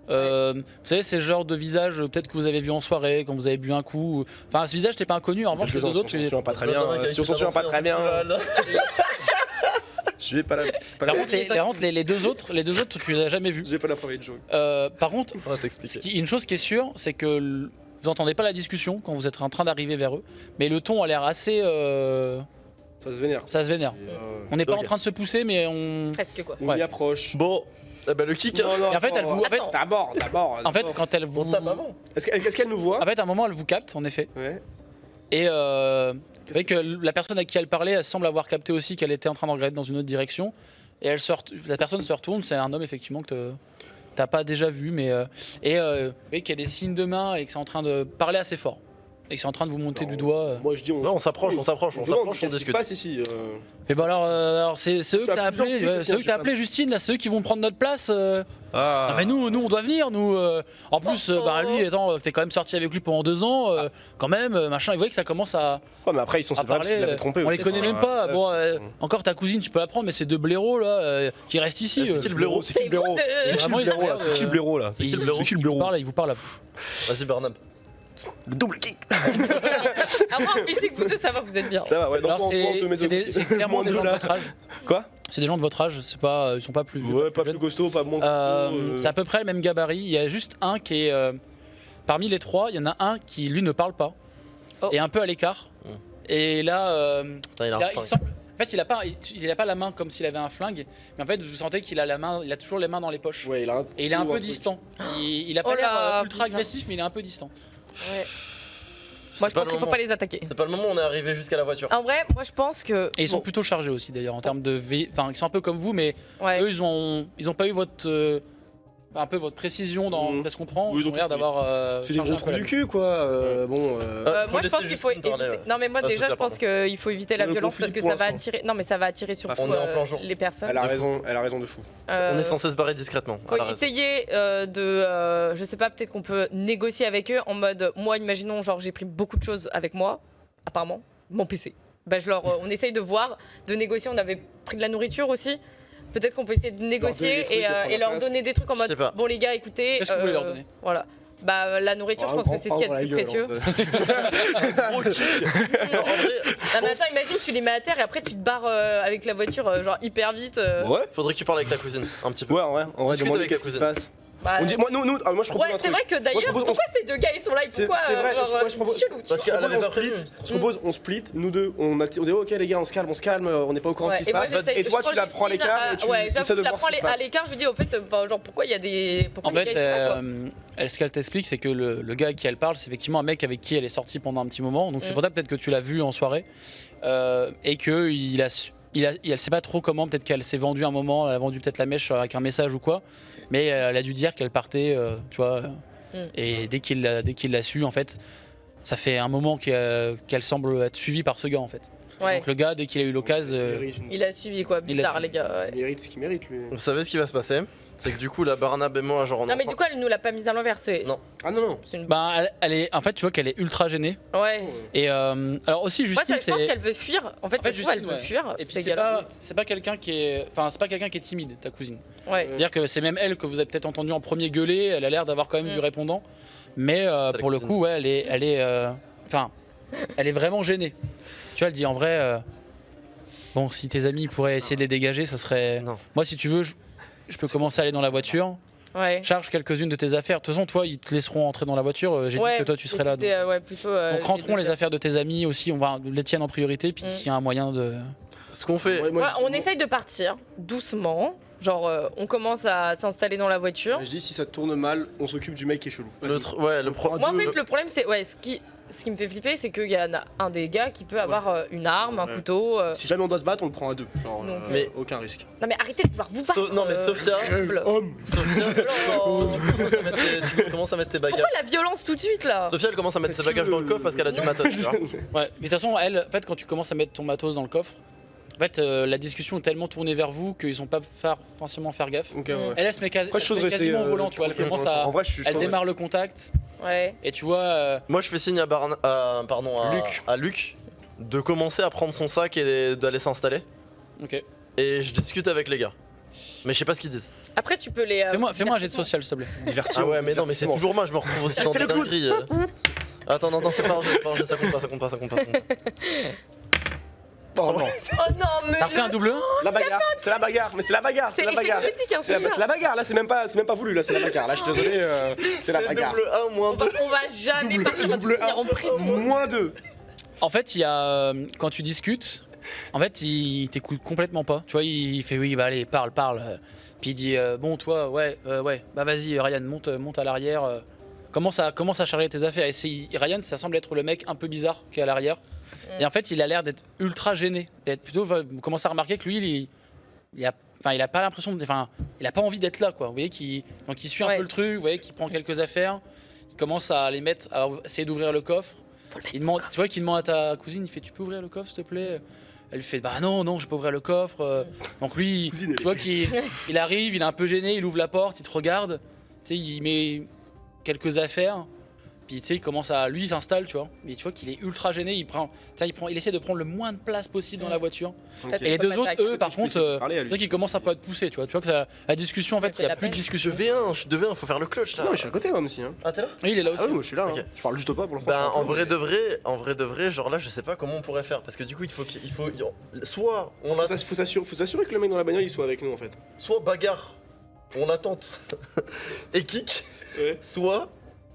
B: Vous savez, c'est le genre de visage peut-être que vous avez vu en soirée quand vous avez bu un coup. Enfin, ce visage t'es pas inconnu. En revanche, les deux autres,
C: Si on s'en souvient pas très bien. Si on s'en souvient pas très bien. Je vais pas la.
B: par contre, les deux autres, tu les as jamais vus.
C: J'ai pas la private joke.
B: Par contre,
A: On va t'expliquer.
B: une chose qui est sûre, c'est que vous entendez pas la discussion quand vous êtes en train d'arriver vers eux, mais le ton a l'air assez.
C: Ça se vénère.
B: Ça se vénère. On n'est pas
A: Ok.
B: en train de se pousser, mais on.
D: Presque quoi.
C: On
B: Ouais.
C: y approche.
A: Bon, le kick, hein.
B: Et en fait, elle vous.
D: Attends.
C: D'abord.
B: En fait, quand elle vous.
A: On tape avant.
C: Est-ce qu'elle nous voit
B: En fait, à un moment, elle vous capte, en effet.
C: Ouais.
B: Et vous voyez que la personne à qui elle parlait, elle semble avoir capté aussi qu'elle était en train de regarder dans une autre direction. Et la personne se retourne, c'est un homme effectivement que t'as pas déjà vu, mais vous voyez qu'il y a des signes de main et que c'est en train de parler assez fort. Et que c'est en train de vous monter du doigt.
C: Moi je dis
A: Non, on s'approche, on
C: Qu'est-ce qui se
A: discute.
C: passe ici
B: Mais bon alors c'est eux
C: suis
B: que
C: à
B: t'as
C: plusieurs
B: appelé,
C: flics,
B: c'est eux que
C: je
B: t'as
C: sais
B: appelé Justine, là, c'est eux qui vont prendre notre place.
A: Ah,
B: Ah, mais nous on doit venir, nous. En plus, lui, attends, t'es quand même sorti avec lui pendant 2 ans, quand même, machin. Et vous voyez que ça commence à
C: Ouais, mais après ils sont
B: à
C: séparés parce qu'ils
B: parler.
C: l'avaient trompé.
B: On les
C: aussi.
B: connaît même pas.
C: Ouais.
B: Bon, encore ta cousine, tu peux la prendre, mais c'est 2 blaireaux là qui restent ici.
A: C'est qui le blaireau?
C: C'est qui le blaireau C'est qui
B: Vraiment,
C: le blaireau là
B: ils-
C: C'est qui le blaireau là
A: C'est qui le blaireau?
C: C'est qui le blaireau
B: Il vous parle.
A: Vas-y, Bernard.
C: Le double kick.
D: À moi, en physique, vous deux, ça va, vous êtes bien.
C: Ça va, ouais.
B: Alors c'est clairement
C: Moins
B: des
C: de
B: gens de
C: là.
B: votre âge.
C: Quoi
B: C'est des gens de votre âge. C'est pas, ils sont pas plus.
C: Ouais, pas plus
B: jeunes.
C: costaud, pas moins costaud.
B: C'est à peu près le même gabarit. Il y a juste un qui est parmi les 3. Il y en a un qui lui ne parle pas
D: Oh.
B: et un peu à l'écart. Et là,
A: Putain, il a un
B: il
A: flingue.
B: semble. En fait, il a pas la main comme s'il avait un flingue, mais en fait, vous sentez qu'il a la main, il a toujours les mains dans les poches.
C: Ouais, il a un.
B: Et il est un peu
C: truc.
B: distant. Il a pas
D: Oh
B: l'air
D: là,
B: ultra
D: bizarre.
B: agressif, mais il est un peu distant.
D: Ouais. Moi, je
A: pas
D: pense
A: le
D: qu'il faut
A: moment.
D: pas les attaquer.
A: C'est pas le moment où on est arrivé jusqu'à la voiture.
D: En vrai, moi, je pense que.
B: Et ils sont
D: bon,
B: plutôt chargés aussi d'ailleurs en termes de enfin ils sont un peu comme vous, mais
D: ouais.
B: eux ils ont pas eu votre un peu votre précision dans
C: Mhm.
B: ce qu'on prend.
C: Oui,
B: Ils ont l'air
C: tout pris.
B: d'avoir
C: C'est des
B: chargé
C: gros
B: un peu
C: trous
B: la
C: du
B: vie.
C: cul, quoi.
A: Faut
D: Moi, je pense
A: laisser
D: qu'il faut
A: Justine parler,
D: éviter.
A: ouais.
D: Non, mais moi,
A: Ah,
D: déjà,
A: Sophia,
D: je pense qu'il faut éviter la
C: On est
D: violence
C: conflit
D: parce que
C: pour
D: ça va
C: l'instant.
D: attirer. Non, mais ça va attirer surtout
A: on est en plein jour.
D: les personnes.
C: Elle a raison de fou.
D: Euh,
A: On est censé se barrer discrètement.
D: Faut
A: elle a raison.
D: essayer je sais pas, peut-être qu'on peut négocier avec eux en mode, moi, imaginons, genre, j'ai pris beaucoup de choses avec moi, apparemment, mon PC. Bah, on essaye de voir, de négocier. On avait pris de la nourriture aussi. Peut-être qu'on peut essayer de négocier
C: donner des trucs et prendre
D: et
C: la
D: leur
C: place.
D: donner des trucs en
A: Je sais
D: mode,
A: pas.
D: bon, les gars, écoutez.
B: Qu'est-ce que vous pouvez leur donner
D: Voilà. Bah, la nourriture, je pense que c'est ce qu'il y a de plus précieux.
A: Gros kill. En vrai,
D: Non, mais attends, imagine, tu les mets à terre et après, tu te barres avec la voiture, genre, hyper vite.
C: Ouais.
A: faudrait que tu parles avec ta cousine un petit peu.
C: Ouais, en vrai,
A: Discute
C: demande
A: avec
C: qu'est-ce qui
A: la
C: se
A: cousine.
C: passe.
D: Bah,
C: On dit, moi je propose
D: ouais,
C: un
D: c'est
C: truc.
D: vrai que d'ailleurs,
C: propose-
D: pourquoi ces deux gars ils sont là et
C: C'est-
D: pourquoi
C: c'est vrai,
D: genre,
C: je propose-
D: chelou, tu
A: Parce
D: vois.
A: qu'elle avait pas
C: split.
A: prévenu.
C: Je propose, on split, nous deux. On dit, ok, les gars, on se calme, on n'est pas au courant de
D: Ouais,
C: ce qui
D: et
C: se
D: moi,
C: passe.
D: j'essaye-
C: Et toi,
D: je prends
C: tu la prends à
D: Justine
C: l'écart et tu
D: ouais, j'avoue,
C: essaies de
D: je la
C: voir
D: prends
C: ce qui se
D: à
C: passe.
D: l'écart, je lui dis, au fait, genre, pourquoi il y a des. Pourquoi
B: En
D: les
B: fait,
D: gars, ils sont là, quoi.
B: ce qu'elle t'explique, c'est que le gars à qui elle parle, c'est effectivement un mec avec qui elle est sortie pendant un petit moment. Donc c'est pour ça peut-être que tu l'as vu en soirée et que elle sait pas trop comment. Peut-être qu'elle s'est vendue un moment, elle a vendu peut-être la mèche avec un message ou quoi. Mais elle a dû dire qu'elle partait, tu vois. Et dès qu'il l'a su, en fait, ça fait un moment qu'elle semble être suivie par ce gars, en fait.
D: Ouais,
B: Donc le gars, dès qu'il a eu l'occasion,
D: il a suivi quoi,
B: Il a
D: bizarre
B: suivi.
D: les gars. Ouais.
C: Il mérite ce qu'il mérite, lui.
A: Vous savez ce qui va se passer? C'est que du coup, la Barnab et moi, genre, on est
D: Non, mais
A: en
D: du coup, elle nous l'a pas mise à l'envers, c'est.
A: Non.
C: Ah non, non.
D: C'est une.
B: ben, elle est, en fait, tu vois qu'elle est ultra gênée.
D: Ouais.
B: Et alors aussi,
D: Moi,
B: Justine,
D: je pense
B: c'est.
D: qu'elle veut fuir. En fait,
B: En fait,
D: ça se trouve, elle
B: Justine,
D: veut
B: ouais.
D: fuir.
B: Et puis
D: ces
B: c'est
D: gars-là.
B: pas quelqu'un qui est, enfin c'est pas quelqu'un qui est timide, ta cousine.
D: Ouais.
B: C'est-à-dire que c'est même elle que vous avez peut-être entendu en premier gueuler. Elle a l'air d'avoir quand même du répondant, mais
A: la
B: pour le
A: cousine.
B: coup, ouais, enfin, elle est vraiment gênée. Tu vois, elle dit en vrai, bon, si tes amis pourraient essayer de les dégager, ça serait.
A: Non.
B: Moi, si tu veux, je peux commencer à aller dans la voiture.
D: Ouais.
B: Charge quelques-unes de tes affaires. De toute façon, toi, ils te laisseront entrer dans la voiture. J'ai dit que toi, tu serais là.
D: c'était, ouais, plutôt.
B: Donc rentrons les affaires de tes amis aussi. On va les tiennes en priorité. Puis
D: Mm.
B: s'il y a un moyen de.
A: Ce qu'on fait,
C: Ouais,
D: Ouais, on essaye de partir doucement. Genre, on commence à s'installer dans la voiture.
C: Je dis, si ça tourne mal, on s'occupe du mec qui est chelou.
A: le pro-
D: Moi, en fait, le problème, c'est. Ouais, ce qui me fait flipper, c'est qu'il y en a un des gars qui peut avoir une arme, un
C: Ouais.
D: couteau.
C: Si jamais on doit se battre, on le prend à deux. Genre,
D: Donc,
A: mais-
C: aucun risque.
D: Non, mais arrêtez de vouloir vous battre.
A: Non, mais Sophia,
C: Homme.
D: Oh.
A: tu commences à mettre tes bagages.
D: Pourquoi la violence tout de suite là?
A: Sophia, elle commence à mettre ses
C: Parce
A: bagages
C: que-
A: dans le coffre parce qu'elle a du matos, tu vois.
B: Ouais, mais de toute façon, elle, en fait, quand tu commences à mettre ton matos dans le coffre, en fait, la discussion est tellement tournée vers vous qu'ils sont pas forcément faire gaffe.
C: Ok, ouais.
B: Elle se met,
C: Après, je suis chaud de rester,
B: quasiment au volant, tu vois. Elle
C: tranquille,
B: commence
C: en
B: à,
C: vrai, je suis
B: elle
C: chaud de
B: démarre le contact
D: Ouais.
B: et tu vois.
A: Moi, je fais signe à
B: Luc.
A: à Luc de commencer à prendre son sac et d'aller s'installer.
B: Ok.
A: Et je discute avec les gars. Mais je sais pas ce qu'ils disent.
D: Après, tu peux les.
B: Fais-moi un jet de social, s'il te plaît.
C: Diversion,
A: Ah ouais, mais non, mais c'est
C: divertissement.
A: toujours moi, je me retrouve aussi dans
C: Fais
A: des
C: le clown.
A: dingueries. Attends, non, c'est pas un jeu, ça compte pas, ça compte pas, ça compte pas.
C: Oh non.
D: Oh non, mais.
B: T'as refait un double 1?
C: La bagarre, c'est la bagarre, mais c'est la bagarre, c'est
D: C'est
C: la bagarre.
D: échec critique, hein,
C: C'est la bagarre, là c'est même pas voulu, là c'est la bagarre. Là je suis désolé, c'est la bagarre.
A: double 1 moins 2.
D: On va jamais partir, on va tous
C: double
D: finir en prison.
C: Moins 2.
B: En fait, il y a quand tu discutes, en fait, il t'écoute complètement pas. Tu vois, il fait oui, bah allez, parle. Puis il dit bon, toi, ouais, bah vas-y, Ryan, monte à l'arrière. Commence à charger tes affaires. Et Ryan, ça semble être le mec un peu bizarre qui est à l'arrière. Et en fait, il a l'air d'être ultra gêné. Vous commencez à remarquer que lui, il a pas l'impression, il a pas envie d'être là, quoi. Vous voyez donc il suit un
D: Ouais.
B: peu le truc. Vous voyez qu'il prend quelques affaires. Il commence à les mettre, à essayer d'ouvrir le coffre. Il demande, tu vois qu'il demande à ta cousine, il fait tu peux ouvrir le coffre s'il te plaît. Elle fait bah non je peux ouvrir le coffre. Donc lui,
C: Cousine,
B: tu vois qu'il arrive, il est un peu gêné, il ouvre la porte, il te regarde, tu sais, il met quelques affaires, puis tu sais il commence à lui il s'installe, tu vois. Mais tu vois qu'il est ultra gêné, il essaie de prendre le moins de place possible dans la voiture. Et les deux autres, eux, par contre, tu vois qu'ils commencent un peu à te pousser, tu vois. Tu vois que la discussion, en fait, il y a plus de discussion.
A: Je devais un, faut faire le clutch là.
C: Non, mais je suis à côté, moi aussi. Hein.
A: Ah, t'es là?
B: Oui, il est là aussi.
C: Ah oui, moi je suis là.
A: Ok.
C: Hein. Je parle juste pas pour l'instant.
A: Bah,
C: je suis
A: en
C: un peu-
A: vrai de vrai, genre là, je sais pas comment on pourrait faire. Parce que du coup, soit on a,
C: Faut s'assurer que le mec dans la bagnole il soit avec nous en fait.
A: soit bagarre, on l'attente et kick,
C: Ouais.
A: soit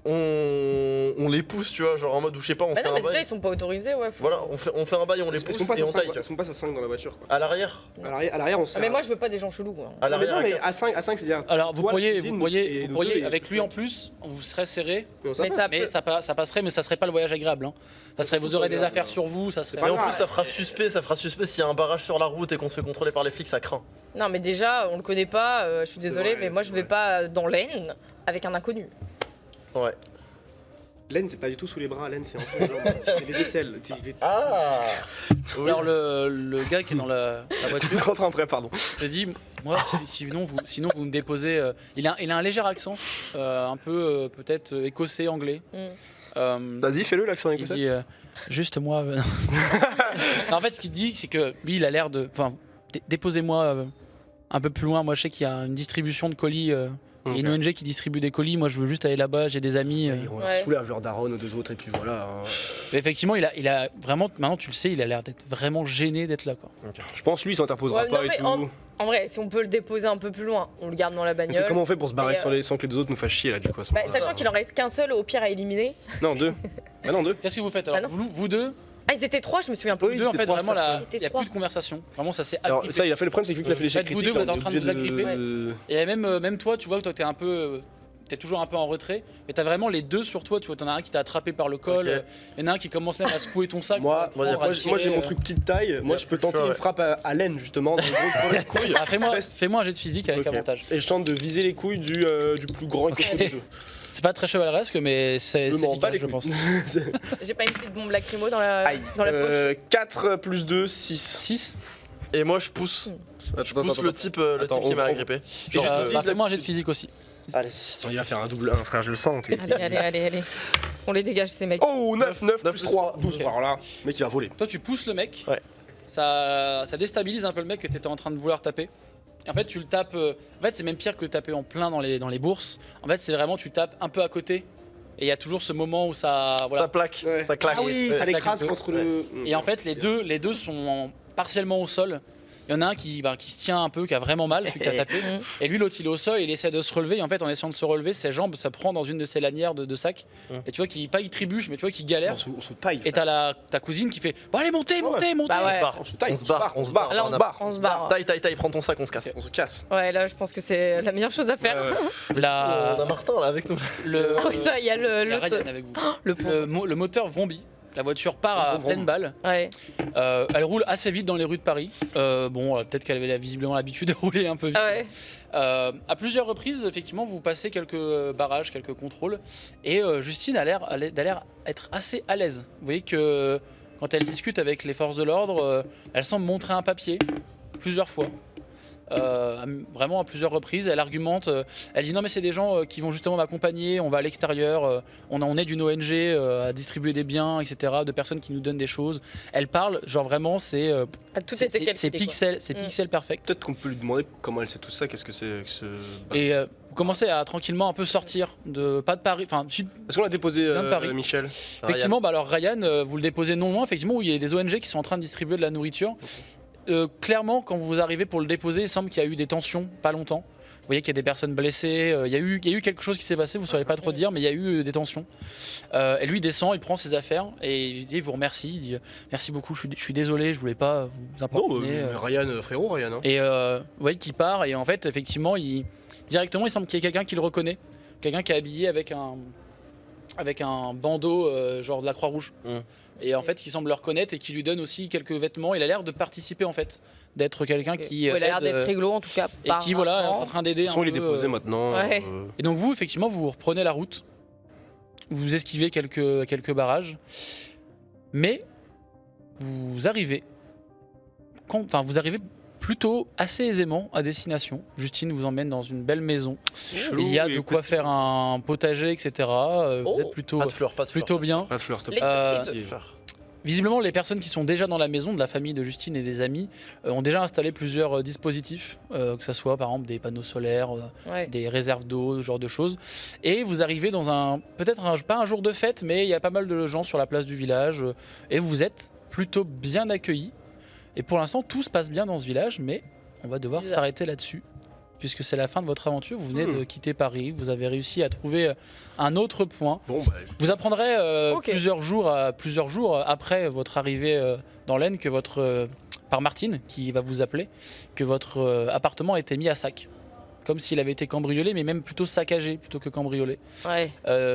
A: on on les pousse, tu vois, genre en mode où je sais pas, on
D: Bah
A: fait
D: non,
A: un
D: mais déjà,
A: bail.
D: ils sont pas autorisés, ouais.
A: Voilà, on fait un bail, on les
C: Est-ce
A: pousse
C: qu'on passe
A: et
C: à
A: on
C: 5
A: taille.
C: Est-ce qu'on passe à 5 dans la voiture quoi.
A: À l'arrière.
C: À l'arrière, on
D: Ah,
C: sert.
D: mais moi, je veux pas des gens chelous, quoi.
A: À
C: Non, mais
A: l'arrière.
C: non, mais
A: à quatre.
C: à 5 c'est-à-dire.
B: Alors vous
C: Toi, la
B: pourriez,
C: cuisine,
B: vous
C: et
B: pourriez,
C: nous deux, et
B: avec lui
C: toi.
B: en plus, vous serez serré,
C: Mais
D: Mais ça
B: mais
D: peut-
B: ça passerait, mais ça serait pas le voyage agréable. Hein. Ça serait, vous aurez des affaires sur vous, ça serait.
A: Et en
C: grave.
A: plus, ça fera suspect s'il y a un barrage sur la route et qu'on se fait contrôler par les flics, ça craint.
D: Non, mais déjà, on le connaît pas, je suis désolée,
C: vrai,
D: mais moi,
C: c'est
D: je vais
C: vrai.
D: pas dans l'Aisne avec un inconnu.
A: Ouais.
C: Laine, c'est pas du tout sous les bras, laine, c'est entre les jambes. C'est les aisselles.
A: Ah oui.
B: Alors le gars qui est dans la voiture,
C: Rentre après, pardon.
B: je dis, moi, sinon vous me déposez. Il a un léger accent, un peu peut-être écossais, anglais.
C: Vas-y, fais-le l'accent
B: Il
C: écossais.
B: dit juste moi. Non, en fait, ce qu'il dit, c'est que lui, il a l'air de. Enfin, déposez-moi un peu plus loin. Moi, je sais qu'il y a une distribution de colis. Il y a une ONG qui distribue des colis. Moi, je veux juste aller là-bas. J'ai des amis.
C: Ils vont
D: Ouais.
C: saouler avec leur daronne ou deux autres, et puis voilà. hein.
B: Mais effectivement, il a vraiment. Maintenant, tu le sais, il a l'air d'être vraiment gêné d'être là, quoi.
C: Je pense lui, il s'interposera
D: Ouais,
C: pas
D: non,
C: et
D: mais
C: tout.
D: En vrai, si on peut le déposer un peu plus loin, on le garde dans la
C: Mais
D: bagnole.
C: comment on fait pour se barrer
D: Et,
C: sans que les deux autres nous fassent chier là, du coup, à ce
D: Bah,
C: moment-là
D: sachant qu'il en reste qu'un seul, au pire, à éliminer.
C: Non, deux. Bah non, deux.
B: Qu'est-ce que vous faites alors
D: Bah non.
B: vous deux,
D: Ah, ils étaient 3, je me souviens plus.
C: Oui,
B: en
C: c'était
B: fait,
C: trois,
B: vraiment,
C: ça.
B: là,
D: C'était
B: il n'y a
D: trois.
B: plus de conversation. Vraiment, ça s'est
C: Alors,
B: agrippé.
C: ça, il a fait le problème, c'est que vu qu'il a fait l'échec
B: Faites-vous
C: critique.
B: deux, vous êtes en
C: on est
B: train de vous
C: obligé
B: agripper. Et même toi, tu vois que toi, t'es un peu. T'es toujours un peu en retrait, mais t'as vraiment les deux sur toi. Tu vois, t'en as un qui t'a attrapé par le col.
A: Ok.
B: Il y en a un qui commence même à secouer ton sac.
C: Moi,
B: pour apprendre à
C: moi, j'ai
B: tirer,
C: mon truc petite taille. Moi, je peux tenter
A: Ouais.
C: une frappe à laine, justement, dans le gros pour les couilles.
B: Ah, fais-moi un jet de physique avec
C: Ok.
B: avantage.
C: Et je tente de viser les couilles du plus grand et costaud des deux.
B: C'est pas très chevaleresque, mais c'est
C: Je m'en bats
B: efficace,
C: les
B: je
C: couilles.
B: pense.
D: J'ai pas une petite bombe lacrymo dans la poche.
C: 4 plus 2, 6.
B: 6.
A: Et moi, je pousse. Je pousse le type qui m'a agrippé.
C: Genre,
B: Fais-moi un jet de physique aussi.
C: Allez, il va faire un double 1, frère, je le sens.
D: Allez. On les dégage, ces mecs.
C: Oh, 9 plus
A: plus
C: 3, 12. Alors là, le mec, il va voler.
B: Toi, tu pousses le mec.
A: Ouais.
B: Ça déstabilise un peu le mec que t'étais en train de vouloir taper. Et en fait, tu le tapes. En fait, c'est même pire que taper en plein dans les bourses. En fait, c'est vraiment, tu tapes un peu à côté. Et il y a toujours ce moment où ça. Voilà.
A: Ça plaque,
C: Ouais.
A: ça claque.
C: Ah oui,
B: Ouais.
C: ça l'écrase
B: Ouais.
C: contre le.
B: Et en fait, les deux sont partiellement au sol. Il y en a un qui se tient un peu, qui a vraiment mal, celui qui a tapé.
D: Mhm.
B: Et lui, l'autre, il est au sol, il essaie de se relever. Et en fait, en essayant de se relever, ses jambes, ça prend dans une de ses lanières de sac. Et tu vois qu'il trébuche, mais tu vois qu'il galère.
C: On se taille.
B: Et t'as ta cousine qui fait bon, allez, montez.
D: Bah ouais.
C: On se taille,
A: On se barre.
D: Là, on se
A: Barnab.
D: on se barre.
A: Taille, prends ton sac, on se casse.
C: On se casse.
D: Ouais, là, je pense que c'est la meilleure chose à faire.
A: On a Martin là avec nous.
B: Le,
D: Ah oui, ça, il y a
B: il y a
D: le.
B: Ryan avec vous.
D: Le pauvre.
B: Le moteur vrombit. La voiture part à
C: Vroom, vroom.
B: pleine balle.
D: Ouais.
B: Elle roule assez vite dans les rues de Paris. Peut-être qu'elle avait visiblement l'habitude de rouler un peu vite.
D: Ah ouais.
B: À plusieurs reprises, effectivement, vous passez quelques barrages, quelques contrôles. Et Justine a l'air être assez à l'aise. Vous voyez que quand elle discute avec les forces de l'ordre, elle semble montrer un papier plusieurs fois. Vraiment à plusieurs reprises, elle argumente, elle dit non mais c'est des gens qui vont justement m'accompagner, on va à l'extérieur, on est d'une ONG à distribuer des biens, etc., de personnes qui nous donnent des choses. Elle parle, genre vraiment c'est
D: Tout était calculé.
B: c'est
D: quoi.
B: pixel, c'est
D: Mm.
B: pixel perfect.
C: Peut-être qu'on peut lui demander comment elle sait tout ça, qu'est-ce que c'est que ce.
B: Et vous commencez à tranquillement un peu sortir de pas de Paris, enfin
C: Est-ce qu'on l'a déposé,
B: Dans Paris.
C: Michel
B: effectivement, bah alors Ryan, vous le déposez non loin, effectivement, où il y a des ONG qui sont en train de distribuer de la nourriture. Clairement, quand vous arrivez pour le déposer, il semble qu'il y a eu des tensions, pas longtemps. Vous voyez qu'il y a des personnes blessées, il y a eu quelque chose qui s'est passé, vous ne sauriez pas trop dire, mais il y a eu des tensions. Et lui il descend, il prend ses affaires et il vous remercie, il dit merci beaucoup, je suis désolé, je voulais pas vous
C: Non,
B: importuner.
C: mais Ryan, frérot, Ryan. Hein.
B: Et vous voyez qu'il part et en fait, effectivement, directement, il semble qu'il y ait quelqu'un qui le reconnaît, quelqu'un qui est habillé avec un bandeau genre de la Croix-Rouge. Et en fait, qui semble le reconnaître et qui lui donne aussi quelques vêtements. Il a l'air de participer en fait, d'être quelqu'un qui
D: Ouais, il a l'air
B: aide,
D: d'être réglo en tout cas.
B: et qui voilà est en train d'aider.
C: De toute façon,
B: un
C: il est
B: peu,
C: déposé maintenant.
D: Ouais.
B: Et donc vous, effectivement, vous reprenez la route, vous esquivez quelques barrages, mais vous arrivez, vous arrivez plutôt assez aisément à destination. Justine vous emmène dans une belle maison.
C: C'est chelou.
B: Il y a
C: et
B: de quoi faire un potager, etc. Vous
D: Oh.
B: êtes plutôt
A: Pas de fleurs, pas de fleurs.
B: plutôt bien.
C: Pas de fleurs, s'il te
D: Les-
C: plaît.
A: Pas de fleurs.
B: Visiblement, les personnes qui sont déjà dans la maison, de la famille de Justine et des amis, ont déjà installé plusieurs dispositifs, que ce soit par exemple des panneaux solaires,
D: Ouais.
B: des réserves d'eau, ce genre de choses. Et vous arrivez dans pas un jour de fête, mais il y a pas mal de gens sur la place du village, et vous êtes plutôt bien accueillis. Et pour l'instant, tout se passe bien dans ce village, mais on va devoir
D: Bizarre.
B: s'arrêter là-dessus. puisque c'est la fin de votre aventure. Vous venez de quitter Paris, vous avez réussi à trouver un autre point.
C: Bon, bah,
B: Vous apprendrez
D: Ok.
B: plusieurs jours après votre arrivée dans l'Aisne que par Martine, qui va vous appeler, que votre appartement a été mis à sac. Comme s'il avait été cambriolé, mais même plutôt saccagé plutôt que cambriolé.
D: Ouais.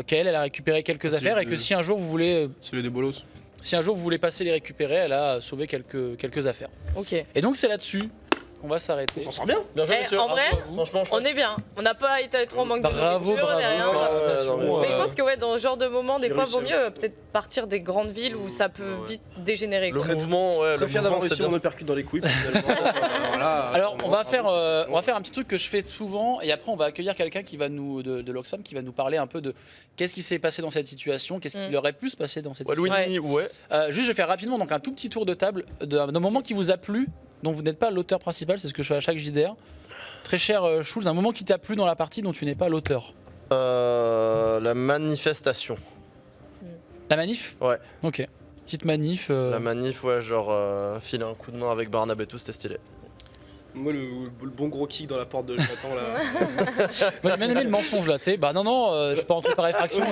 B: Qu'elle a récupéré quelques
C: C'est
B: affaires et que si un jour vous voulez
C: celui de Bolos.
B: passer les récupérer, elle a sauvé quelques affaires.
D: Ok.
B: Et donc c'est là-dessus qu'on va s'arrêter.
C: On s'en sort bien.
A: Bien joué,
D: Eh,
A: monsieur.
D: en vrai,
B: Bravo à vous.
A: Franchement,
D: on est bien. On n'a pas été trop en manque de
B: Bravo,
D: nourriture,
B: bravo.
D: ni rien.
A: Ouais, non,
D: Mais je pense que ouais, dans ce genre de moment, des
C: J'ai
D: fois,
C: réussi,
D: vaut mieux peut-être partir des grandes villes où ça peut
C: Ouais.
D: vite dégénérer.
A: Le
D: quoi.
A: mouvement, ouais, le
C: Très fier
A: mouvement,
C: d'avoir
A: c'est
C: réussi
A: bien.
C: mon uppercut dans les couilles. Voilà.
B: Alors on va faire un petit truc que je fais souvent et après on va accueillir quelqu'un qui va de l'Oxfam qui va nous parler un peu de qu'est-ce qui s'est passé dans cette situation, qu'est-ce qu'il aurait pu se passer dans cette
A: Ouais,
B: situation.
A: Louis, ouais.
B: Juste je vais faire rapidement donc un tout petit tour de table d'un moment qui vous a plu, dont vous n'êtes pas l'auteur principal, c'est ce que je fais à chaque JDR. Très cher Schulz, un moment qui t'a plu dans la partie dont tu n'es pas l'auteur.
A: La manifestation.
B: La manif ?
A: Ouais.
B: Ok. Petite manif.
A: La manif, ouais, genre filer un coup de main avec Barnab et tout, c'était stylé.
C: Moi, le bon gros kick dans la porte de Jonathan là.
B: Moi j'ai bien aimé le mensonge là, tu sais. Bah non, je peux pas entrer par effraction.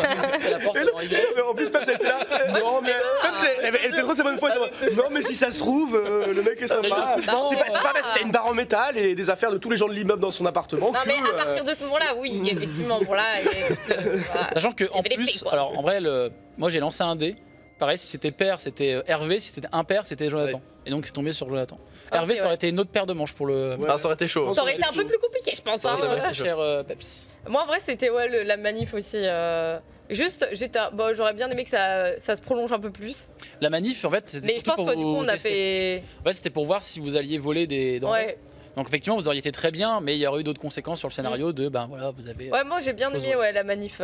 B: La porte devant Y.
C: Mais en plus, Peps, elle était là. Non, mais Peps, elle était trop sa bonne foi. Elle était en mode, non, mais si ça se trouve, le mec est sympa. C'est pas parce qu'il a une barre en métal et des affaires de tous les gens de l'immeuble dans son appartement.
D: Non,
C: que,
D: mais à partir de ce moment-là, oui, effectivement. Bon, là, voilà.
B: Sachant que en
D: avait des
B: plus,
D: filles, quoi.
B: alors en vrai, moi j'ai lancé un dé. Pareil, si c'était pair, c'était Hervé. Si c'était impair, c'était Jonathan.
C: Ouais.
B: Et donc c'est tombé sur Jonathan.
D: Ah,
B: Hervé,
D: ok,
B: ça aurait
D: ouais.
B: été une autre paire de manches pour le.
C: Ouais.
A: Ah, ça aurait été chaud.
D: Ça aurait été un peu plus compliqué, je pense. hein.
A: Ça aurait été
B: Très cher Peps.
D: Moi, en vrai, c'était ouais, la manif aussi. Juste, bon, j'aurais bien aimé que ça se prolonge un peu plus.
B: La manif, en fait, c'était
D: Mais je
B: surtout
D: pense
B: pour
D: que du coup,
B: vous
D: on a
B: tester.
D: fait.
B: En fait, c'était pour voir si vous alliez voler des denrées.
D: Ouais.
B: Donc effectivement, vous auriez été très bien, mais il y aurait eu d'autres conséquences sur le scénario de, ben voilà, vous avez.
D: Ouais, moi, j'ai bien
B: Chose,
D: aimé ouais, la manif.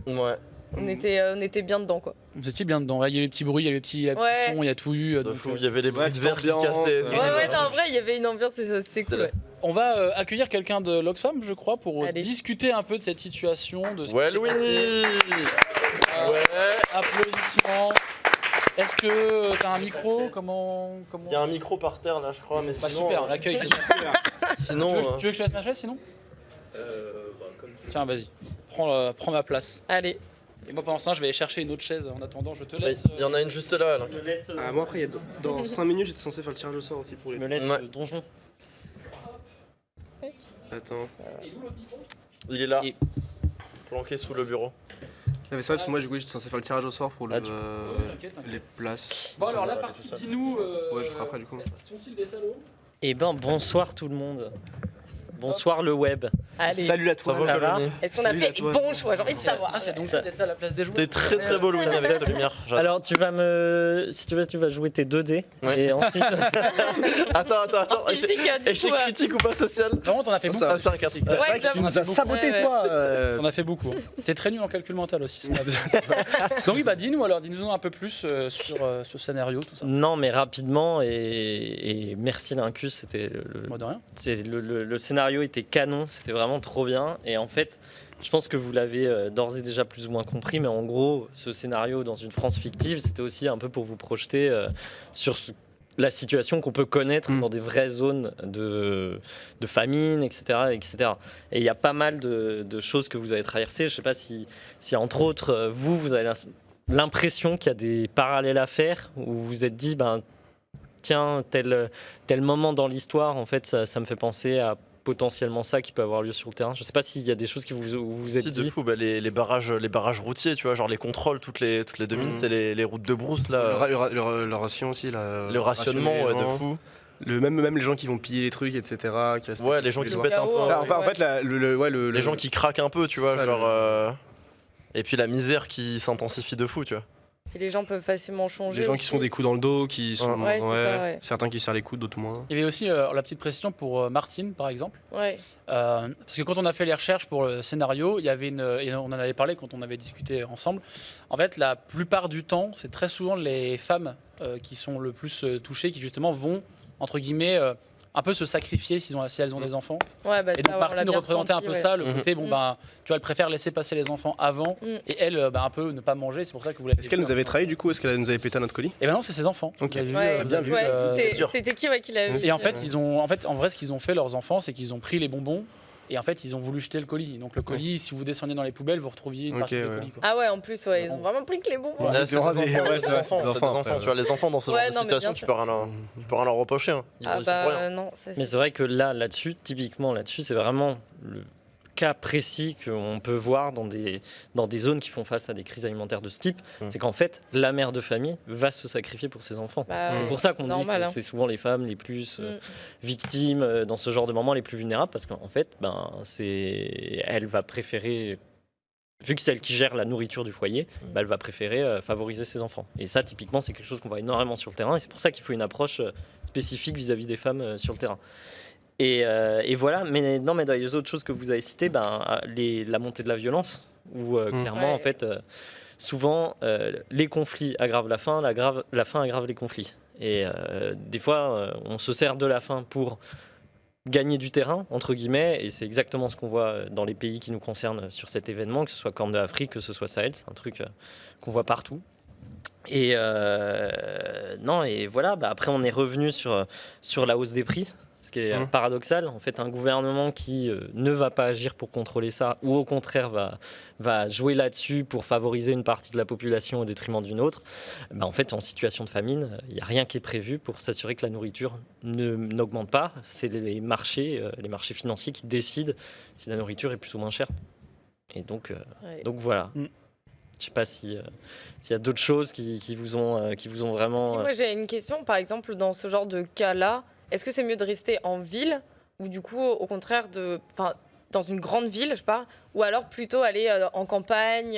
A: Ouais.
D: On était bien dedans, quoi.
B: Vous étiez bien dedans. Il y a eu les petits bruits, il y a eu les petits
D: Ouais.
B: sons, il y a tout eu.
A: De
B: donc,
A: fou, il y avait les bruits
C: ouais,
A: de verre qui
C: ambiance,
A: cassaient. et tout.
C: ouais,
D: Ouais, non, en vrai, il y avait une ambiance et ça, c'était cool.
A: là.
D: Ouais.
B: On va accueillir quelqu'un de l'Oxfam, je crois, pour
D: Allez.
B: discuter un peu de cette situation. De ce qui
A: Ouais,
B: s'est
A: Louis.
B: passé.
A: Ouais.
B: Applaudissements. Est-ce que t'as un micro? Comment
A: Il y a un micro par terre là, je crois, mais
B: Bah,
A: sinon.
B: super, l'accueil.
A: Sinon.
B: Tu veux que je te laisse ma chaise sinon Tiens, vas-y. Prends ma place.
D: Allez.
B: Et moi pendant ce temps, je vais aller chercher une autre chaise en attendant. Je te laisse.
A: Il y en a une juste là. là.
C: Ah, moi, après, dans 5 minutes, j'étais censé faire le tirage au sort aussi pour les.
E: Je me laisse
A: Ouais.
E: le donjon.
C: Attends.
A: Il est là.
E: Et-
A: Planqué sous le bureau.
C: Non, mais c'est vrai, parce que moi, du coup, j'étais censé faire le tirage au sort pour
A: Ah, tu-
B: T'inquiète, t'inquiète.
C: les places.
B: Bon alors la partie, dis-nous.
C: Ouais, je ferai après, du coup.
B: Sont-ils des salauds?
E: Eh ben, bonsoir tout le monde. Bonsoir le web.
D: Allez.
C: Salut la
A: Ça
C: toile.
A: vaut
E: Ça
A: le
E: va
A: Louis.
D: Est-ce qu'on a
C: Salut,
D: fait
C: à toi.
D: bon choix? J'ai envie de savoir.
B: Ah, c'est donc ça d'être là à la place des joueurs.
A: T'es très très beau Louis avec ta lumière. J'adore.
E: Alors, tu vas me. Si tu veux, tu vas jouer tes 2 dés.
A: Ouais.
E: Et ensuite.
A: Attends.
D: Physique, du
A: Échec
D: coup,
A: critique ou pas social?
B: Vraiment, t'en as fait beaucoup.
A: Ah, c'est un 4.
D: Ouais, j'avoue.
B: nous as
C: saboté,
D: Ouais,
C: toi.
B: T'en as fait beaucoup. Hein. T'es très nul en calcul mental aussi. Donc oui, bah dis-nous alors, dis-nous un peu plus sur ce scénario, tout ça.
E: Non, mais rapidement, et merci Lincus, c'était
B: Moi de rien.
E: le scénario était canon, c'était vraiment trop bien. Et en fait, je pense que vous l'avez d'ores et déjà plus ou moins compris, mais en gros, ce scénario dans une France fictive, c'était aussi un peu pour vous projeter sur la situation qu'on peut connaître dans des vraies zones de famine, etc., etc. Et il y a pas mal de choses que vous avez traversées. Je ne sais pas si entre autres, vous avez l'impression qu'il y a des parallèles à faire, où vous vous êtes dit, ben, tiens, tel moment dans l'histoire, en fait, ça me fait penser à potentiellement ça qui peut avoir lieu sur le terrain. Je sais pas s'il y a des choses qui vous êtes
A: Si, de
E: dit.
A: fou, bah, les barrages routiers, tu vois, genre les contrôles toutes les 2 minutes, c'est les routes de brousse là.
C: Le ration aussi, là.
A: Le rationnement,
C: rationner
A: ouais,
C: les
A: de
C: gens.
A: fou.
C: Même les gens qui vont piller les trucs, etc. Qui respectent
A: Ouais, les gens qui
C: lois.
A: pètent un peu.
D: chaos,
A: hein.
C: Enfin, en fait,
A: Les gens qui craquent un peu, tu vois,
C: Ça,
A: genre. Et puis la misère qui s'intensifie de fou, tu vois.
D: Et les gens peuvent facilement changer.
C: Les gens qui se font des coups dans le dos, qui sont.
D: Ouais, c'est ça, ouais.
C: Certains qui serrent les coudes, d'autres moins.
B: Il y avait aussi la petite précision pour Martine, par exemple.
D: Ouais.
B: Parce que quand on a fait les recherches pour le scénario, il y avait et on en avait parlé quand on avait discuté ensemble. En fait, la plupart du temps, c'est très souvent les femmes qui sont le plus touchées, qui justement vont, entre guillemets, un peu se sacrifier si elles ont des enfants.
D: Ouais, bah,
B: Et donc Martine représentait un peu ça, le
A: Mhm.
B: côté, tu vois, elle préfère laisser passer les enfants avant, et elle, un peu ne pas manger, c'est pour ça que vous l'avez
C: Est-ce qu'elle nous avait trahi du coup? Est-ce qu'elle nous avait pété à notre colis?
B: Et ben non, c'est ses enfants.
C: Ok.
B: Vous avez vu,
D: Ouais,
B: vous avez vu,
D: c'était qui qui l'a eu
B: et en fait, en vrai, ce qu'ils ont fait, leurs enfants, c'est qu'ils ont pris les bonbons, et en fait, ils ont voulu jeter le colis. Donc le colis, si vous descendiez dans les poubelles, vous retrouviez une partie du
C: ouais.
B: colis. Quoi.
D: Ah ouais, en plus, ouais, ils ont vraiment pris que les bons.
B: Ouais.
A: Là, c'est des enfants,
C: Ouais,
A: c'est des
C: ouais, c'est des
A: enfants, c'est des
C: enfants,
A: enfants.
C: après,
A: Tu vois, les enfants dans ce
D: Ouais,
A: genre de
D: non, mais
A: situation,
D: bien
A: tu peux rien leur reprocher. Hein. Ils
D: Ah
A: sont pour rien.
D: bah non, ça,
E: Mais c'est vrai que là-dessus, typiquement là-dessus, c'est vraiment le cas précis qu'on peut voir dans des zones qui font face à des crises alimentaires de ce type. C'est qu'en fait, la mère de famille va se sacrifier pour ses enfants.
D: Bah,
E: C'est pour ça qu'on dit
D: normal,
E: que
D: hein.
E: c'est souvent les femmes les plus victimes dans ce genre de moments, les plus vulnérables, parce qu'en fait, elle va préférer, vu que c'est elle qui gère la nourriture du foyer, elle va préférer favoriser ses enfants. Et ça, typiquement, c'est quelque chose qu'on voit énormément sur le terrain, et c'est pour ça qu'il faut une approche spécifique vis-à-vis des femmes sur le terrain. Et voilà, mais dans les autres choses que vous avez citées, la montée de la violence, où clairement,
D: Ouais.
E: en fait, souvent, les conflits aggravent la faim, la faim aggrave les conflits. Et des fois, on se sert de la faim pour gagner du terrain, entre guillemets, et c'est exactement ce qu'on voit dans les pays qui nous concernent sur cet événement, que ce soit Corne de Afrique, que ce soit Sahel, c'est un truc qu'on voit partout. Et non, et voilà, après on est revenu sur la hausse des prix. Ce qui est paradoxal, en fait, un gouvernement qui ne va pas agir pour contrôler ça, ou au contraire va jouer là-dessus pour favoriser une partie de la population au détriment d'une autre, en fait, en situation de famine, il n'y a rien qui est prévu pour s'assurer que la nourriture n'augmente pas. C'est les marchés financiers qui décident si la nourriture est plus ou moins chère. Et donc voilà. Je ne sais pas s'il y a d'autres choses qui vous ont vraiment...
D: Si, moi j'ai une question, par exemple, dans ce genre de cas-là, est-ce que c'est mieux de rester en ville ou du coup, au contraire, dans une grande ville, je sais pas, ou alors plutôt aller en campagne,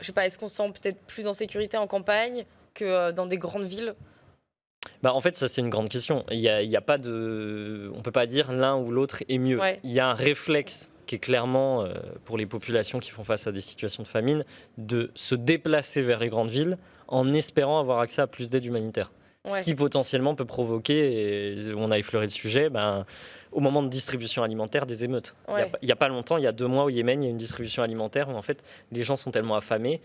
D: je sais pas, est-ce qu'on se sent peut-être plus en sécurité en campagne que dans des grandes villes?
E: En fait, ça c'est une grande question. Il y a pas de, on peut pas dire l'un ou l'autre est mieux.
D: Ouais.
E: Il y a un réflexe qui est clairement pour les populations qui font face à des situations de famine de se déplacer vers les grandes villes en espérant avoir accès à plus d'aide humanitaire. Ce
D: Ouais.
E: qui potentiellement peut provoquer, et on a effleuré le sujet, au moment de distribution alimentaire, des émeutes.
D: Ouais.
E: Il n'y a pas longtemps, il y a 2 mois au Yémen, il y a une distribution alimentaire où en fait les gens sont tellement affamés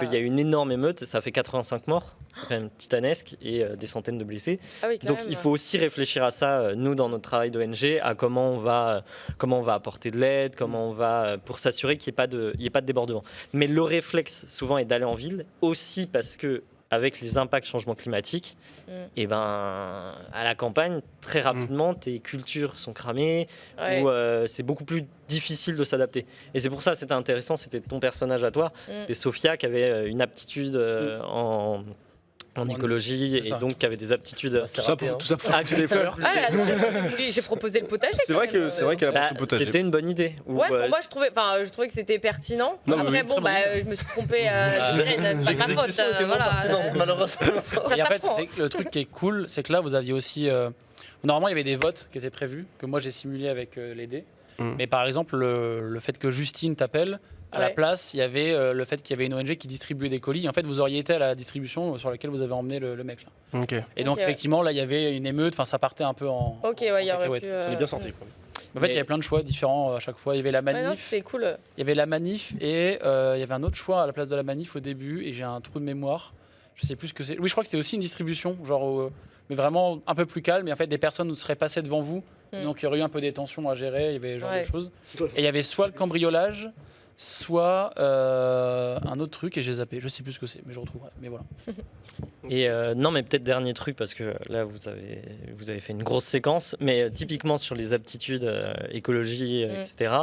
E: qu'il y a une énorme émeute, ça fait 85 morts, c'est quand même titanesque, et des centaines de blessés.
D: Ah oui, quand
E: Donc
D: même.
E: il faut aussi réfléchir à ça, nous dans notre travail d'ONG, à comment on va apporter de l'aide, comment on va, pour s'assurer qu'il n'y ait pas de débordement. Mais le réflexe souvent est d'aller en ville, aussi parce que avec les impacts changement climatique, à la campagne, très rapidement, tes cultures sont cramées,
D: Ouais.
E: ou c'est beaucoup plus difficile de s'adapter. Et c'est pour ça, c'était intéressant, c'était ton personnage à toi, c'était Sophia qui avait une aptitude en écologie,
B: c'est ça.
E: et donc qui avait des aptitudes...
C: Tout ça pour
E: Ah, que je l'ai fleur.
D: Ah, attends, j'ai proposé le potager.
C: C'est vrai qu'elle a pensé au potager.
E: C'était une bonne idée. Ou,
D: Ouais, pour moi, je trouvais que c'était pertinent.
C: Non, mais
D: Après,
C: oui,
D: bon, je me suis trompée. C'est pas ma faute.
A: L'exécution était moins
D: Voilà.
A: pertinente, malheureusement.
D: Ça
B: Et en fait,
D: s'apprend.
B: c'est que le truc qui est cool, c'est que là, vous aviez aussi. Normalement, il y avait des votes qui étaient prévus, que moi j'ai simulé avec les dés. Mais par exemple, le fait que Justine t'appelle, à la
D: Ouais.
B: place, il y avait le fait qu'il y avait une ONG qui distribuait des colis. En fait, vous auriez été à la distribution sur laquelle vous avez emmené le mec. Là.
C: Ok.
B: Et donc,
D: Ok, ouais.
B: effectivement, là, il y avait une émeute. Enfin, ça partait un peu en.
D: Ok, ouais, il y
B: en
D: aurait
B: cacahuète.
D: pu.
C: Je l'ai bien senti.
B: En fait, il y avait plein de choix différents à chaque fois. Il y avait la
D: Ouais, non,
B: manif.
D: c'était cool.
B: Il y avait la manif et il y avait un autre choix à la place de la manif au début et j'ai un trou de mémoire. Je sais plus ce que c'est. Oui, je crois que c'était aussi une distribution, mais vraiment un peu plus calme. Et en fait, des personnes seraient passées devant vous. Donc il y aurait eu un peu des tensions à gérer. Il y avait ce genre
D: Ouais.
B: de choses. Et il y avait soit le cambriolage, soit un autre truc et j'ai zappé. Je sais plus ce que c'est, mais je retrouverai. Mais voilà.
E: Et non, mais peut-être dernier truc, parce que là, vous avez fait une grosse séquence, mais typiquement sur les aptitudes écologie, etc.,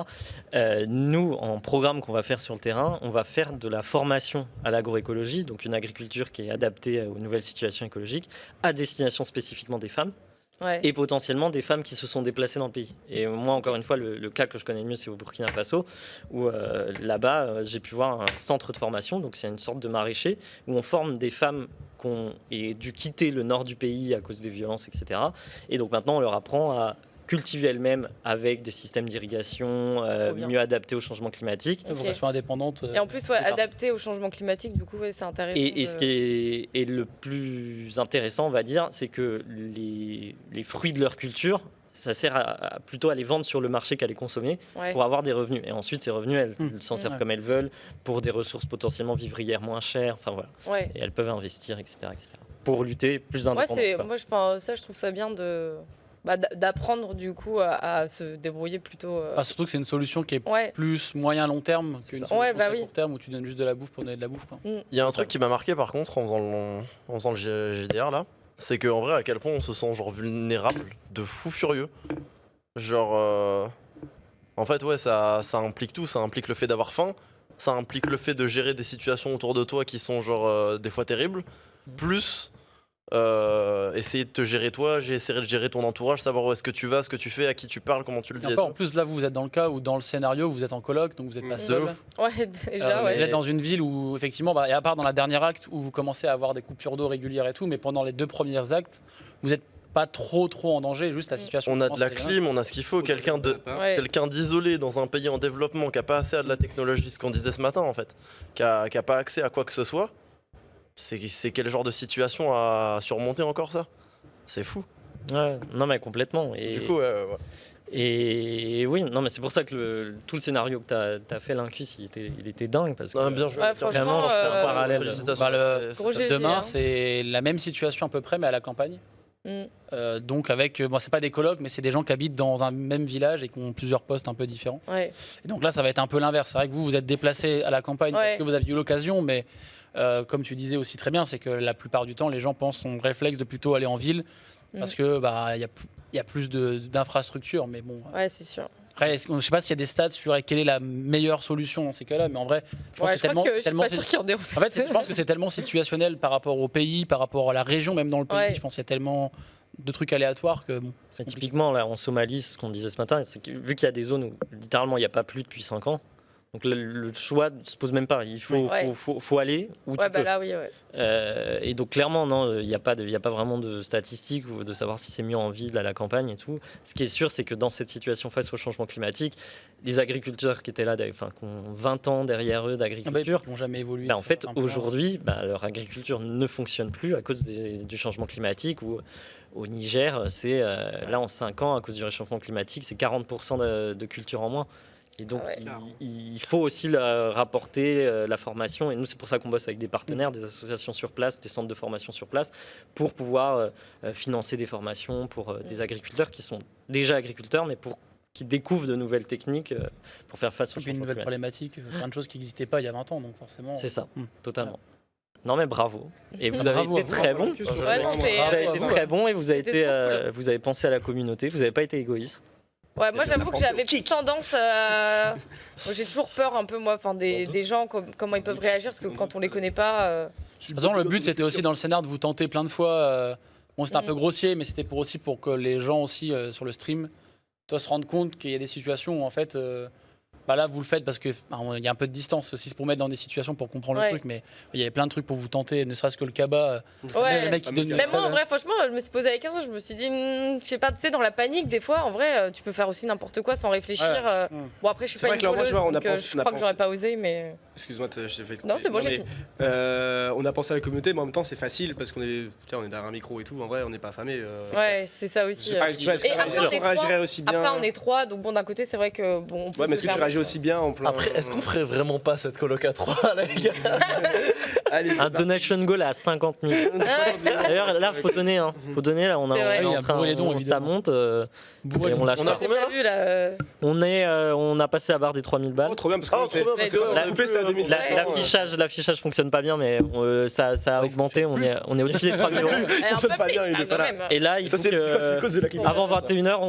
E: nous, en programme qu'on va faire sur le terrain, on va faire de la formation à l'agroécologie, donc une agriculture qui est adaptée aux nouvelles situations écologiques, à destination spécifiquement des femmes,
D: Ouais.
E: et potentiellement des femmes qui se sont déplacées dans le pays. Et moi, encore une fois, le cas que je connais le mieux, c'est au Burkina Faso, où là-bas, j'ai pu voir un centre de formation, donc c'est une sorte de maraîcher, où on forme des femmes qui ont dû quitter le nord du pays à cause des violences, etc. Et donc maintenant, on leur apprend à cultiver elles-mêmes avec des systèmes d'irrigation
D: Trop bien.
E: mieux adaptés au changement climatique.
B: Vocation indépendante.
D: Et en plus,
E: C'est ça.
D: adapté au changement climatique, du coup, c'est intéressant.
E: Et ce qui est le plus intéressant, on va dire, c'est que les fruits de leur culture, ça sert plutôt à les vendre sur le marché qu'à les consommer
D: Ouais.
E: pour avoir des revenus. Et ensuite, ces revenus, elles s'en servent
B: Ouais.
E: comme elles veulent pour des ressources potentiellement vivrières moins chères. Enfin voilà.
D: Ouais.
E: Et elles peuvent investir, etc. Pour lutter plus
D: Ouais,
E: indépendamment.
D: moi, je trouve ça bien d'apprendre du coup à se débrouiller plutôt.
B: Surtout que c'est une solution qui est
D: Ouais.
B: plus moyen-long terme qu'une
E: ça.
B: solution
D: Ouais, bah
B: très
D: oui.
B: court terme où tu donnes juste de la bouffe pour donner de la bouffe. Quoi.
A: Il y a un truc qui m'a marqué par contre en faisant le JDR là, c'est qu'en vrai à quel point on se sent genre vulnérable, de fou furieux. Genre en fait ouais ça implique tout, ça implique le fait d'avoir faim, ça implique le fait de gérer des situations autour de toi qui sont genre des fois terribles, plus essayer de te gérer toi, j'ai essayé de gérer ton entourage, savoir où est-ce que tu vas, ce que tu fais, à qui tu parles, comment tu le dis.
B: Et
A: et
B: encore, en
A: tout.
B: plus, là, vous êtes dans le cas où, dans le scénario, vous êtes en coloc, donc vous n'êtes pas
A: De
B: seul.
A: ouf.
D: Ouais, déjà,
B: Vous
D: ouais.
B: êtes dans une ville où, effectivement, et à part dans la dernière acte où vous commencez à avoir des coupures d'eau régulières et tout, mais pendant les 2 premiers actes, vous n'êtes pas trop en danger, juste la situation.
A: On a de
B: commence
A: la
B: à aller
A: clim, on a ce qu'il faut, quelqu'un d'isolé dans un pays en développement qui a pas accès à de la technologie, ce qu'on disait ce matin en fait, qui a pas accès à quoi que ce soit. C'est quel genre de situation à surmonter encore ça? C'est fou.
E: Ouais, non mais complètement. Et,
A: Du coup, ouais.
E: et oui, non mais c'est pour ça que tout le scénario que tu as fait, Lincus, il était dingue parce que
A: Non, bien joué.
D: Ouais,
A: bien joué.
D: franchement,
E: Vraiment, c'est un parallèle.
A: Félicitations.
D: Gros GG,
B: Demain,
D: hein.
B: c'est la même situation à peu près, mais à la campagne.
D: Mm.
B: Donc avec, bon, c'est pas des colocs, mais c'est des gens qui habitent dans un même village et qui ont plusieurs postes un peu différents.
D: Ouais.
B: Et donc là, ça va être un peu l'inverse. C'est vrai que vous êtes déplacé à la campagne parce
D: Ouais.
B: que vous aviez eu l'occasion, mais comme tu disais aussi très bien, c'est que la plupart du temps, les gens pensent son réflexe de plutôt aller en ville parce que il y a plus d'infrastructures. Mais bon,
D: Ouais, c'est sûr.
B: après, je sais pas s'il y a des stats sur quelle est la meilleure solution dans ces cas-là, mais en vrai, je pense
D: Ouais,
B: que c'est
D: je crois que je suis
B: tellement
D: pas sûre qu'il y en ait.
B: en fait, je pense que c'est tellement situationnel par rapport au pays, par rapport à la région, même dans le pays.
D: Ouais.
B: Je pense qu'il y a tellement de trucs aléatoires que bon. c'est
E: Mais
B: compliqué.
E: typiquement, là, en Somalie, ce qu'on disait ce matin, c'est que vu qu'il y a des zones où littéralement il n'y a pas plu depuis 5 ans, donc le choix ne se pose même pas. Il faut,
D: Ouais.
E: faut aller où
D: Ouais,
E: tu peux.
D: là, oui, ouais.
E: Et donc clairement, non, il n'y a pas vraiment de statistiques ou de savoir si c'est mieux en ville, à la campagne et tout. Ce qui est sûr, c'est que dans cette situation face au changement climatique, les agriculteurs qui étaient là, qui ont 20 ans derrière eux d'agriculture,
B: Ils n'ont jamais évolué.
E: en fait,
B: Un peu.
E: aujourd'hui, leur agriculture ne fonctionne plus à cause du changement climatique. Au Niger, c'est là en 5 ans, à cause du réchauffement climatique, c'est 40% de culture en moins. Et donc,
D: Ah ouais.
E: il faut aussi rapporter la formation. Et nous, c'est pour ça qu'on bosse avec des partenaires, des associations sur place, des centres de formation sur place, pour pouvoir financer des formations pour des agriculteurs qui sont déjà agriculteurs, mais qui découvrent de nouvelles techniques pour faire face au
B: Et puis une
E: changement
B: nouvelle
E: climatique.
B: problématique, plein de choses qui n'existaient pas il y a 20 ans, donc forcément.
E: C'est ça,
B: Hmm.
E: totalement. Non mais bravo. Et vous avez
B: Bravo à
E: été
B: vous.
E: très bon.
D: Ouais, non, c'est-
E: Vous avez été
B: Bravo.
E: très bon et vous avez,
D: C'était trop cool.
E: vous avez pensé à la communauté, vous n'avez pas été égoïste.
D: Ouais, moi j'avoue que j'avais plus tendance à. Moi, j'ai toujours peur un peu, moi, des gens, comment ils peuvent réagir, parce que quand on les connaît pas.
B: De toute façon, le but c'était aussi dans le scénar de vous tenter plein de fois. Bon, c'était un peu grossier, mais c'était aussi pour que les gens aussi sur le stream se rendent compte qu'il y a des situations où en fait. Là, vous le faites parce qu'il y a un peu de distance aussi, c'est pour mettre dans des situations pour comprendre
D: Ouais.
B: le truc, mais il y avait plein de trucs pour vous tenter, ne serait-ce que le cabas.
D: Ouais.
B: Le mec qui donne
D: Même moi, en vrai, franchement, je me suis posé la question, je me suis dit, je sais pas, tu sais, dans la panique, des fois, en vrai, tu peux faire aussi n'importe quoi sans réfléchir.
B: Ouais.
D: Bon, après, je suis
C: C'est
D: pas
C: vrai
D: une
C: que là, moi,
D: voleuse,
C: tu vois, on a
D: donc
C: pensé-
D: je
C: on a
D: crois que j'aurais
C: pensé-
D: pas osé, mais.
C: Excuse-moi, je t'ai fait couper.
D: Non, c'est bon, j'ai
C: mais,
D: fini.
C: on a pensé à la communauté, mais en même temps, c'est facile parce qu'on est derrière un micro et tout. En vrai, on n'est pas affamé.
D: Ouais, c'est ça
C: Je
D: aussi.
C: sais pas, tu vois, est-ce
D: Et
C: que
D: après, on est
C: réagirait aussi bien
D: Après, on est 3, donc bon, d'un côté, c'est vrai que. Bon, on peut
C: Ouais, mais
D: se
C: est-ce que tu
D: permettre,
C: réagis
D: quoi.
C: aussi bien en plein.
A: Après, est-ce qu'on ferait vraiment pas cette coloc à 3 les gars?
C: Allez, c'est
E: Un
C: parti.
E: donation goal à 50 000. D'ailleurs, là, faut donner. Faut donner. Là, on
D: C'est vrai.
E: est
B: Il y
E: en
B: a
E: train,
B: bourré les dons,
E: ça
B: évidemment.
E: monte.
B: Bourré
E: Et
B: de-
E: on lâche
A: On a
E: pas.
D: J'ai
A: combien
D: pas vu là.
E: On a passé la barre des 3000 balles.
C: Oh, trop bien parce que
A: Oh, trop bien, parce que
C: la
A: on
C: EP c'était à
A: a-
C: 2500.
E: L'affichage fonctionne pas bien, mais ça a augmenté. On est au-dessus des 3000 euros.
C: fonctionne pas bien, il est pas là.
E: Et là, il
C: Ça,
E: faut
C: c'est c'est cause de la
E: que
C: clim.
E: avant 21h,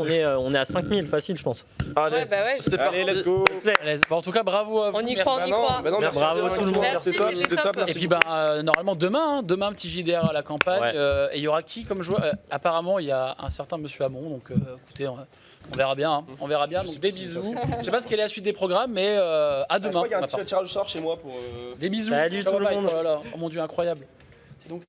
E: on est à 5000 facile, je pense.
A: Allez,
D: Ouais, bah ouais.
A: c'est parti.
C: Allez, let's go.
E: Ça se fait.
B: Allez, bon, en tout cas, bravo à vous.
D: On y
B: merci.
D: croit, on y croit.
C: Bah non,
A: Merci.
E: Bravo à tout le monde.
D: Merci,
C: C'était top,
D: c'était
C: c'était
D: top.
C: top.
B: Et
C: Merci
B: puis
C: beaucoup.
B: normalement demain un petit JDR à la campagne.
E: Ouais.
B: Et il y aura qui comme joueur Apparemment il y a un certain Monsieur Hamon. Donc écoutez, on verra bien. Hein. On verra bien. Donc des bisous. Je sais pas ce qu'est la suite des programmes, mais à
C: Je
B: demain.
C: crois qu'il y a
B: pour
C: un
B: ma part.
C: tirage au sort chez moi pour.
B: Des bisous.
E: Salut
B: Ciao,
E: tout le
B: bye.
E: monde.
B: Oh là là. Oh mon Dieu, incroyable. C'est donc